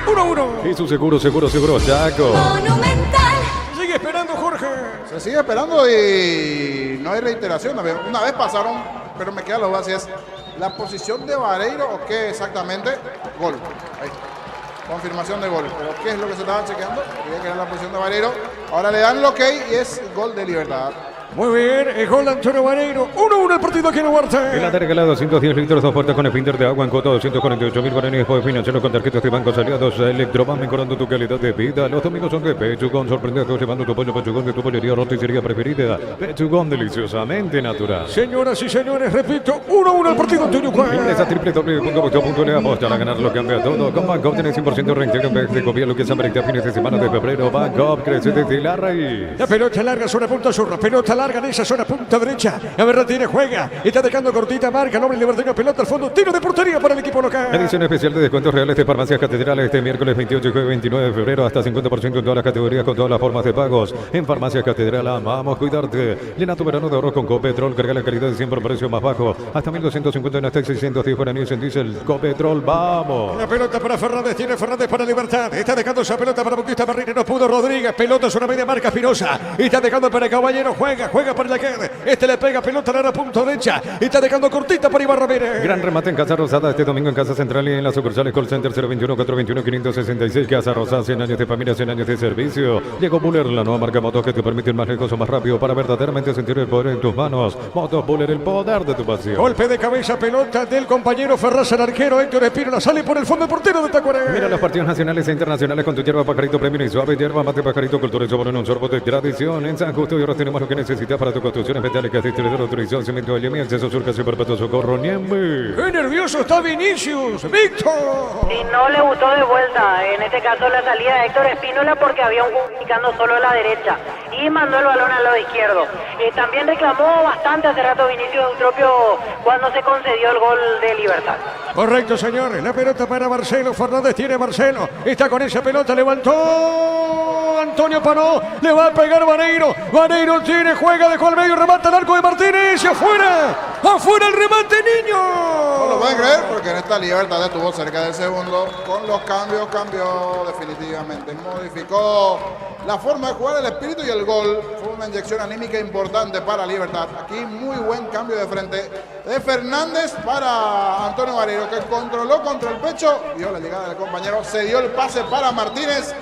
F: 1-1.
E: Y su seguro, Chaco.
F: Sigue esperando Jorge.
C: Se sigue esperando y no hay reiteración. Una vez pasaron, pero me queda la duda si es la posición de Vareiro o qué exactamente. Gol. Ahí está. Confirmación de gol. Pero ¿qué es lo que se estaba chequeando? Creía que era la posición de Vareiro. Ahora le dan el ok y es gol de Libertad.
F: Muy bien, el gol de Antonio Vareiro. 1-1 el partido aquí en Huerta.
E: El ataque regalado 210 litros de oferta con el Finder de agua en cuota 248.000 guaraníes. Puedes financiarlo con tarjetas de bancos aliados. Electroban, mejorando tu calidad de vida. Los domingos son de Pechugón. Sorprendiendo llevando tu pollo Pechugón de tu pollería roticería preferida. Pechugón, deliciosamente natural.
F: Señoras y señores, repito, 1-1 el partido en Tuyucuá.
E: Ingresa a www.boxeo.le. Aposta a ganar lo cambia todo. Con Banco obtienes 100% de reintegro en vez de copiar lo que es americano fines de semana de febrero. Banco crece desde la raíz.
F: La pelota larga, zona punta sur. La pelota larga en esa zona punta derecha. A ver, tiene, juega. Está dejando cortita, marca. Nombre libertino, pelota al fondo. Tiro de portería para el equipo local.
E: Edición especial de descuentos reales de Farmacias Catedrales este miércoles 28 y jueves 29 de febrero. Hasta 50% en todas las categorías con todas las formas de pagos. En Farmacias Catedral amamos cuidarte. Llena tu verano de ahorro con Copetrol. Carga la calidad de siempre a precio más bajo. Hasta 1.250 en hasta 610 guaraníes en diésel. Copetrol, vamos.
F: La pelota para Fernández. Tiene Fernández para Libertad. Está dejando esa pelota para Bautista Barrini. No pudo Rodríguez. Pelota sobre media marca Espinosa. Está dejando para Caballero. Juega para la queda. Este le pega pelota a la punta derecha. Está dejando cortita para Iván Ramírez.
E: Gran remate en Casa Rosada este domingo en Casa Central y en las sucursales Call Center 021-421-566. Casa Rosada, 100 años de familia, 100 años de servicio. Llegó Buller, la nueva marca motos que te permite ir más lejos o más rápido para verdaderamente sentir el poder en tus manos. Motos Buller, el poder de tu pasión.
F: Golpe de cabeza, pelota del compañero Ferraz, el arquero Héctor Espínola. Sale por el fondo portero de Tacuaré.
E: Mira los partidos nacionales e internacionales con tu hierba Pajarito Premium y Suave. Hierba mate Pajarito, cultura y sabor en un sorbo de tradición. En San Justo y ahora tenemos lo que necesitas para tu construcción metálicas, distribuidor, autorización, cemento de Yemi, acceso sur, casi perpetuo, socorro, Niembe.
F: ¡Qué nervioso está Vinicius! ¡Víctor!
D: Y no le gustó de vuelta, en este caso la salida de Héctor Espínola, porque había un picando solo a la derecha y mandó el balón al lado izquierdo. También reclamó bastante hace rato Vinicius Eutropio cuando se concedió el gol de Libertad.
F: Correcto, señores. La pelota para Marcelo. Fernández tiene Marcelo. Está con esa pelota. Levantó. Antonio paró. Le va a pegar Vareiro. Vareiro tiene, juega, dejó al medio, remata al arco de Martínez. Y afuera. Afuera el remate, niño.
C: No lo pueden creer porque en esta Libertad estuvo cerca del segundo. Con los cambios, cambió definitivamente. Modificó la forma de jugar, el espíritu y el gol. Fue una inyección anímica importante para Libertad. Aquí muy buen cambio de frente de Fernández para Antonio Vareiro, que controló contra el pecho, vio la llegada del compañero, se dio el pase para Martínez,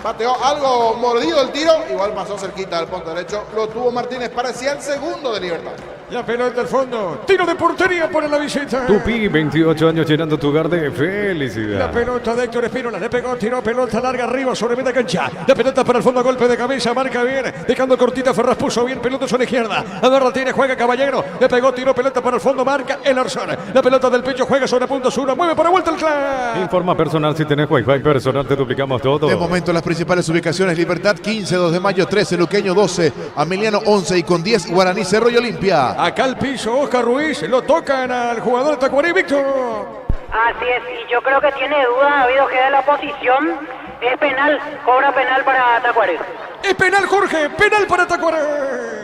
C: pateó algo mordido el tiro, igual pasó cerquita del punto derecho, lo tuvo Martínez, parecía el segundo de Libertad.
F: La pelota al fondo. Tiro de portería para la visita.
E: Tupi, 28 años llenando tu hogar de
F: La
E: felicidad.
F: pelota de Héctor Espínola, le pegó, tiró pelota larga arriba sobre media cancha. La pelota para el fondo, golpe de cabeza, marca bien, dejando cortita Ferraz, puso bien, pelota sobre la izquierda. A ver, la tiene, juega Caballero, le pegó, tiró pelota para el fondo, marca Elarson. La pelota del pecho, juega sobre punto sur, mueve para vuelta el clan.
E: Informa personal, si tenés Wi-Fi personal, te duplicamos todo.
A: De momento las principales ubicaciones: Libertad 15, 2 de mayo 13, Luqueño 12, Ameliano 11 y con 10 Guaraní, Cerro y Olimpia.
F: Acá el piso, Oscar Ruiz, lo tocan al jugador de Tacuarí, Víctor.
D: Así es, y yo creo que tiene duda David Ojeda en la posición. Es penal, cobra penal para Tacuarí.
F: Es penal, Jorge, penal para Tacuarí.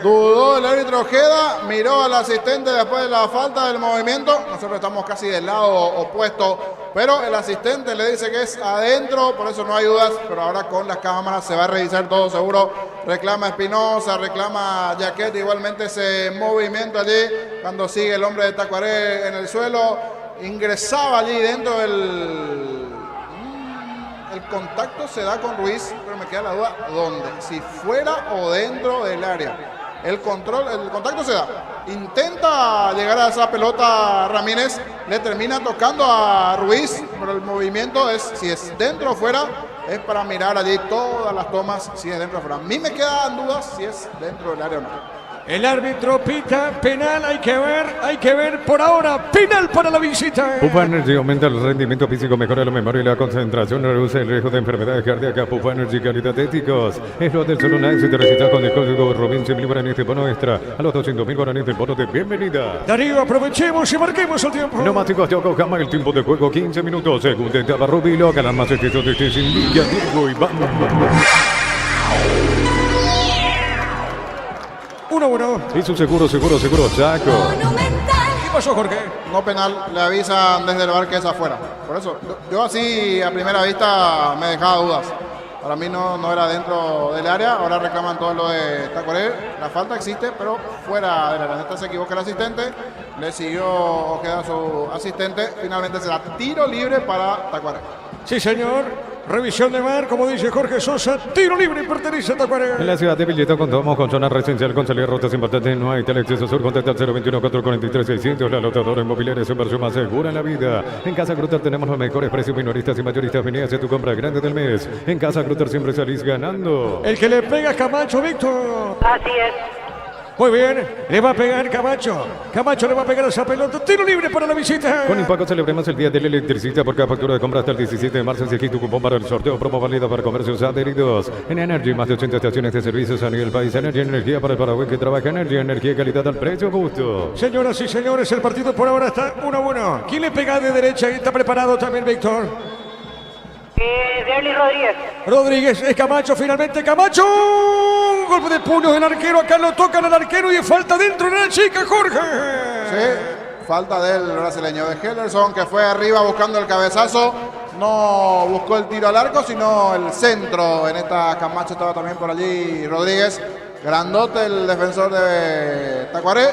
C: Dudó el árbitro Ojeda, miró al asistente después de la falta del movimiento. Nosotros estamos casi del lado opuesto, pero el asistente le dice que es adentro, por eso no hay dudas. Pero ahora con las cámaras se va a revisar todo seguro. Reclama Espinosa, reclama Jaquet, igualmente ese movimiento allí cuando sigue el hombre de Tacuaré en el suelo. Ingresaba allí dentro del... El contacto se da con Ruiz, pero me queda la duda, ¿dónde? Si fuera o dentro del área. El contacto se da. Intenta llegar a esa pelota Ramírez, le termina tocando a Ruiz, pero el movimiento es, si es dentro o fuera, es para mirar allí todas las tomas, si es dentro o fuera. A mí me quedan dudas si es dentro del área o no.
F: El árbitro pita penal, hay que ver por ahora, penal para la visita.
E: Pupa Energy aumenta el rendimiento físico, mejora la memoria y la concentración, reduce el riesgo de enfermedades cardíacas. Pupa Energy, calidad éticos. Es lo del solo nice. Si te registras con el código Robin, 100.000 guaraníes de bono extra. A los 200.000 guaraníes de bono de bienvenida.
F: Darío, aprovechemos y marquemos el tiempo.
E: Neumáticos de Yokohama, el tiempo de juego 15 minutos. Segunda etapa, Rubilo, ganan más excesos de este sin Villa, Diego y vamos.
F: 1-1.
E: Y su seguro, Chaco.
F: ¿Qué pasó, Jorge?
C: No penal, le avisan desde el bar que es afuera. Por eso, yo así a primera vista me dejaba dudas. Para mí no era dentro del área, ahora reclaman todo lo de Tacuaré. La falta existe, pero fuera del área. Esta se equivoca el asistente, le siguió Ojeda a su asistente. Finalmente será tiro libre para Tacuaré.
F: Sí, señor. Revisión de VAR, como dice Jorge Sosa, tiro libre y pertenece a Tacuaré.
E: En la ciudad de Villeta contamos con zona residencial con salida rutas importantes. No hay teleacceso sur, contacta al 021-443-600. La lotadora inmobiliaria es su inversión más segura en la vida. En Casa Grutter tenemos los mejores precios minoristas y mayoristas. Vení a hacer tu compra grande del mes. En Casa Grutter siempre salís ganando.
F: El que le pega es Camacho, Víctor.
D: Así es.
F: Muy bien, le va a pegar Camacho. Camacho le va a pegar esa pelota. Tiro libre para la visita.
E: Con Impaco celebremos el Día del Electricista por cada factura de compra hasta el 17 de marzo. Elegí tu cupón para el sorteo promo válida para comercios adheridos. En Energy, más de 80 estaciones de servicios a nivel país. Energy, energía para el Paraguay que trabaja. Energy, energía, calidad al precio justo.
F: Señoras y señores, el partido por ahora está 1-1. ¿Quién le pega de derecha? Y está preparado también Víctor.
D: Derly Rodríguez.
F: Rodríguez, es Camacho, finalmente Camacho. Golpe de puño del arquero, acá lo tocan al arquero y falta dentro de la chica, Jorge.
C: Sí, falta del brasileño de Hellerson, que fue arriba buscando el cabezazo. No buscó el tiro al arco, sino el centro. En esta Camacho estaba también por allí Rodríguez. Grandote el defensor de Tacuaré.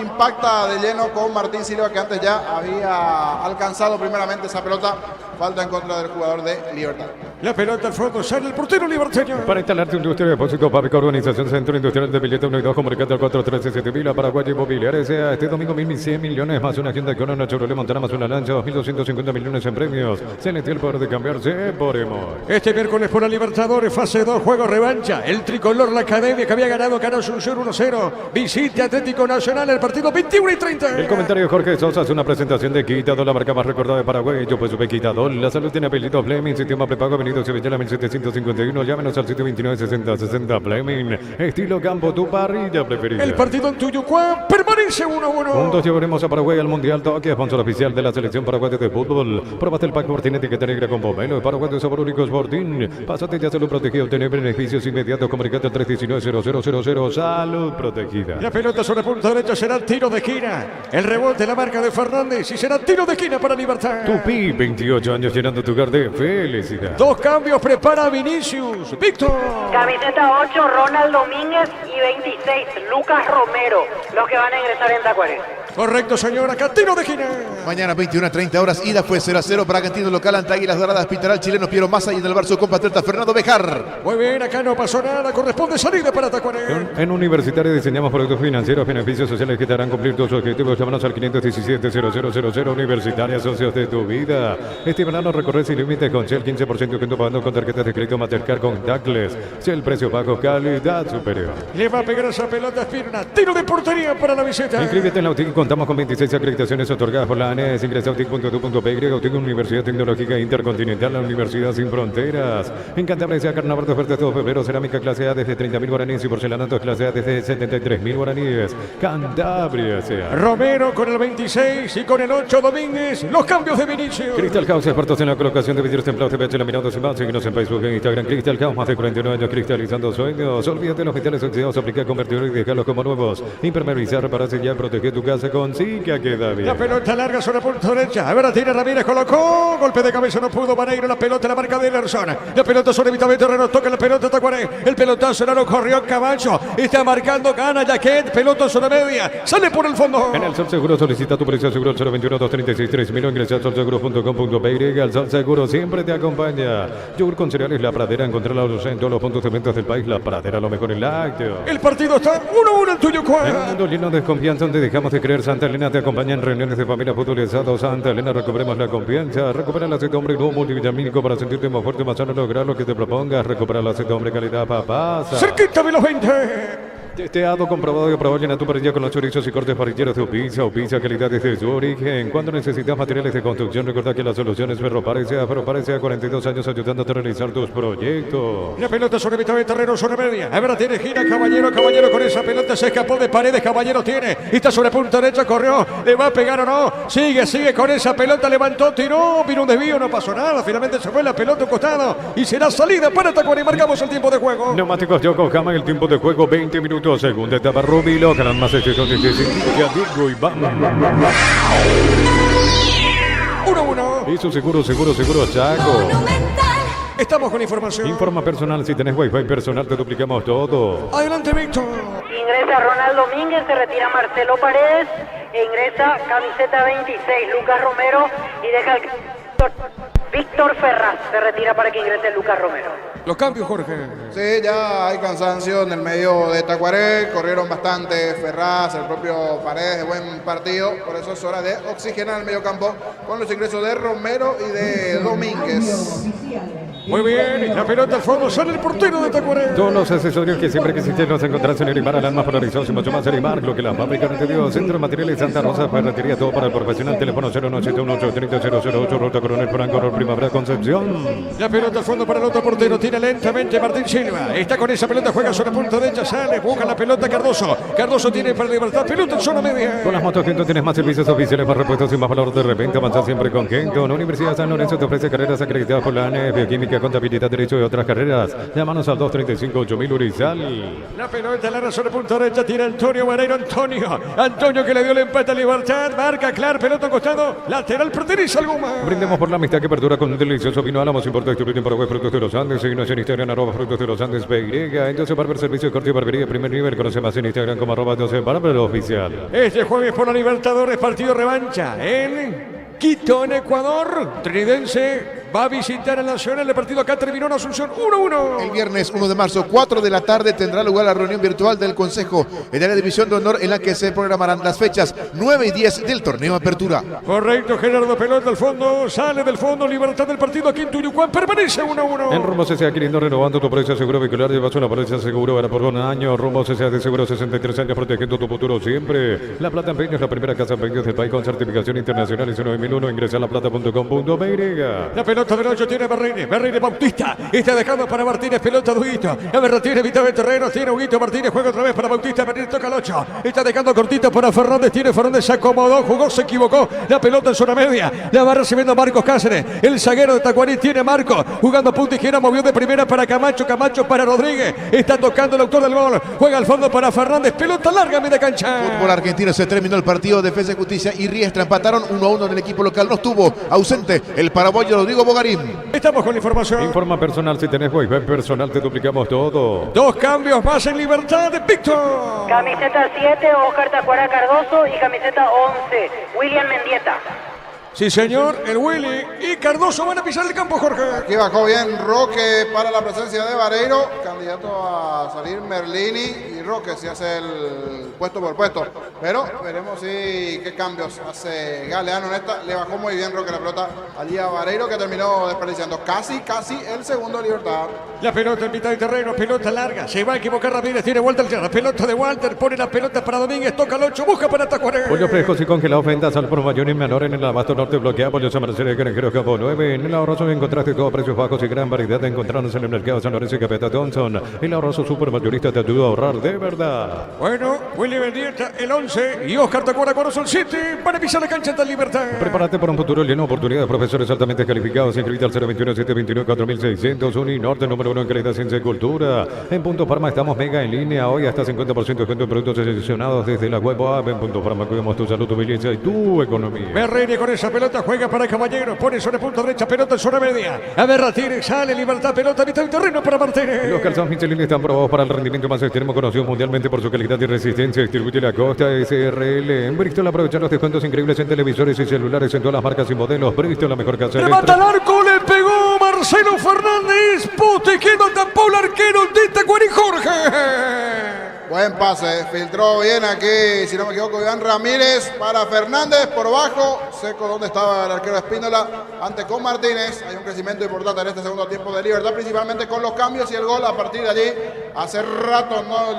C: Impacta de lleno con Martín Silva, que antes ya había alcanzado primeramente esa pelota. Falta en contra del jugador de Libertad.
F: La pelota al fondo, sale el portero liberteño.
E: Para instalarte un industria de depósito, Pavica Organización Centro Industrial de Villeta 1 y 2, comunicate al 413-7000 a Paraguay Inmobiliaria. Sea este domingo 1.100 millones más una agenda con una Chevrolet Montana más una lancha, 2.250 millones en premios. Celestial poder de cambiarse por amor.
F: Este miércoles por la Libertadores, fase 2, juego revancha. El tricolor, la academia que había ganado Asunción 1-0. Visite Atlético Nacional, el partido 21:30.
E: El comentario de Jorge Sosa es una presentación de Quitador, la marca más recordada de Paraguay. Yo pues supe Quitador. La salud tiene apellido Fleming, sistema prepago, Avenida Sevilla 1751. Llámenos al sitio 296060 Fleming. Estilo campo, tu parrilla preferida.
F: El partido en Tuyucuá permanece 1-1.
E: Juntos llevaremos a Paraguay al Mundial Toque, sponsor oficial de la selección paraguaya de fútbol. Probate el pack Martín etiqueta negra con pomelo de Paraguay de sabor único Sporting. Pásate ya salud protegida, obtener beneficios inmediatos. Comunicate al 319-0000. Salud protegida.
F: La pelota sobre punta derecha será tiro de esquina. El rebote, la marca de Fernández y será tiro de esquina para Libertad.
E: Tupi, 28 años llenando tu hogar de felicidad.
F: Dos cambios prepara Vinicius. Víctor.
D: Camiseta 8, Ronald Domínguez y 26, Lucas Romero, los que van a ingresar en Tacuaré.
F: Correcto, señor. Acá tiro de esquina.
A: Mañana 21:30 ida fue 0-0 para Argentino local ante Águilas Doradas. Pitará el chileno Piero Massa y en el bar su compatriota Fernando Bejar.
F: Muy bien, acá no pasó nada. Corresponde salida para Tacuarí.
E: En Universitario diseñamos productos financieros, beneficios sociales que te harán cumplir tus objetivos. Llámanos al 517-0000 Universitaria, socios de tu vida. Este verano recorre sin límites con Shell, 15% que pagando con tarjetas de crédito Mastercard con Douglas. Shell, precio bajo, calidad superior.
F: Le va a pegar esa pelota, Espirna. Tiro de portería para la visita.
E: Inscríbete en la UTIC, contamos con 26 acreditaciones otorgadas por la ANES. Ingresa a utic.edu.py. UTIC, Universidad Tecnológica Intercontinental, la Universidad Sin Fronteras. En Cantabria sea carnaval de ofertas todo febrero. Cerámica clase A desde 30.000 guaraníes y porcelanato clase A desde 73.000 guaraníes. Cantabria sea.
F: Romero con el 26 y con el 8 Domínguez. Los cambios de Vinicius.
E: Crystal House, expertos en la colocación de vidrios templados, TVH, laminados y más. Síguenos en Facebook e Instagram. Crystal House, más de 49 años cristalizando sueños. Olvídate de los metales oxidados, aplica convertidor y dejarlos como nuevos. Impermeabilizar, repararse ya, proteger tu casa con Zika queda bien.
F: La pelota larga sobre la punta derecha. A ver, la tiene Ramírez, colocó. Golpe de cabeza, no pudo. Vaneiro, la pelota, la marca de Ederson. La pelota sobre mitad de terreno, toca la pelota Tacuaré. El pelotazo, no corrió Camacho. Está marcando, gana Jaquet. Pelota sobre media. Sale por el fondo.
E: En el Sol Seguro solicita tu precio seguro 021-236-3000. Ingresa al solseguro.com.py. El Sol Seguro siempre te acompaña. Yogur con cereales La Pradera. Encontrarlos en todos los puntos de ventas del país. La Pradera, lo mejor en lácteos.
F: El partido está 1-1 el tuyo,
E: En un mundo lleno de desconfianza donde dejamos de creer, Santa Elena te acompaña en reuniones de familia futurizados. Santa Elena, recuperemos la confianza. Recupera el aceite hombre nuevo multivitamínico para sentirte más fuerte, más sano, lograr lo que te propongas. Recupera el aceite hombre calidad papasa.
F: Cerquita de los 20.
E: Testeado, comprobado y aprobado. Llena tu parrilla con los chorizos y cortes parrilleros de pizza o pizza calidad desde su origen. Cuando necesitas materiales de construcción, recuerda que la solución es Ferropare a 42 años ayudándote a realizar tus proyectos.
F: La pelota sobre mitad de terreno, sobre media. A ver, tiene gira Caballero con esa pelota se escapó de Paredes. Caballero tiene. Está sobre punta derecha, corrió. ¿Le va a pegar o no? Sigue con esa pelota. Levantó, tiró. Vino un desvío, no pasó nada. Finalmente se fue la pelota a un costado. Y será salida para Tacuaré. Marcamos el tiempo de juego.
E: Neumáticos Yokohama, el tiempo de juego 20 minutos. Segunda etapa, Rubilo, gran más exceso de Diego y vamos.
F: 1-1.
E: Y su seguro, Chaco.
F: Estamos con información.
E: Informa personal, si tenés wifi personal te duplicamos todo.
F: Adelante, Víctor.
D: Ingresa Ronaldo Domínguez, se retira Marcelo Paredes, e ingresa camiseta 26, Lucas Romero, y deja el Víctor Ferraz, se retira para que ingrese Lucas Romero.
F: Los cambios, Jorge.
C: Sí, ya hay cansancio en el medio de Tacuaré, corrieron bastante Ferraz, el propio Paredes, de buen partido, por eso es hora de oxigenar el medio campo con los ingresos de Romero y de Domínguez.
F: Muy bien, la pelota al fondo, sale el portero de Tacuaré.
E: Todos los accesorios que siempre quisiste los encontrás en Erimar, el alma polarizados y mucho más Erimar, lo que la fábrica no te dio. Centro de Materiales Santa Rosa, ferretería, todo para el profesional. Teléfono 09718300008, Ruta Coronel Franco, Primavera Concepción.
F: La pelota al fondo para el otro portero, tira lentamente Martín Silva. Está con esa pelota, juega sobre punta derecha, sale, busca la pelota Cardoso. Cardoso tiene para libertad, pelota en zona media.
E: Con las motos Gento tienes más servicios oficiales, más repuestos y más valor de repente. Avanza siempre con Gento. La Universidad San Lorenzo te ofrece carreras acreditadas por la ANES, bioquímica, contabilidad, derecho y otras carreras. Llámanos al 235-8000 Urizal.
F: La pelota larga sobre punta derecha, tira Antonio Guerreiro. Antonio que le dio el empate a Libertad. Marca Clar, pelota a costado. Lateral, pertenece algo más.
E: Brindemos por la amistad que perdura con un delicioso vino Álamos, importa distribuido en Paraguay, Frutos de los Andes. Síguenos en Instagram, @Frutos de los Andes, PY. Entonces, Barber Servicio de Corte y Barbería, primer nivel. Conoce más en Instagram como @12 Barber Oficial.
F: Este jueves por la Libertadores, partido revancha en Quito, en Ecuador. Tridense va a visitar al Nacional. El partido acá terminó en Asunción 1-1.
A: El viernes 1 de marzo, 4 de la tarde, tendrá lugar la reunión virtual del Consejo de la División de Honor, en la que se programarán las fechas 9 y 10 del torneo Apertura.
F: Correcto, Gerardo, pelota al fondo, sale del fondo, Libertad del partido aquí en Tuyucuán, permanece 1-1.
E: En Rumbo CCA, queriendo renovando tu precio seguro vehicular, llevas una póliza seguro era por un año. Rumbo CCA de seguro 63 años, protegiendo tu futuro siempre. La Plata Empeño es la primera casa de empeños del país con certificación internacional ISO 9001. Ingresa a laplata.com.py.
F: La pelota del 8 tiene Berreine Bautista, está dejando para Martínez, pelota de Huguito. A ver, tiene mitad de terreno, tiene Huguito, Martínez juega otra vez para Bautista, Berreine toca el 8, está dejando cortito para Fernández, tiene Fernández, se acomodó, jugó, se equivocó, la pelota en zona media, la va recibiendo Marcos Cáceres, el zaguero de Tacuarí tiene Marco, jugando punta izquierda, movió de primera para Camacho para Rodríguez, está tocando el autor del gol, juega al fondo para Fernández, pelota larga, media cancha.
A: Fútbol argentino, se terminó el partido. Defensa y Justicia y Riestra empataron 1-1 en el equipo local. No estuvo ausente el paraguayo Rodrigo Bogarín.
F: Estamos con la información.
E: Informa personal, si tenés wifi personal te duplicamos todo.
F: 2 cambios más en Libertad de Víctor.
D: Camiseta 7, Oscar Tacuara Cardoso y camiseta 11, William Mendieta.
F: Sí, señor, el Willy y Cardoso van a pisar el campo, Jorge.
C: Aquí bajó bien Roque para la presencia de Vareiro, candidato a salir Merlini, y Roque se hace el puesto por puesto. Pero veremos qué cambios hace Galeano en esta. Le bajó muy bien Roque la pelota allí a Vareiro, que terminó desperdiciando casi el segundo de Libertad.
F: La pelota en mitad de terreno, pelota larga, se va a equivocar Ramírez, tiene vuelta al cierre, pelota de Walter, pone la pelota para Domínguez, toca el 8, busca para Tacuaré.
E: Pollos frescos y congelados, ventas al por mayor y menor en el abasto norte, bloquea pollos a Mercedes, Granjero Campo 9. En el ahorroso encontraste todo a precios bajos y gran variedad de encontrarnos en el mercado San Lorenzo y Capeta Thompson. El ahorroso super mayorista te ayuda a ahorrar de verdad.
F: Bueno, Willy Mendieta, el 11 y Oscar Tacuara Cardoso el 7 para pisar la cancha de Libertad.
E: Prepárate para un futuro lleno de oportunidades. Profesores altamente calificados. Inscribite al 021-729-4600. Uninorte, número 1 en calidad, ciencia y cultura. En Punto Farma estamos mega en línea. Hoy hasta 50% de descuento en productos seleccionados desde la web o app. En Punto Farma cuidamos tu salud, tu belleza y tu economía.
F: Berreire con esa pelota juega para Caballero. Pone sobre punto derecha, pelota en zona media. A ver, Martínez sale, Libertad, pelota, mitad del terreno para Martínez.
E: Los calzados Michelin están probados para el rendimiento más extremo, conocido mundialmente por su calidad y resistencia. Distribuye la Costa SRL. En Bristol aprovechar los descuentos increíbles en televisores y celulares en todas las marcas y modelos. Bristol, la mejor casa.
F: Remata al arco, le pegó Marcelo Fernández. Pote, quedó tapó el arquero de Tacuarí, Jorge.
C: Buen pase, filtró bien aquí, si no me equivoco, Iván Ramírez para Fernández por bajo, seco donde estaba el arquero Espínola, ante con Martínez. Hay un crecimiento importante en este segundo tiempo de Libertad, principalmente con los cambios y el gol a partir de allí. Hace rato no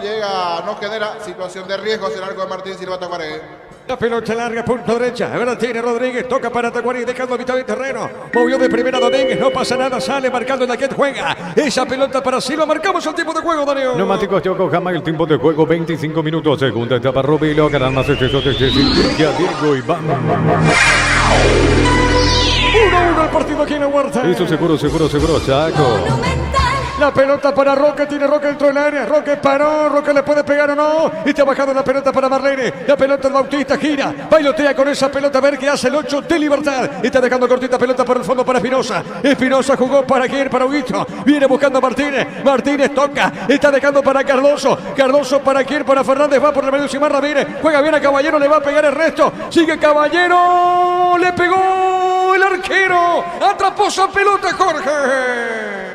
C: genera situación de riesgo hacia el arco de Martín Silva Tacuaré.
F: La pelota larga, punto derecha. A ver, tiene Rodríguez, toca para Tacuarí, dejando a mitad de terreno. Movió de primera Domínguez, no pasa nada, sale marcando en la que juega. Esa pelota para Silva, marcamos el tiempo de juego, Darío.
E: Neumáticos Yokohama, el tiempo de juego 25 minutos. Segunda etapa, Rubilo, ganan más excesos de Diego y vamos.
F: 1-1 el partido aquí en la Huerta.
E: Eso seguro, Chaco.
F: La pelota para Roque, tiene Roque dentro del área. Roque paró, Roque le puede pegar o no. Y está bajando la pelota para Marlene. La pelota del Bautista gira, bailotea con esa pelota a ver qué hace el 8 de Libertad. Está dejando cortita pelota por el fondo para Espinosa. Espinosa jugó para quién, para Huguito. Viene buscando a Martínez. Martínez toca, está dejando para Cardoso. Cardoso para quién, para Fernández. Va por el medio Simán Ramírez. Juega bien a Caballero, le va a pegar el resto. Sigue Caballero, le pegó el arquero. Atrapó esa pelota, Jorge.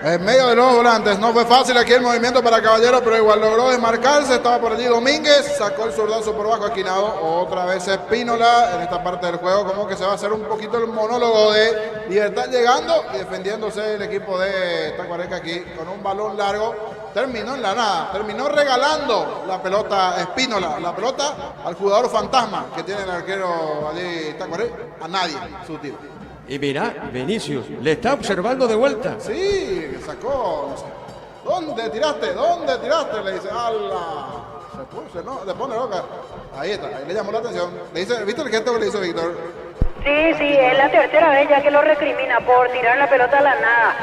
C: En medio de los volantes, no fue fácil aquí el movimiento para Caballero, pero igual logró desmarcarse. Estaba por allí Domínguez, sacó el zurdazo por bajo esquinado. Otra vez Espínola en esta parte del juego, como que se va a hacer un poquito el monólogo de Libertad llegando y defendiéndose el equipo de Tacuareca aquí con un balón largo. Terminó en la nada, terminó regalando la pelota Espínola, la pelota al jugador fantasma que tiene el arquero allí Tacuareca, a nadie, su tiro.
F: Y mira, Vinicius le está observando de vuelta.
C: Sí, sacó, no sé. ¿Dónde tiraste? ¿Dónde tiraste? Le dice, ¡ala! Se puso, ¿no? Le pone loca. Ahí está, ahí le llamó la atención. Le dice, ¿viste el gesto que le hizo Víctor?
D: Sí, es la tercera vez ya que lo recrimina por tirar la pelota a la nada.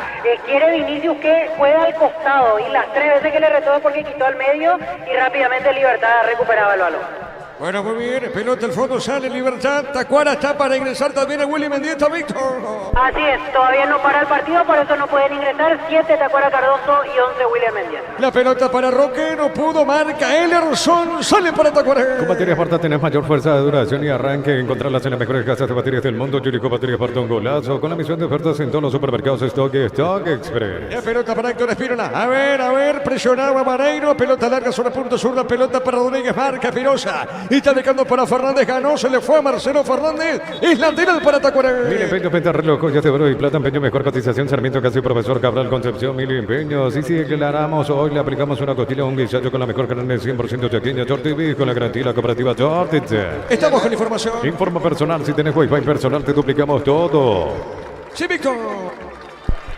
D: Quiere Vinicius que juega al costado y las 3 veces que le retó porque quitó al medio y rápidamente Libertad recuperaba el balón.
F: Bueno, muy bien, pelota al fondo, sale Libertad. Tacuara está para ingresar también a Willy Mendieta, Víctor.
D: Así es, todavía no para el partido, por eso no pueden ingresar. 7 Tacuara Cardoso y 11 William Mendieta.
F: La pelota para Roque, no pudo, marca Ellerson, sale para Tacuara.
E: Con baterías Porta tenés mayor fuerza de duración y arranque. Encontrarlas en las mejores casas de baterías del mundo. Yurico Baterías Porta, un golazo. Con la misión de ofertas en todos los supermercados Stock Express.
F: La pelota para Héctor Espínola. A ver, presionaba Mareiro. Pelota larga sobre punto sur. La pelota para Rodríguez, marca Espinosa. Y está dejando para Fernández, ganó, se le fue a Marcelo Fernández. Es lateral para Tacuaré.
E: Mil empeños, penta, reloj, joyas de oro y plata, empeño, mejor cotización, Sarmiento, casi profesor Cabral, Concepción, Mil empeños. Y si declaramos, hoy le aplicamos una costilla, un guisallo con la mejor carne 100% chaqueña, Tortivi, con la garantía de la cooperativa Tortice.
F: Estamos con información.
E: Informa personal, si tenés wifi personal, te duplicamos todo.
F: Sí, Víctor.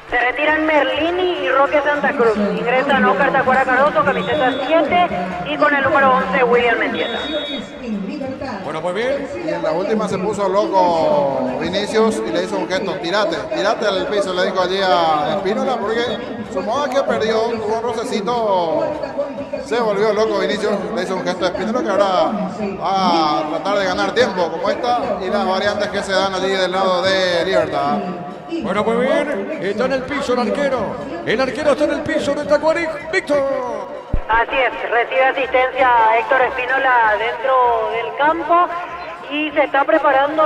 D: Se retiran Merlini y Roque Santa Cruz. Ingresan Oscar Tacuara Cardoso, camiseta 7 y con el número 11 William Mendieta.
F: Bueno, muy bien.
C: Y en la última se puso loco Vinicius y le hizo un gesto, tirate al piso, le dijo allí a Espínola, porque su moda que perdió, tuvo un rocecito, se volvió loco Vinicius, le hizo un gesto a Espínola que ahora va a tratar de ganar tiempo como esta y las variantes que se dan allí del lado de Libertad.
F: Bueno, muy bien. Está en el piso el arquero. El arquero está en el piso de Tacuarí. Víctor.
D: Así es, recibe asistencia Héctor Espínola dentro del campo y se está preparando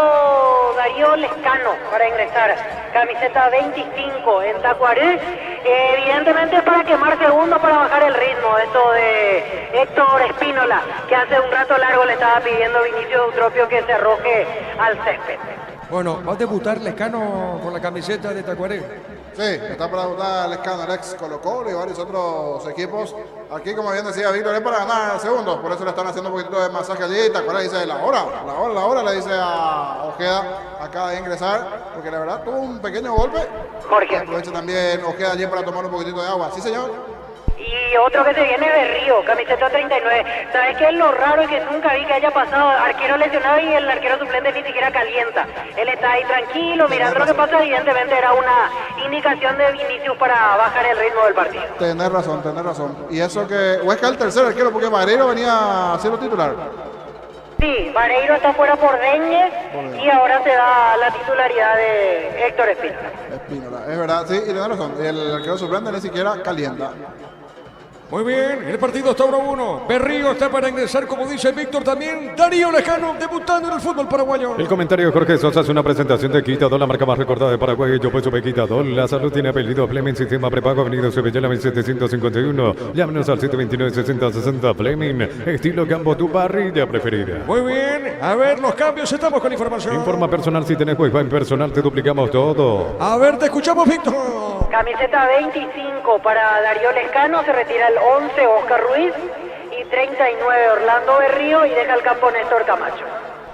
D: Darío Lescano para ingresar. Camiseta 25 en Tacuarí. Evidentemente para quemar segundos, para bajar el ritmo. Esto de Héctor Espínola, que hace un rato largo le estaba pidiendo a Vinicio Eutropio que se arroje al césped.
F: Bueno, va a debutar Lescano con la camiseta de Tacuarí.
C: Sí, está para debutar el Lescano, el ex Colo-Colo y varios otros equipos. Aquí, como bien decía Víctor, es para ganar segundos, por eso le están haciendo un poquito de masaje allí. Tacuarí dice la hora, le dice a Ojeda, acaba de ingresar, porque la verdad tuvo un pequeño golpe.
D: Jorge.
C: Aprovecha también Ojeda allí para tomar un poquitito de agua. Sí, señor.
D: Y otro que se viene de Río, camiseta 39. ¿Sabes qué es lo raro? Es que nunca vi que haya pasado arquero lesionado y el arquero suplente ni siquiera calienta. Él está ahí tranquilo, mirando lo que pasa. Evidentemente era una indicación de Vinicius para bajar el ritmo del partido.
C: Tenés razón. Y eso que Huesca es el tercer arquero, porque Vareiro venía a ser titular.
D: Sí, Vareiro está fuera por dengue y ahora se da la titularidad de Héctor Espínola.
C: Es verdad, sí, y tenés razón. El arquero suplente ni siquiera calienta.
F: Muy bien, el partido está 1-1. Berrío está para ingresar, como dice Víctor también. Darío Lescano debutando en el fútbol paraguayo.
E: El comentario de Jorge Sosa es una presentación de Quitador, la marca más recordada de Paraguay. Yo pues supe Quitador. La salud tiene apellido Fleming, sistema prepago, avenida Sevilla 1751. Llámenos al 729-6060 Fleming. Estilo Campo, tu parrilla preferida.
F: Muy bien, a ver los cambios, estamos con información.
E: Informa personal, si tenés Wi-Fi personal, te duplicamos todo.
F: A ver, te escuchamos, Víctor.
D: Camiseta 25 para Darío Lescano, se retira el 11 Oscar Ruiz y 39 Orlando Berrío y deja el campo Néstor Camacho.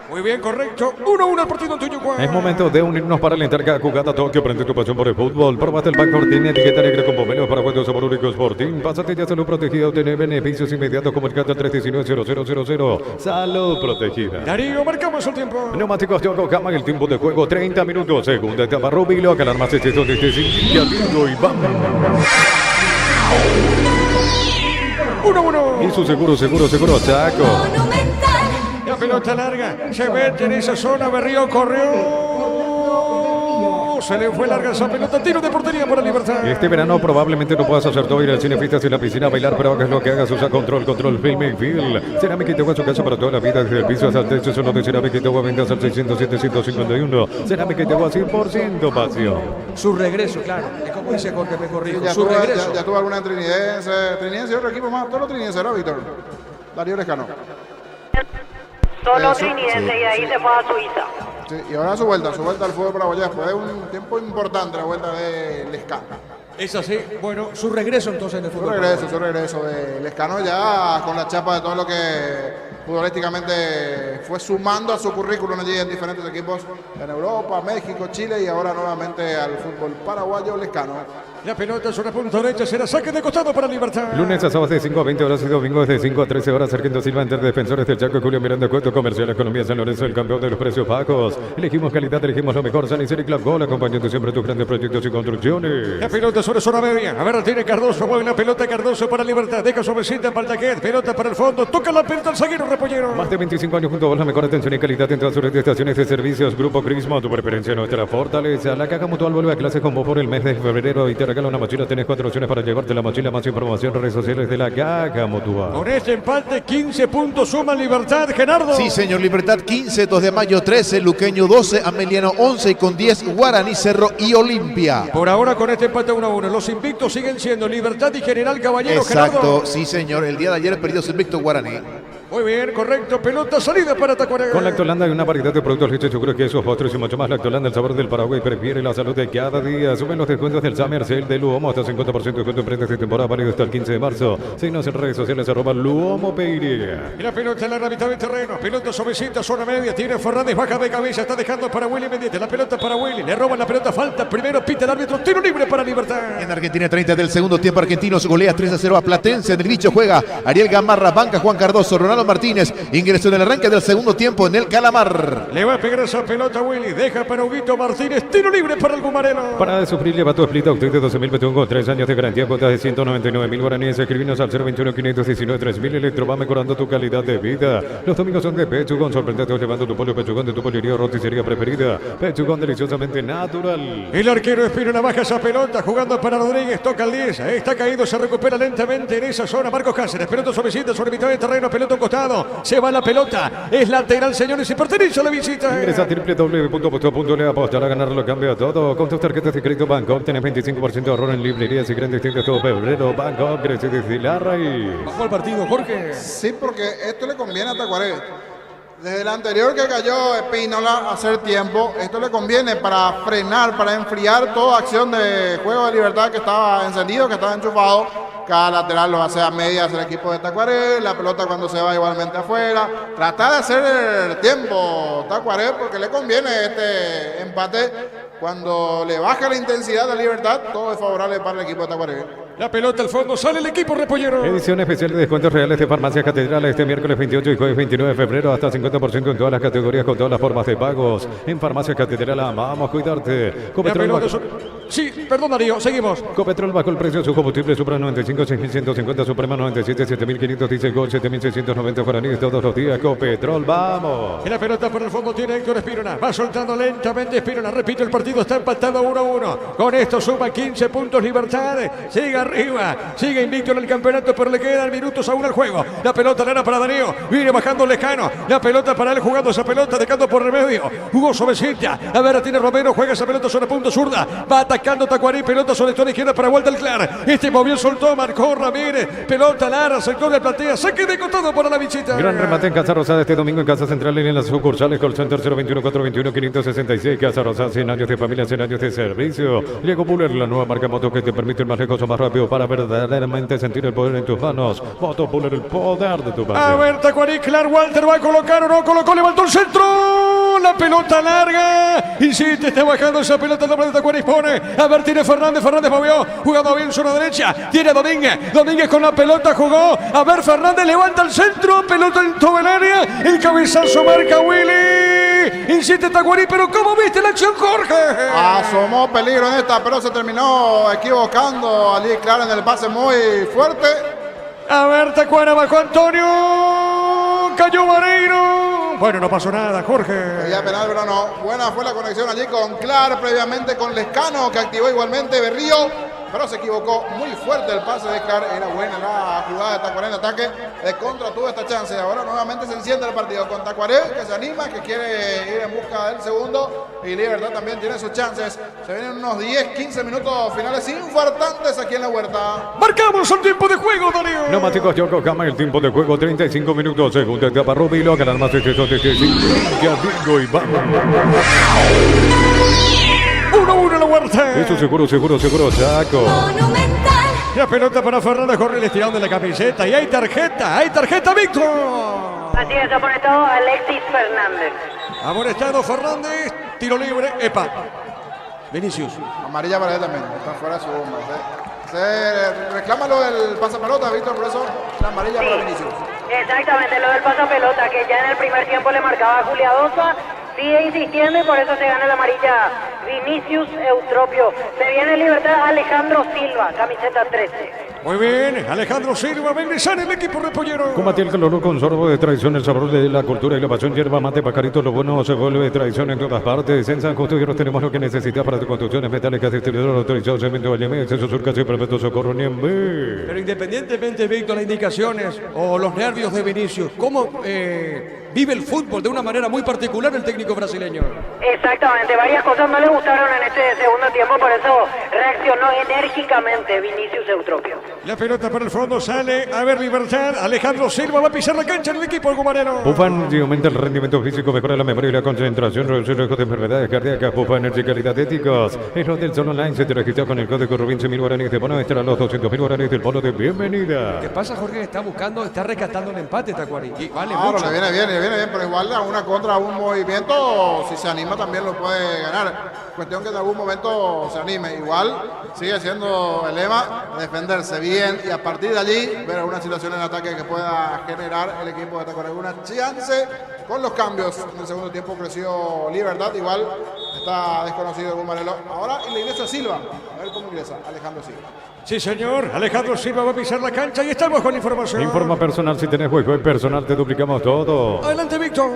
F: Muy bien, correcto. 1-1 el partido en Tuyucuán.
E: Es momento de unirnos para alentar cada jugada. Tokio, prende tu pasión por el fútbol. Probaste el Backboard, tiene etiqueta negra con pomelos para juegos sabor único Sporting. Pásate ya salud protegida, obtener beneficios inmediatos como el CATA 319-0000. Salud protegida.
F: Darío, marcamos el tiempo.
E: Neumáticos de Yokohama, el tiempo de juego 30 minutos. Segunda etapa, Rubilo, que alarma se donde esté sintiendo y vamos.
F: 1-1.
E: Y su seguro, Chaco.
F: La pelota larga, se mete en esa zona, Berrío corrió, se le fue larga esa pelota, tiro de portería para Libertad.
E: Este verano probablemente no puedas hacer todo, ir al cine, fiestas y la piscina, bailar, pero hagas lo que hagas, usa control, film y feel. Cerámica Itagua es su casa para toda la vida, desde el piso hasta el techo, solo de Cerámica Itagua, ventas al 607-151. Cerámica Itagua 100% pasión.
F: Su regreso, claro, es como dice Jorge, me corrijo,
C: Sí,
F: su regreso.
C: Ya tuvo alguna trinidense y otro equipo más, todos los trinidenses, ¿no, Víctor? Darío Lescano.
D: Solo
C: Eso,
D: trinidense y de ahí se fue a Suiza.
C: Sí, y ahora su vuelta al fútbol paraguayo después de un tiempo importante, la vuelta de Lescano.
F: Es así, bueno, su regreso entonces en el fútbol.
C: Su regreso de Lescano ya con la chapa de todo lo que futbolísticamente fue sumando a su currículum allí en diferentes equipos en Europa, México, Chile y ahora nuevamente al fútbol paraguayo Lescano.
F: La pelota sobre punto derecha, será saque de costado para Libertad.
E: Lunes a sábados de 5 a 20 horas y domingos de 5 a 13 horas. Sargento Silva, entre defensores del Chaco, Julio Miranda, Cueto, Comercial, Economía San Lorenzo, el campeón de los precios bajos. Elegimos calidad, elegimos lo mejor. San Isidro y Club Gol, acompañando siempre tus grandes proyectos y construcciones.
F: La pelota sobre zona media. A ver, tiene Cardoso, mueve la pelota Cardoso para Libertad. Deja suavecita para el taquet, pelota para el fondo. Toca la pelota al zaguero Repollero.
E: Más de 25 años junto a vos, la mejor atención y calidad en todas sus estaciones de servicios. Grupo Crismo, tu preferencia, nuestra fortaleza. La Caja Mutual vuelve a clases con vos por el mes de febrero y te regala una mochila. Tenés 4 opciones para llevarte la mochila. Más información en redes sociales de la Caja Mutual.
F: Con este empate, 15 puntos suma Libertad, Gerardo.
A: Sí, señor, Libertad 15, 2 de mayo 13, Luqueño 12, Ameliano 11 y con 10, Guaraní, Cerro y Olimpia.
F: Por ahora con este empate 1-1, los invictos siguen siendo Libertad y General Caballero.
A: Exacto,
F: Gerardo.
A: sí, señor, el día de ayer perdió su invicto Guaraní.
F: Muy bien, correcto. Pelota salida para Tacuarembó.
E: Con Lactolanda hay una variedad de productos leche, seguro que esos postres y mucho más. Lactolanda, el sabor del Paraguay, prefiere la salud de cada día. Suben los descuentos del Summer Sale de Luomo hasta 50% de descuento en prendas de temporada, válido hasta el 15 de marzo. Síguenos en redes sociales, @Luomo Peiria.
F: Y la pelota en la mitad del terreno. Pelota suavecita, zona media. Tiene Fernández, baja de cabeza. Está dejando para Willy Mendieta. La pelota para Willy. Le roban la pelota, falta. Primero pita el árbitro. Tiro libre para Libertad.
A: En Argentina, 30 del segundo tiempo, Argentinos golea 3-0 a Platense. En el bicho juega Ariel Gamarra, banca Juan Cardoso, Ronaldo Ronald Martínez ingresó en el arranque del segundo tiempo en el Calamar.
F: Le va a pegar esa pelota Willy. Deja para Huguito Martínez. Tiro libre para el Gumareno.
E: Para sufrir, lleva tu split out de 12.000 betún con 3 años de garantía, cuotas de 199.000 guaraníes. Escribinos al 021-519-3000. Electro va mejorando tu calidad de vida. Los domingos son de Pechugón. Sorprendete llevando tu pollo Pechugón de tu pollería o roticería preferida. Pechugón deliciosamente natural.
F: El arquero Espino baja esa pelota. Jugando para Rodríguez. Toca el 10. Está caído. Se recupera lentamente en esa zona. Marcos Cáceres. Pelota suavecita sobre mitad de terreno. Pelota a un costado. Se va la pelota. Es lateral, señores. Y pertenece a la visita.
E: Ingresa a www.puesto.le. Apostar a ganar lo cambia todo. Con tus tarjetas de crédito Banco obtienes 25% de ahorro en librerías y grandes tiendas todo febrero. Banco crece desde la raíz.
F: Bajó el partido, Jorge.
C: Sí, porque esto le conviene a Tacuaré. Desde el anterior que cayó Espínola a hacer tiempo, esto le conviene para frenar, para enfriar toda acción de juego de Libertad que estaba encendido, que estaba enchufado. Cada lateral lo hace a medias el equipo de Tacuaré, la pelota cuando se va igualmente afuera. Trata de hacer el tiempo Tacuaré porque le conviene este empate. Cuando le baja la intensidad de Libertad, todo es favorable para el equipo de Tacuaré.
F: La pelota al fondo, sale el equipo repollero.
E: Edición especial de descuentos reales de Farmacia Catedral este miércoles 28 y jueves 29 de febrero. Hasta 50% en todas las categorías con todas las formas de pagos. En Farmacia Catedral amamos cuidarte.
F: Sí, perdón Darío, seguimos.
E: Copetrol bajó el precio de su combustible. Supra 95, 6.150, Suprema 97, 7.500, dice Gol, 7.690 guaraníes todos los días. Copetrol, vamos.
F: Y la pelota por el fondo tiene Héctor Espínola. Va soltando lentamente Espínola. Repito, el partido está empatado 1-1. Con esto suma 15 puntos Libertad. Sigue arriba. Sigue invicto en el campeonato, pero le quedan minutos aún al juego. La pelota la para Darío. Viene bajando Lejano. La pelota para él jugando esa pelota, dejando por remedio. Jugó Sobecilla. A ver, tiene Romero. Juega esa pelota sobre punto zurda. Va atacando Tacuarí. Pelota sobre la izquierda para Walter Clar. Este movió, soltó, marcó Ramírez. Pelota Lara, sector de platea. Saque de costado para la visita.
E: Gran remate en Casa Rosada este domingo en Casa Central y en las sucursales. Call Center 021-421-566. Casa Rosada, 100 años de familia, 100 años de servicio. Llegó Buller, la nueva marca moto que te permite ir más lejos o más rápido para verdaderamente sentir el poder en tus manos. Moto Buller, el poder de tu
F: a ver, Tacuarí, Clar, Walter va a colocar o no colocó, levantó el centro. La pelota larga. Y sí, te está bajando esa pelota. El nombre de Tacuarí pone. A ver, tiene Fernández. Fernández movió. Jugando bien zona derecha. Tiene Domínguez. Domínguez con la pelota jugó. A ver, Fernández levanta el centro. Pelota en todo el área. El cabezazo marca Willy. Insiste Tacuarí, pero ¿cómo viste la acción, Jorge?
C: Asomó peligro en esta, pero se terminó equivocando Ali Clar en el pase muy fuerte.
F: A ver, Tacuara bajó Antonio. Cayó Vareiro. Bueno, no pasó nada, Jorge.
C: Ya penal, pero no. Buena fue la conexión allí con Clar, previamente con Lescano, que activó igualmente Berrío. Pero se equivocó muy fuerte el pase de Clar. Era buena la jugada de Tacuaré en ataque. De contra tuvo esta chance. Ahora nuevamente se enciende el partido con Tacuaré, que se anima, que quiere ir en busca del segundo. Y Libertad también tiene sus chances. Se vienen unos 10-15 minutos finales infartantes aquí en la Huerta.
F: Marcamos el tiempo de juego, Darío.
E: Neumáticos Yokohama, el tiempo de juego 35 minutos. Segunda etapa Rubilo, ganar más de 5 y vamos.
F: 1-1 en la Huerta.
E: Eso seguro, Chaco.
F: La pelota para Fernández, corre el estirón de la camiseta. Y hay tarjeta, Víctor.
D: Así es, amonestado Alexis Fernández.
F: Amonestado Fernández, tiro libre, epa. Vinicius.
C: Amarilla para él también, está fuera de su bomba. Se reclama lo del pasapelota, Víctor, por eso la amarilla para Vinicius.
D: Exactamente, lo del pasapelota, que ya en el primer tiempo le marcaba a Juliadosa. Sigue insistiendo y por eso se gana la amarilla Vinicius Eutropio. Se viene Libertad Alejandro Silva, camiseta 13.
F: Muy bien, Alejandro Silva va a ingresar en el equipo repollero.
E: Combate el calor con sorbo de tradición, el sabor de la cultura y la pasión. Hierba mate, pajarito, lo bueno se vuelve tradición en todas partes. En San Justo tenemos lo que necesitas para tus construcciones metálicas, distribuidor autorizado, cemento, Vallemes, eso surca, siempre perfecto, socorro, ni en B.
F: Pero independientemente, Víctor, las indicaciones o los nervios de Vinicius, ¿cómo vive el fútbol de una manera muy particular el técnico brasileño?
D: Exactamente, varias cosas no le gustaron en este segundo tiempo, por eso reaccionó enérgicamente Vinicius Eutropio.
F: La pelota para el fondo sale, a ver, Libertad, Alejandro Silva va a pisar la cancha en el equipo gumareno.
E: Pufa Energy aumenta el rendimiento físico, mejora la memoria y la concentración, reduce el riesgo de enfermedades cardíacas. Pufa Energy, calidad éticos. En los del Sol Online se te registra con el código Rubin 100.000 guaraníes de bono extra, los 200.000 guaraníes del bono de bienvenida.
F: ¿Qué pasa, Jorge? Está rescatando el empate, Tacuarí. Y vale
C: claro,
F: mucho.
C: le viene viene bien, pero igual a una contra, a un movimiento, si se anima también lo puede ganar. Cuestión que en algún momento se anime. Igual sigue siendo el lema, defenderse bien y a partir de allí ver alguna situación en ataque que pueda generar el equipo de Tacuarembó una chance. Con los cambios en el segundo tiempo creció Libertad, igual está desconocido el Bumarelo. Ahora y le ingresa Silva, a ver cómo ingresa Alejandro Silva.
F: Sí, señor. Alejandro Silva va a pisar la cancha y estamos con información.
E: Informa personal, si tenés juego personal te duplicamos todo.
F: Adelante, Víctor.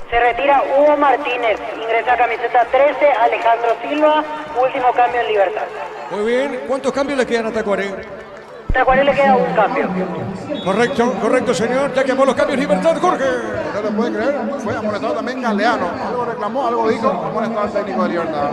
D: Se retira Hugo Martínez, ingresa camiseta 13, Alejandro Silva, último cambio en Libertad.
F: Muy bien. ¿Cuántos cambios le quedan a Tacuaré?
D: Tacuaré le queda un cambio.
F: Correcto, señor. Ya quemó los cambios Libertad, Jorge.
C: No lo puede creer, fue amonestado también Galeano. Algo reclamó, algo dijo, amonestado el técnico de Libertad.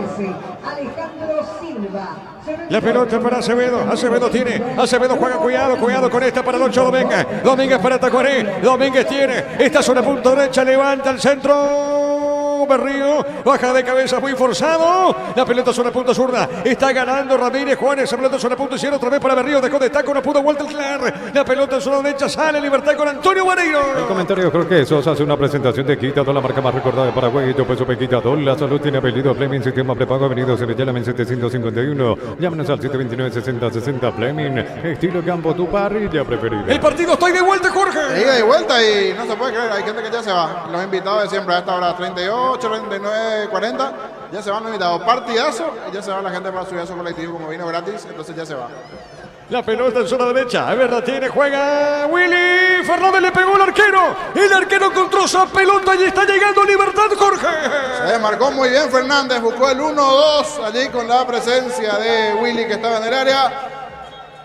F: La pelota para Acevedo. Acevedo juega, cuidado con esta para Loncho Domínguez. Domínguez para Tacuaré. Domínguez tiene. Esta zona punto derecha, levanta el centro. Berrío, baja de cabeza muy forzado. La pelota sobre punto zurda. Está ganando Ramírez Juárez. La pelota sobre punto izquierdo. Otra vez para Berrío. Dejó de taco. No pudo vuelta el clar. La pelota en zona derecha. Sale Libertad con Antonio Vareiro.
E: El comentario creo que Sosa hace una presentación de Quitador, la marca más recordada de Paraguay. Yo peso Quitador. La salud tiene apellido Fleming. Sistema prepago. Avenida Sevilla, 751. Llámenos al 729-6060 Fleming. Estilo campo, tu parrilla preferida.
F: El partido está ahí de vuelta, Jorge.
C: Ida y vuelta y no se puede creer. Hay gente que ya se va. Los invitados de siempre a esta hora 38, 39, 40. Ya se van los invitados. Partidazo. Y ya se va la gente para subir a su colectivo como vino gratis. Entonces ya se va.
F: La pelota en zona derecha. Es verdad, juega Willy. Fernández le pegó al arquero. El arquero encontró esa pelota y está llegando Libertad, Jorge.
C: Se marcó muy bien Fernández. Buscó el 1-2 allí con la presencia de Willy que estaba en el área.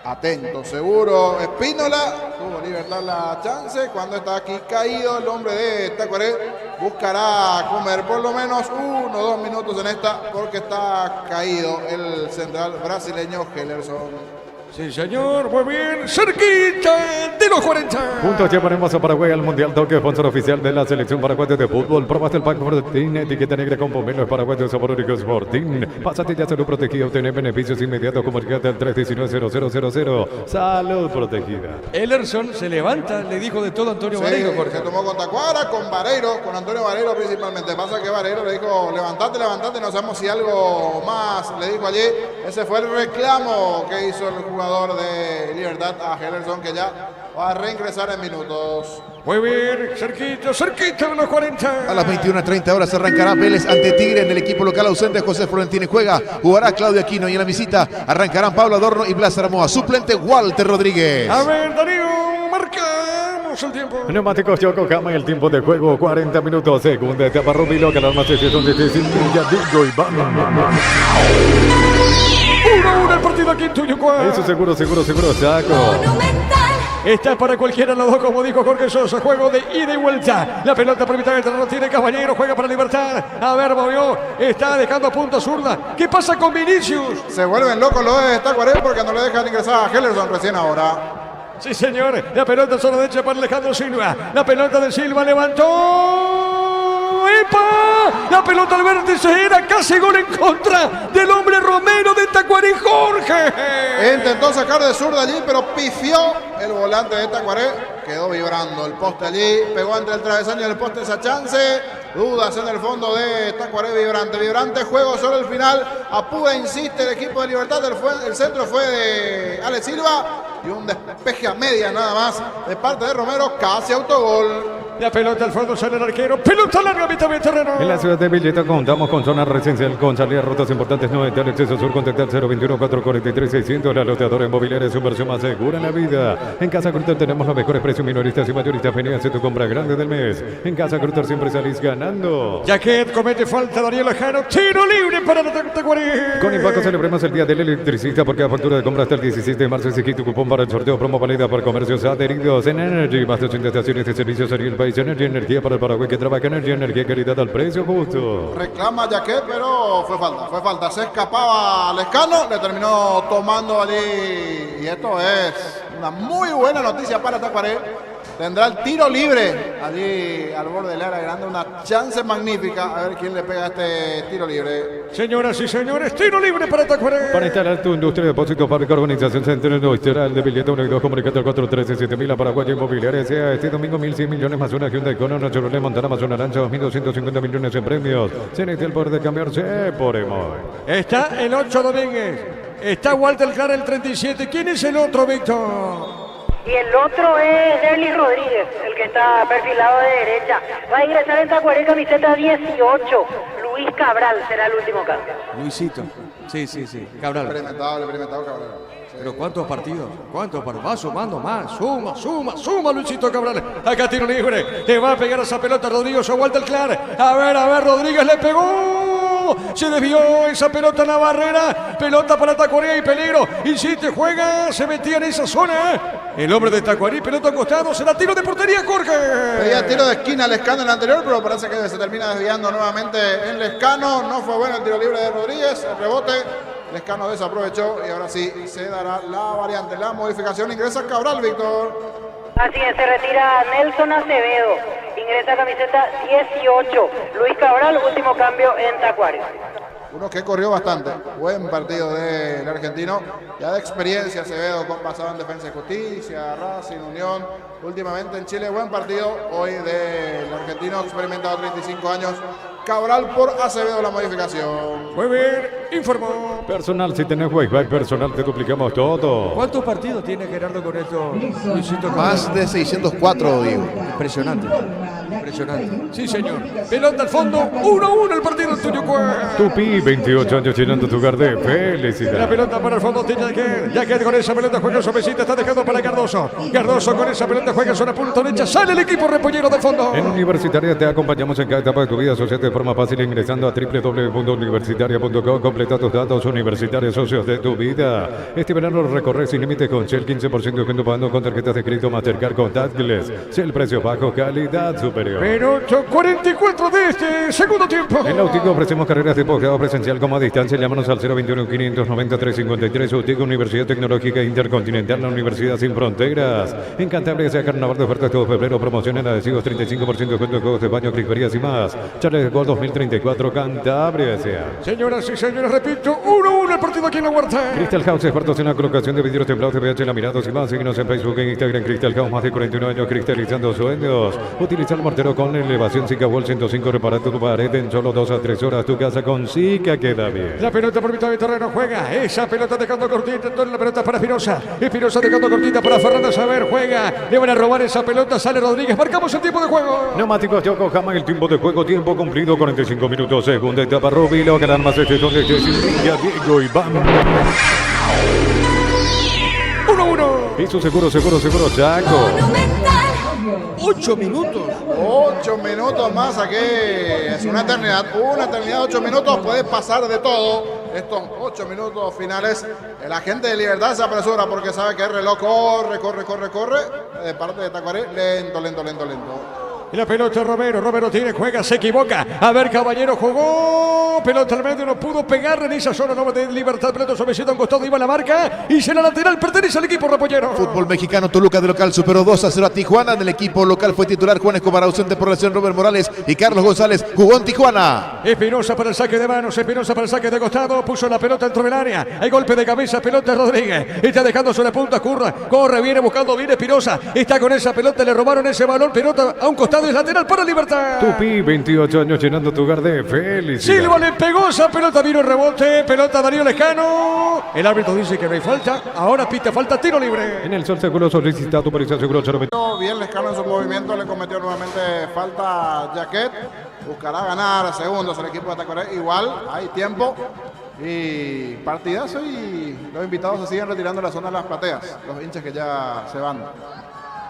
C: Atento, seguro. Espínola. Tuvo Libertad la chance. Cuando está aquí caído el hombre de Tacuaré. Buscará comer por lo menos 1 o 2 minutos en esta porque está caído el central brasileño Hellerson.
F: Sí, señor, muy bien, cerquita de los 40.
E: Juntos llevaremos a Paraguay al Mundial Tokio, sponsor oficial de la selección paraguaya de fútbol. Probaste el pack Fortín, etiqueta negra con pomelo paraguayo sabor único Fortín. Pásate ya salud protegida, obtener beneficios inmediatos. Comunicate al 319-0000. Salud protegida.
B: Ellerson se levanta, le dijo de todo a Antonio Vareiro, Jorge.
C: Se tomó con Tacuara, con Vareiro, con Antonio Vareiro principalmente. Pasa que Vareiro le dijo, levantate, no sabemos si algo más le dijo allí. Ese fue el reclamo que hizo el jugador de Libertad a Hellerson, que ya va a reingresar en minutos.
F: Muy bien, cerquita de los 40.
A: A las 21:30 horas arrancará Vélez ante Tigre en el equipo local ausente. José Florentino jugará Claudio Aquino y en la visita arrancarán Pablo Adorno y Blas Armoa. Suplente Walter Rodríguez.
F: A ver, Darío, marcamos el tiempo.
E: Neumáticos Yokohama, el tiempo de juego 40 minutos. Segunda etapa Rubilo, que las más son de Digo y vamos.
F: 1-1 el partido aquí en Tuyucuá.
E: Eso seguro, saco.
F: Está para cualquiera de los dos, como dijo Jorge Sosa. Juego de ida y vuelta. La pelota por mitad del terreno tiene Caballero. Juega para Libertad. A ver, movió. Está dejando a punta zurda. ¿Qué pasa con Vinicius?
C: Se vuelven locos los de Tacuaré porque no le dejan ingresar a Hellerson recién ahora.
F: Sí, señor. La pelota en zona derecha para Alejandro Silva. La pelota de Silva levantó. ¡Epa! La pelota al vértice era casi gol en contra del hombre Romero de Tacuaré, Jorge.
C: Intentó sacar de zurda allí, pero pifió el volante de Tacuaré. Quedó vibrando el poste allí. Pegó entre el travesaño y el poste esa chance. Dudas en el fondo de Tacuaré, vibrante juego sobre el final. Apura, insiste el equipo de Libertad. El centro fue de Alex Silva y un despeje a media nada más de parte de Romero, casi autogol.
F: La pelota al fondo sale el arquero. Pelota larga, mitad de terreno.
E: En la ciudad de Villeta contamos con zona residencial con salidas rutas importantes. 90 al exceso sur. Contactar 021-443-600. La loteadora inmobiliaria es su versión más segura en la vida. En Casa Grutter tenemos los mejores precios minoristas y mayoristas. Vení a hacer tu compra grande del mes. En Casa Grutter siempre salís ganando.
F: Jaquet comete falta Daniel Lajano. Tiro libre para Tacuaré.
E: Con Impacto celebremos el día del electricista porque a factura de compra hasta el 16 de marzo exigí tu cupón para el sorteo promo válida para comercios adheridos en Energy. Más de 80 estaciones de servicios a nivel país. Energía para el Paraguay que trabaja energía calidad al precio justo.
C: Reclama Jaquet, pero fue falta. Se escapaba Lescano, le terminó tomando allí. Y esto es una muy buena noticia para Tacuaré. tendrá el tiro libre allí al borde del área grande, una chance magnífica. A ver quién le pega este tiro libre.
F: Señoras y señores, tiro libre para Tacuaré.
E: Para instalar tu industria de depósitos, fábrica, organización central industrial de billete 1 y 2, comunicate al 413-7000 a Paraguay Inmobiliaria. Sea este domingo 1.100 millones más una Hyundai Kona, una Chevrolet Montana más una Lancha, 2.250 millones en premios. CNT, el poder de cambiarse por Emoy.
F: Está el 8 Domínguez. Está Walter Clara el 37. ¿Quién es el otro, Víctor?
D: Y el otro es Derlis Rodríguez, el que está perfilado de derecha. Va a ingresar en Tacuaré camiseta 18. Luis Cabral será el último cambio.
B: Luisito. Sí. Cabral.
C: Experimentado Cabral.
F: Pero ¿cuántos partidos? Va sumando más. Suma Luisito Cabral. Acá tiro libre. Le va a pegar esa pelota Rodríguez o Walter Clark. A ver, Rodríguez le pegó. Se desvió esa pelota en la barrera. Pelota para Tacuaré y peligro. Insiste, juega. Se metía en esa zona. El hombre de Tacuaré, pelota acostado. Será tiro de portería, Jorge.
C: Pedía tiro de esquina al Lescano en el anterior, pero parece que se termina desviando nuevamente en Lescano. No fue bueno el tiro libre de Rodríguez. El rebote. Lescano desaprovechó y ahora sí se dará la variante, la modificación. Ingresa Cabral, Víctor.
D: Así es, se retira Nelson Acevedo. Ingresa camiseta 18. Luis Cabral, último cambio en Tacuaré.
C: Uno que corrió bastante. Buen partido del argentino. Ya de experiencia Acevedo, pasado en Defensa y Justicia, Racing, Unión. Últimamente en Chile, buen partido. Hoy del argentino experimentado, 35 años. Cabral por Acevedo la modificación.
F: Muy bien, informó.
E: Personal, si tenés Wi-Fi personal, te duplicamos todo.
B: ¿Cuántos partidos tiene Gerardo con esto, Luisito?
A: Más de 604, Diego.
B: Impresionante.
F: Sí, señor. Pelota al fondo. 1-1 el partido en tuyo.
E: Tupi, 28 años llenando tu hogar de felicidad.
F: La pelota para el fondo tiene que con esa pelota juega su mesita. Está dejando para Cardoso. Cardoso con esa pelota juega zona punto derecha. Sale el equipo repollero del fondo.
E: En Universitaria te acompañamos en cada etapa de tu vida. Asociate de forma fácil ingresando a www.universitaria.com. Completa tus datos. Universitaria, socios de tu vida. Este verano recorres sin límites con Shell, 15% de descuento pagando con tarjetas de crédito Mastercard contactless. Shell, precio bajo, calidad superior.
F: Minuto 44 de este segundo tiempo.
E: En Nautico ofrecemos carreras de posgrado presencial como a distancia. Llámanos al 021-590-353. UTIC, Universidad Tecnológica Intercontinental, la Universidad Sin Fronteras. En Cantabria sea carnaval de ofertas todo febrero. Promociones adhesivos, 35% de descuento de juegos de baño, crisperías y más. Charles de Gol 2034, Cantabria sea.
F: Señoras y señores, repito, 1-1 el partido aquí en la Huerta.
E: Crystal House, expertos en la colocación de vidrios templados de PH laminados y más. Síguenos en Facebook e Instagram. Crystal House, más de 49 años cristalizando sueños. Utiliza el mortero con elevación Zika Wall 105. Repara tu pared en solo 2 a 3 horas. Tu casa con Zika queda bien.
F: La pelota por mitad de terreno juega. Esa pelota dejando cortita. Toda la pelota para Espinosa. Espinosa dejando cortita para Fernando Saber. Juega. Le van a robar esa pelota. Sale Rodríguez. Marcamos el tiempo de juego.
E: Neumáticos Yokohama, el tiempo de juego. Tiempo cumplido. 45 minutos. Segunda etapa. Rubilo. Ganan más este donde Diego Iván.
F: 1-1.
E: Y su seguro, Chaco.
F: 8 minutos.
C: 8 minutos más aquí. Es una eternidad. 8 minutos. Puede pasar de todo. Estos 8 minutos finales. El agente de Libertad se apresura porque sabe que el reloj corre. De parte de Tacuaré. Lento.
F: Y la pelota Romero tiene, juega, se equivoca. A ver, Caballero jugó. Pelota al medio, no pudo pegar en esa zona. No de Libertad, pelota suavecito a un costado, iba la marca. Y se la lateral, pertenece al equipo repollero.
A: Fútbol mexicano, Toluca de local superó 2-0 a Tijuana. Del equipo local fue titular Juan Escobar, ausente por lesión Robert Morales y Carlos González jugó en Tijuana.
F: Espinosa para el saque de manos, Espinosa para el saque de costado. Puso la pelota dentro del área. Hay golpe de cabeza, pelota Rodríguez. Está dejando sobre punta, corre, viene buscando, viene Espinosa. Está con esa pelota, le robaron ese balón. Pelota a un costado, es lateral para Libertad.
E: Tupi, 28 años llenando tu hogar de felicidad.
F: Silva le pegó esa pelota, vino el rebote, pelota Darío Lescano. El árbitro dice que no hay falta, ahora pita falta, tiro libre.
E: En el Sol Seguro solicita tu póliza seguro 020.
C: Bien Lescano en su movimiento, le cometió nuevamente falta Jaquet. Buscará ganar segundos el equipo de Tacuaré. Igual, hay tiempo. Y partidazo y los invitados se siguen retirando de la zona de las plateas. Los hinchas que ya se van.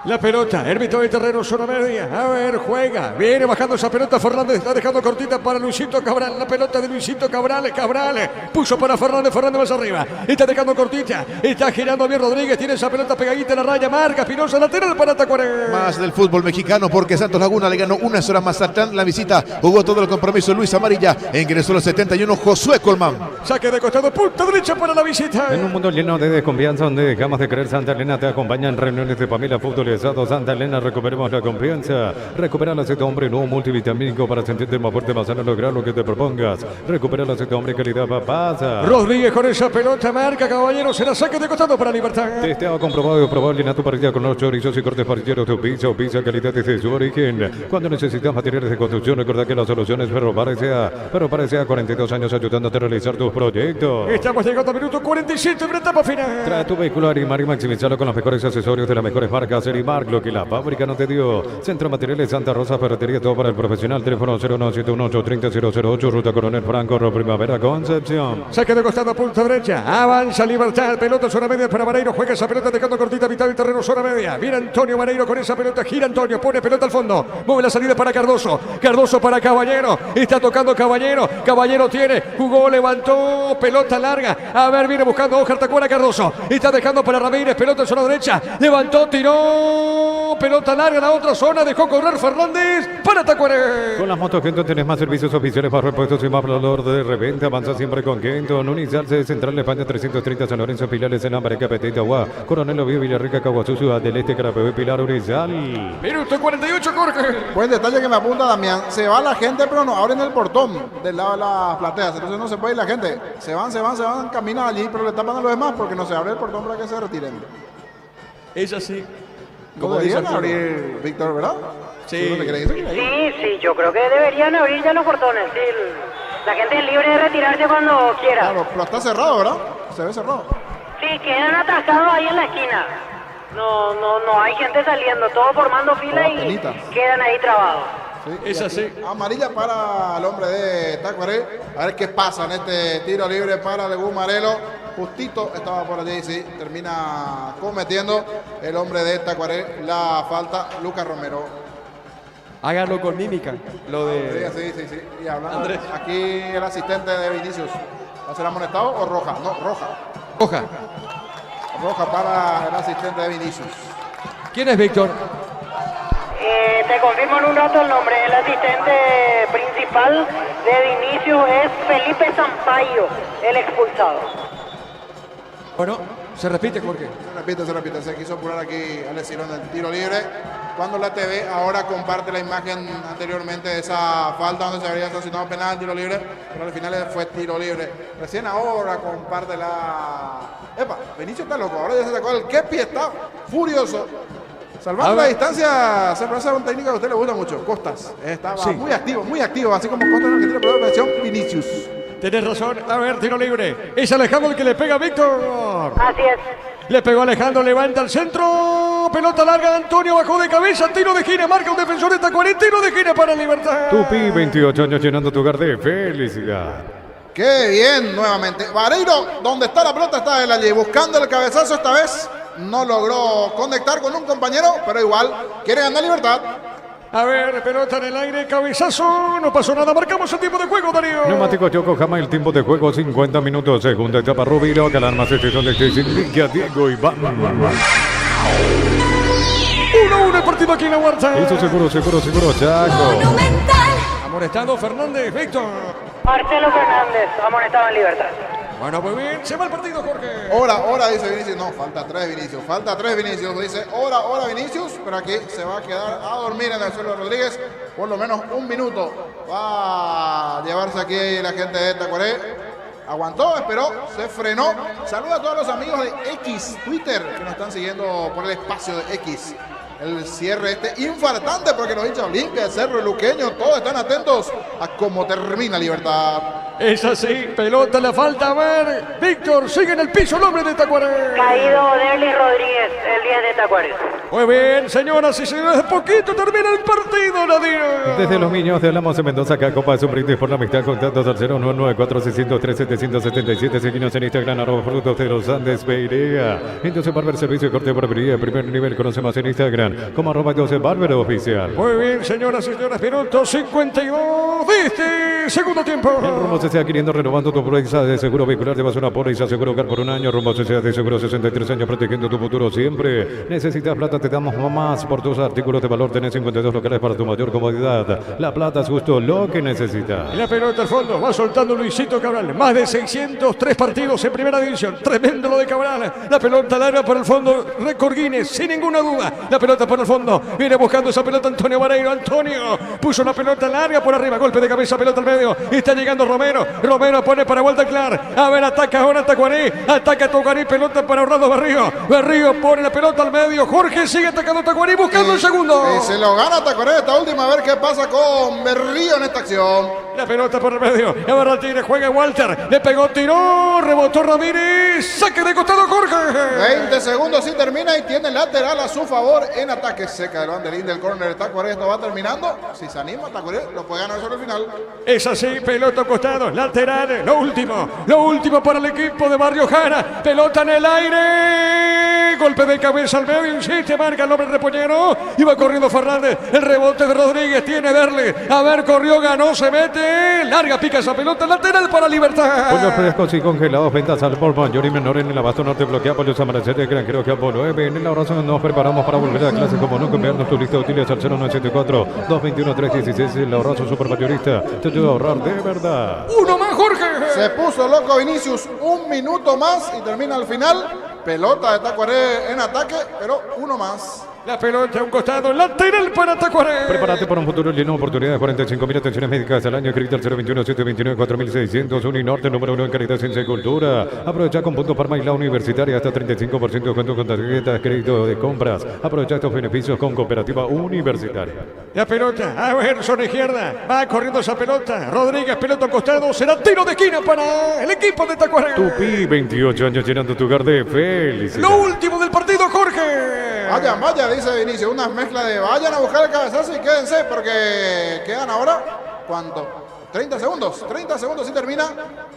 F: La pelota, árbitro de terreno, zona media. A ver, juega. Viene bajando esa pelota. Fernández está dejando cortita para Luisito Cabral. La pelota de Luisito Cabral. Cabral puso para Fernández. Fernández más arriba. Está dejando cortita. Está girando bien Rodríguez. Tiene esa pelota pegadita en la raya. Marca Espinosa. Lateral para Tacuaré.
A: Más del fútbol mexicano porque Santos Laguna le ganó 1-0 a Mazatlán. La visita jugó todo el compromiso Luis Amarilla. Ingresó los 71 Josué Colmán.
F: Saque de costado. Punta derecha para la visita.
E: En un mundo lleno de desconfianza donde dejamos de creer, Santa Elena te acompaña en reuniones de familia, fútbol Polarizado Santa Elena, recuperemos la confianza. Recupera el aceite hombre nuevo multivitamínico para sentirte más fuerte, más sano, lograr lo que te propongas. Recupera el aceite hombre calidad papasa.
F: Rodríguez con esa pelota marca, caballero, será saque de costado para Libertad.
E: Testeado, comprobado y probado. Llena tu parrilla con los chorizos y cortes parrilleros de pizza calidad desde su origen. Cuando necesitas materiales de construcción, recuerda que la solución es Ferro Parecea 42 años ayudándote a realizar tus proyectos.
F: Estamos llegando al minuto 47 de la etapa final.
E: Trae tu vehículo a Arimar y maximizarlo con los mejores accesorios de las mejores marcas. Arimar, lo que la fábrica no te dio. Centro Materiales Santa Rosa, ferretería, todo para el profesional. Teléfono 01718-30008, Ruta Coronel Franco, Primavera, Concepción.
F: Saque de costado, punta derecha. Avanza Libertad. Pelota zona media para Vareiro. Juega esa pelota dejando cortita mitad del terreno, zona media. Viene Antonio Vareiro con esa pelota. Gira Antonio. Pone pelota al fondo. Mueve la salida para Cardoso. Cardoso para Caballero. Está tocando Caballero. Caballero tiene. Jugó, levantó. Pelota larga. A ver, viene buscando Oscar Tacuara Cardoso. Está dejando para Ramírez. Pelota en zona derecha. Levantó, tiró. Pelota larga en la otra zona. Dejó correr Fernández para Tacuara.
E: Con las motos Kenton tenés más servicios oficiales, más repuestos y más valor de reventa. Avanza siempre con Kenton. Unizarse Central de España 330 San Lorenzo, Pilares en Ambareca, Petita, Agua. Coronel Oviedo, Villarrica, Caguazú, Ciudad del Este, Carapeo y Pilar Urizal.
F: Minuto 48, Jorge.
C: Buen detalle que me apunta Damián. Se va la gente, pero no abren el portón del lado de las plateas. Entonces no se puede ir la gente. Se van, caminan allí, pero le tapan a los demás porque no se abre el portón para que se retiren.
B: Es así.
C: Como deberían abrir, Víctor, ¿verdad?
B: Sí.
D: Sí, yo creo que deberían abrir ya los portones. Sí, la gente es libre de retirarse cuando quiera.
C: Claro, pero está cerrado, ¿verdad? Se ve cerrado.
D: Sí, quedan atascados ahí en la esquina. No hay gente saliendo, todos formando fila y quedan ahí trabados.
C: Sí,
F: es así.
C: Amarilla para el hombre de Tacuaré. A ver qué pasa en este tiro libre para Legún Marelo. Justito estaba por allí, sí. Termina cometiendo el hombre de Tacuaré la falta, Lucas Romero.
B: Háganlo con mímica. Lo de.
C: Sí. Y hablando Andrés. Aquí el asistente de Vinicius. ¿Va a ser amonestado o roja? No, roja. Roja para el asistente de Vinicius.
B: ¿Quién es Víctor?
D: Te confirmo en un rato el nombre. El asistente principal de Vinicius es Felipe Sampaio, el expulsado.
B: Bueno, se repite, Jorge.
C: Se repite. Se quiso apurar aquí al Estilón del tiro libre. Cuando la TV ahora comparte la imagen anteriormente de esa falta donde se habría sancionado penal, tiro libre, pero al final fue tiro libre. Recién ahora comparte la... ¡Epa! Vinicius está loco, ahora ya se sacó el Kepi, está furioso. Salvando la distancia, se parece a un técnico que a usted le gusta mucho, Costas. Estaba muy activo, así como Costas en Argentina, pero versión Vinicius.
F: Tenés razón. A ver, tiro libre. Es Alejandro el que le pega a Víctor.
D: Así es.
F: Le pegó Alejandro, levanta el centro. Pelota larga, Antonio bajó de cabeza. Tiro de esquina, marca un defensor de Tacuaré. Tiro de esquina para Libertad.
E: Tupi, 28 años llenando tu hogar de felicidad.
C: ¡Qué bien! Nuevamente. Vareiro, donde está la pelota, está él allí. Buscando el cabezazo esta vez. No logró conectar con un compañero, pero igual quiere ganar Libertad.
F: A ver, pelota en el aire, cabezazo, no pasó nada, marcamos el tiempo de juego, Darío.
E: Neumático Choco, jamás el tiempo de juego, 50 minutos, segunda etapa, Rubiro, que la arma se de Diego Iván.
F: 1-1 el partido aquí en la huerta.
E: Eso seguro, Chaco.
F: Amonestado Fernández, Víctor.
D: Marcelo Fernández, amonestado en Libertad.
F: Bueno, muy bien, se va el partido, Jorge.
C: Hora, dice Vinicius. No, falta 3 Vinicius. Dice, hora Vinicius, pero aquí se va a quedar a dormir en el suelo de Rodríguez. Por lo menos un minuto va a llevarse aquí la gente de Tacuaré. Aguantó, esperó, se frenó. Saluda a todos los amigos de X, Twitter, que nos están siguiendo por el espacio de X. El cierre infartante, porque los hinchas Olimpia, Cerro, Luqueño, todos están atentos a cómo termina Libertad.
F: Es así, pelota, la falta, a ver. Víctor, sigue en el piso el hombre de Tacuaré.
D: Caído Derlis Rodríguez, el 10 de Tacuaré.
F: Muy bien, señoras y señores, de poquito termina el partido, Nadine.
E: Desde los niños de Alamos en Mendoza, acá Copa es un brindis por la amistad, contactos al 0994-603-777. Seguimos en Instagram, @frutos de los Andes, Beirea. Entonces, Barber Servicio de Corte de Barbería, primer nivel, conoce más en Instagram, como @12 Barber Oficial.
F: Muy bien, señoras y señores, minuto 52 de este segundo tiempo.
E: El rumbo se está adquiriendo, renovando tu póliza de seguro vehicular. Llevas una póliza seguro hogar por un año. Rumbo Sociedad de Seguro, 63 años, protegiendo tu futuro siempre. Necesitas plata Plata te damos más por tus artículos de valor. Tenés 52 locales para tu mayor comodidad. La Plata es justo lo que necesitas.
F: Y la pelota al fondo, va soltando Luisito Cabral. Más de 603 partidos en primera división. Tremendo lo de Cabral. La pelota larga por el fondo. Récord Guinness, sin ninguna duda. La pelota por el fondo. Viene buscando esa pelota Antonio Vareiro. Antonio puso la pelota larga por arriba. Golpe de cabeza, pelota al medio. Está llegando Romero. Romero pone para vuelta Clar. A ver, ataca ahora Tacuarí. Ataca Tacuarí. Pelota para Orlando Berrío. Berrío pone la pelota al medio. Jorge sigue atacando Tacuarí buscando el segundo.
C: Y se lo gana Tacuarí esta última. A ver qué pasa con Berrío en esta acción.
F: La pelota por el medio. Ahora Tigre juega Walter. Le pegó, tiró. Rebotó Ramírez. Saque de costado Jorge.
C: 20 segundos y termina y tiene lateral a su favor en ataque. Seca del banderín del córner. Tacuarí esto va terminando. Si se anima, Tacuarí lo puede ganar sobre el final.
F: Es así, pelota a costado, lateral, lo último para el equipo de Barrio Jara. Pelota en el aire. Golpe de cabeza al medio, insiste, marca el hombre repoñero. Iba corriendo Fernández. El rebote de Rodríguez tiene Derle. A ver, corrió, ganó, se mete. Larga pica esa pelota, lateral para Libertad.
E: Pollos frescos y congelados, ventas al por mayor y menor en el abasto norte bloquea pollos amaneceres, granjero Campo 9. En la oración nos preparamos para volver a clase como nunca. Enviarnos tu lista de útiles al 0974-221-316. El ahorrazo supermayorista. Te ayuda a ahorrar de verdad.
F: Uno más, Jorge.
C: Se puso loco Vinicius. Un minuto más y termina al final. Pelota de Tacuarí en ataque, pero uno más.
F: La pelota a un costado, lateral para Tacuarí.
E: Prepárate para un futuro lleno de oportunidades. 45.000 atenciones médicas al año. Escrita al 021-729-4600. Uninorte, número 1 en calidad, ciencia y cultura. Aprovecha con puntos Parma y la universitaria hasta 35% de descuento con tarjetas crédito de compras. Aprovecha estos beneficios con Cooperativa Universitaria.
F: La pelota, a ver, zona izquierda. Va corriendo esa pelota. Rodríguez, pelota a un costado. Será tiro de esquina para el equipo de Tacuarí.
E: Tupi, 28 años llenando tu hogar de felicidad.
F: Lo último del partido, Jorge.
C: Vaya, dice Vinicius, una mezcla de vayan a buscar el cabezazo y quédense porque quedan ahora, ¿cuánto? 30 segundos y termina.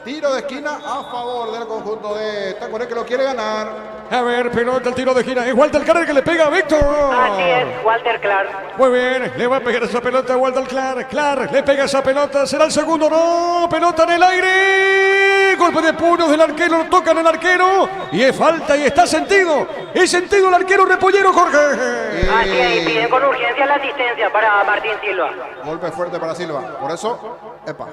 C: Tiro de esquina a favor del conjunto de Tacuarí que lo quiere ganar.
F: A ver, pelota, el tiro de esquina. Es Walter Clark que le pega a Víctor.
D: Así es, Walter Clark.
F: Muy bien, le va a pegar esa pelota a Walter Clark. Clark le pega esa pelota, será el segundo, no. Pelota en el aire. Golpe de puños del arquero, lo tocan el arquero. Y es falta y está sentido. Es sentido el arquero repollero, Jorge.
D: Así es, y piden con urgencia la asistencia para Martín Silva.
C: Golpe fuerte para Silva. Por eso, epa.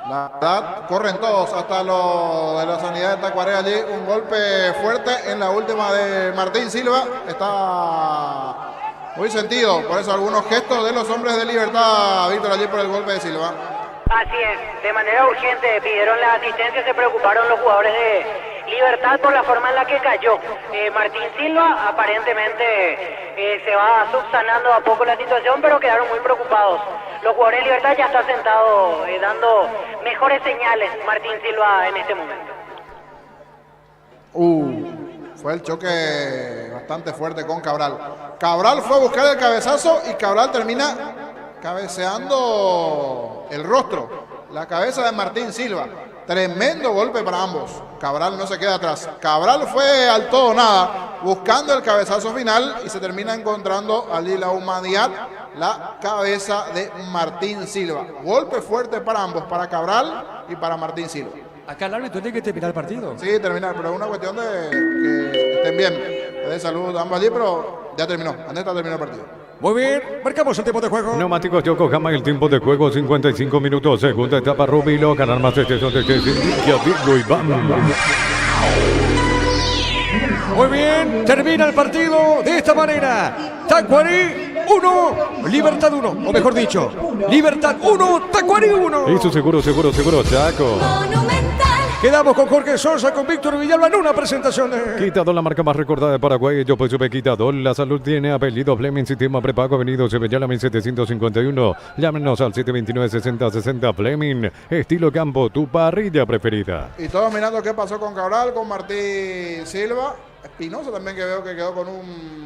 C: La verdad, corren todos, hasta lo de la sanidad de Tacuarí allí. Un golpe fuerte en la última de Martín Silva. Está muy sentido. Por eso algunos gestos de los hombres de Libertad, Víctor, allí por el golpe de Silva.
D: Así es, de manera urgente pidieron la asistencia, se preocuparon los jugadores de Libertad por la forma en la que cayó. Martín Silva aparentemente se va subsanando a poco la situación, pero quedaron muy preocupados. Los jugadores de Libertad ya están sentados dando mejores señales Martín Silva en este momento.
C: Fue el choque bastante fuerte con Cabral. Cabral fue a buscar el cabezazo y Cabral termina cabeceando el rostro, la cabeza de Martín Silva. Tremendo golpe para ambos. Cabral no se queda atrás. Cabral fue al todo o nada, buscando el cabezazo final y se termina encontrando allí la humanidad, la cabeza de Martín Silva. Golpe fuerte para ambos, para Cabral y para Martín Silva.
B: Acá el árbitro tiene que terminar el partido.
C: Sí, terminar, pero es una cuestión de que estén bien. De salud ambos allí, pero ya terminó. Aneta terminó el partido.
F: Muy bien, marcamos el tiempo de juego.
E: Neumáticos Yokohama, el tiempo de juego 55 minutos. Segunda etapa Rubilo, ganar más de son de que Diablo y vamos.
F: Muy bien, termina el partido de esta manera. Tacuarí 1, Libertad 1, o mejor dicho, Libertad 1, Tacuarí 1.
E: Eso seguro, Chaco.
F: Quedamos con Jorge Sosa, con Víctor Villalba en una presentación de...
E: Quitador, la marca más recordada de Paraguay. Yo pues supe Quitador. La salud tiene apellido Fleming, sistema prepago, Avenida Sevillana 1751. Llámenos al 729-6060 Fleming. Estilo campo, tu parrilla preferida.
C: Y todos mirando qué pasó con Cabral, con Martín Silva. Espinosa también, que veo que quedó con un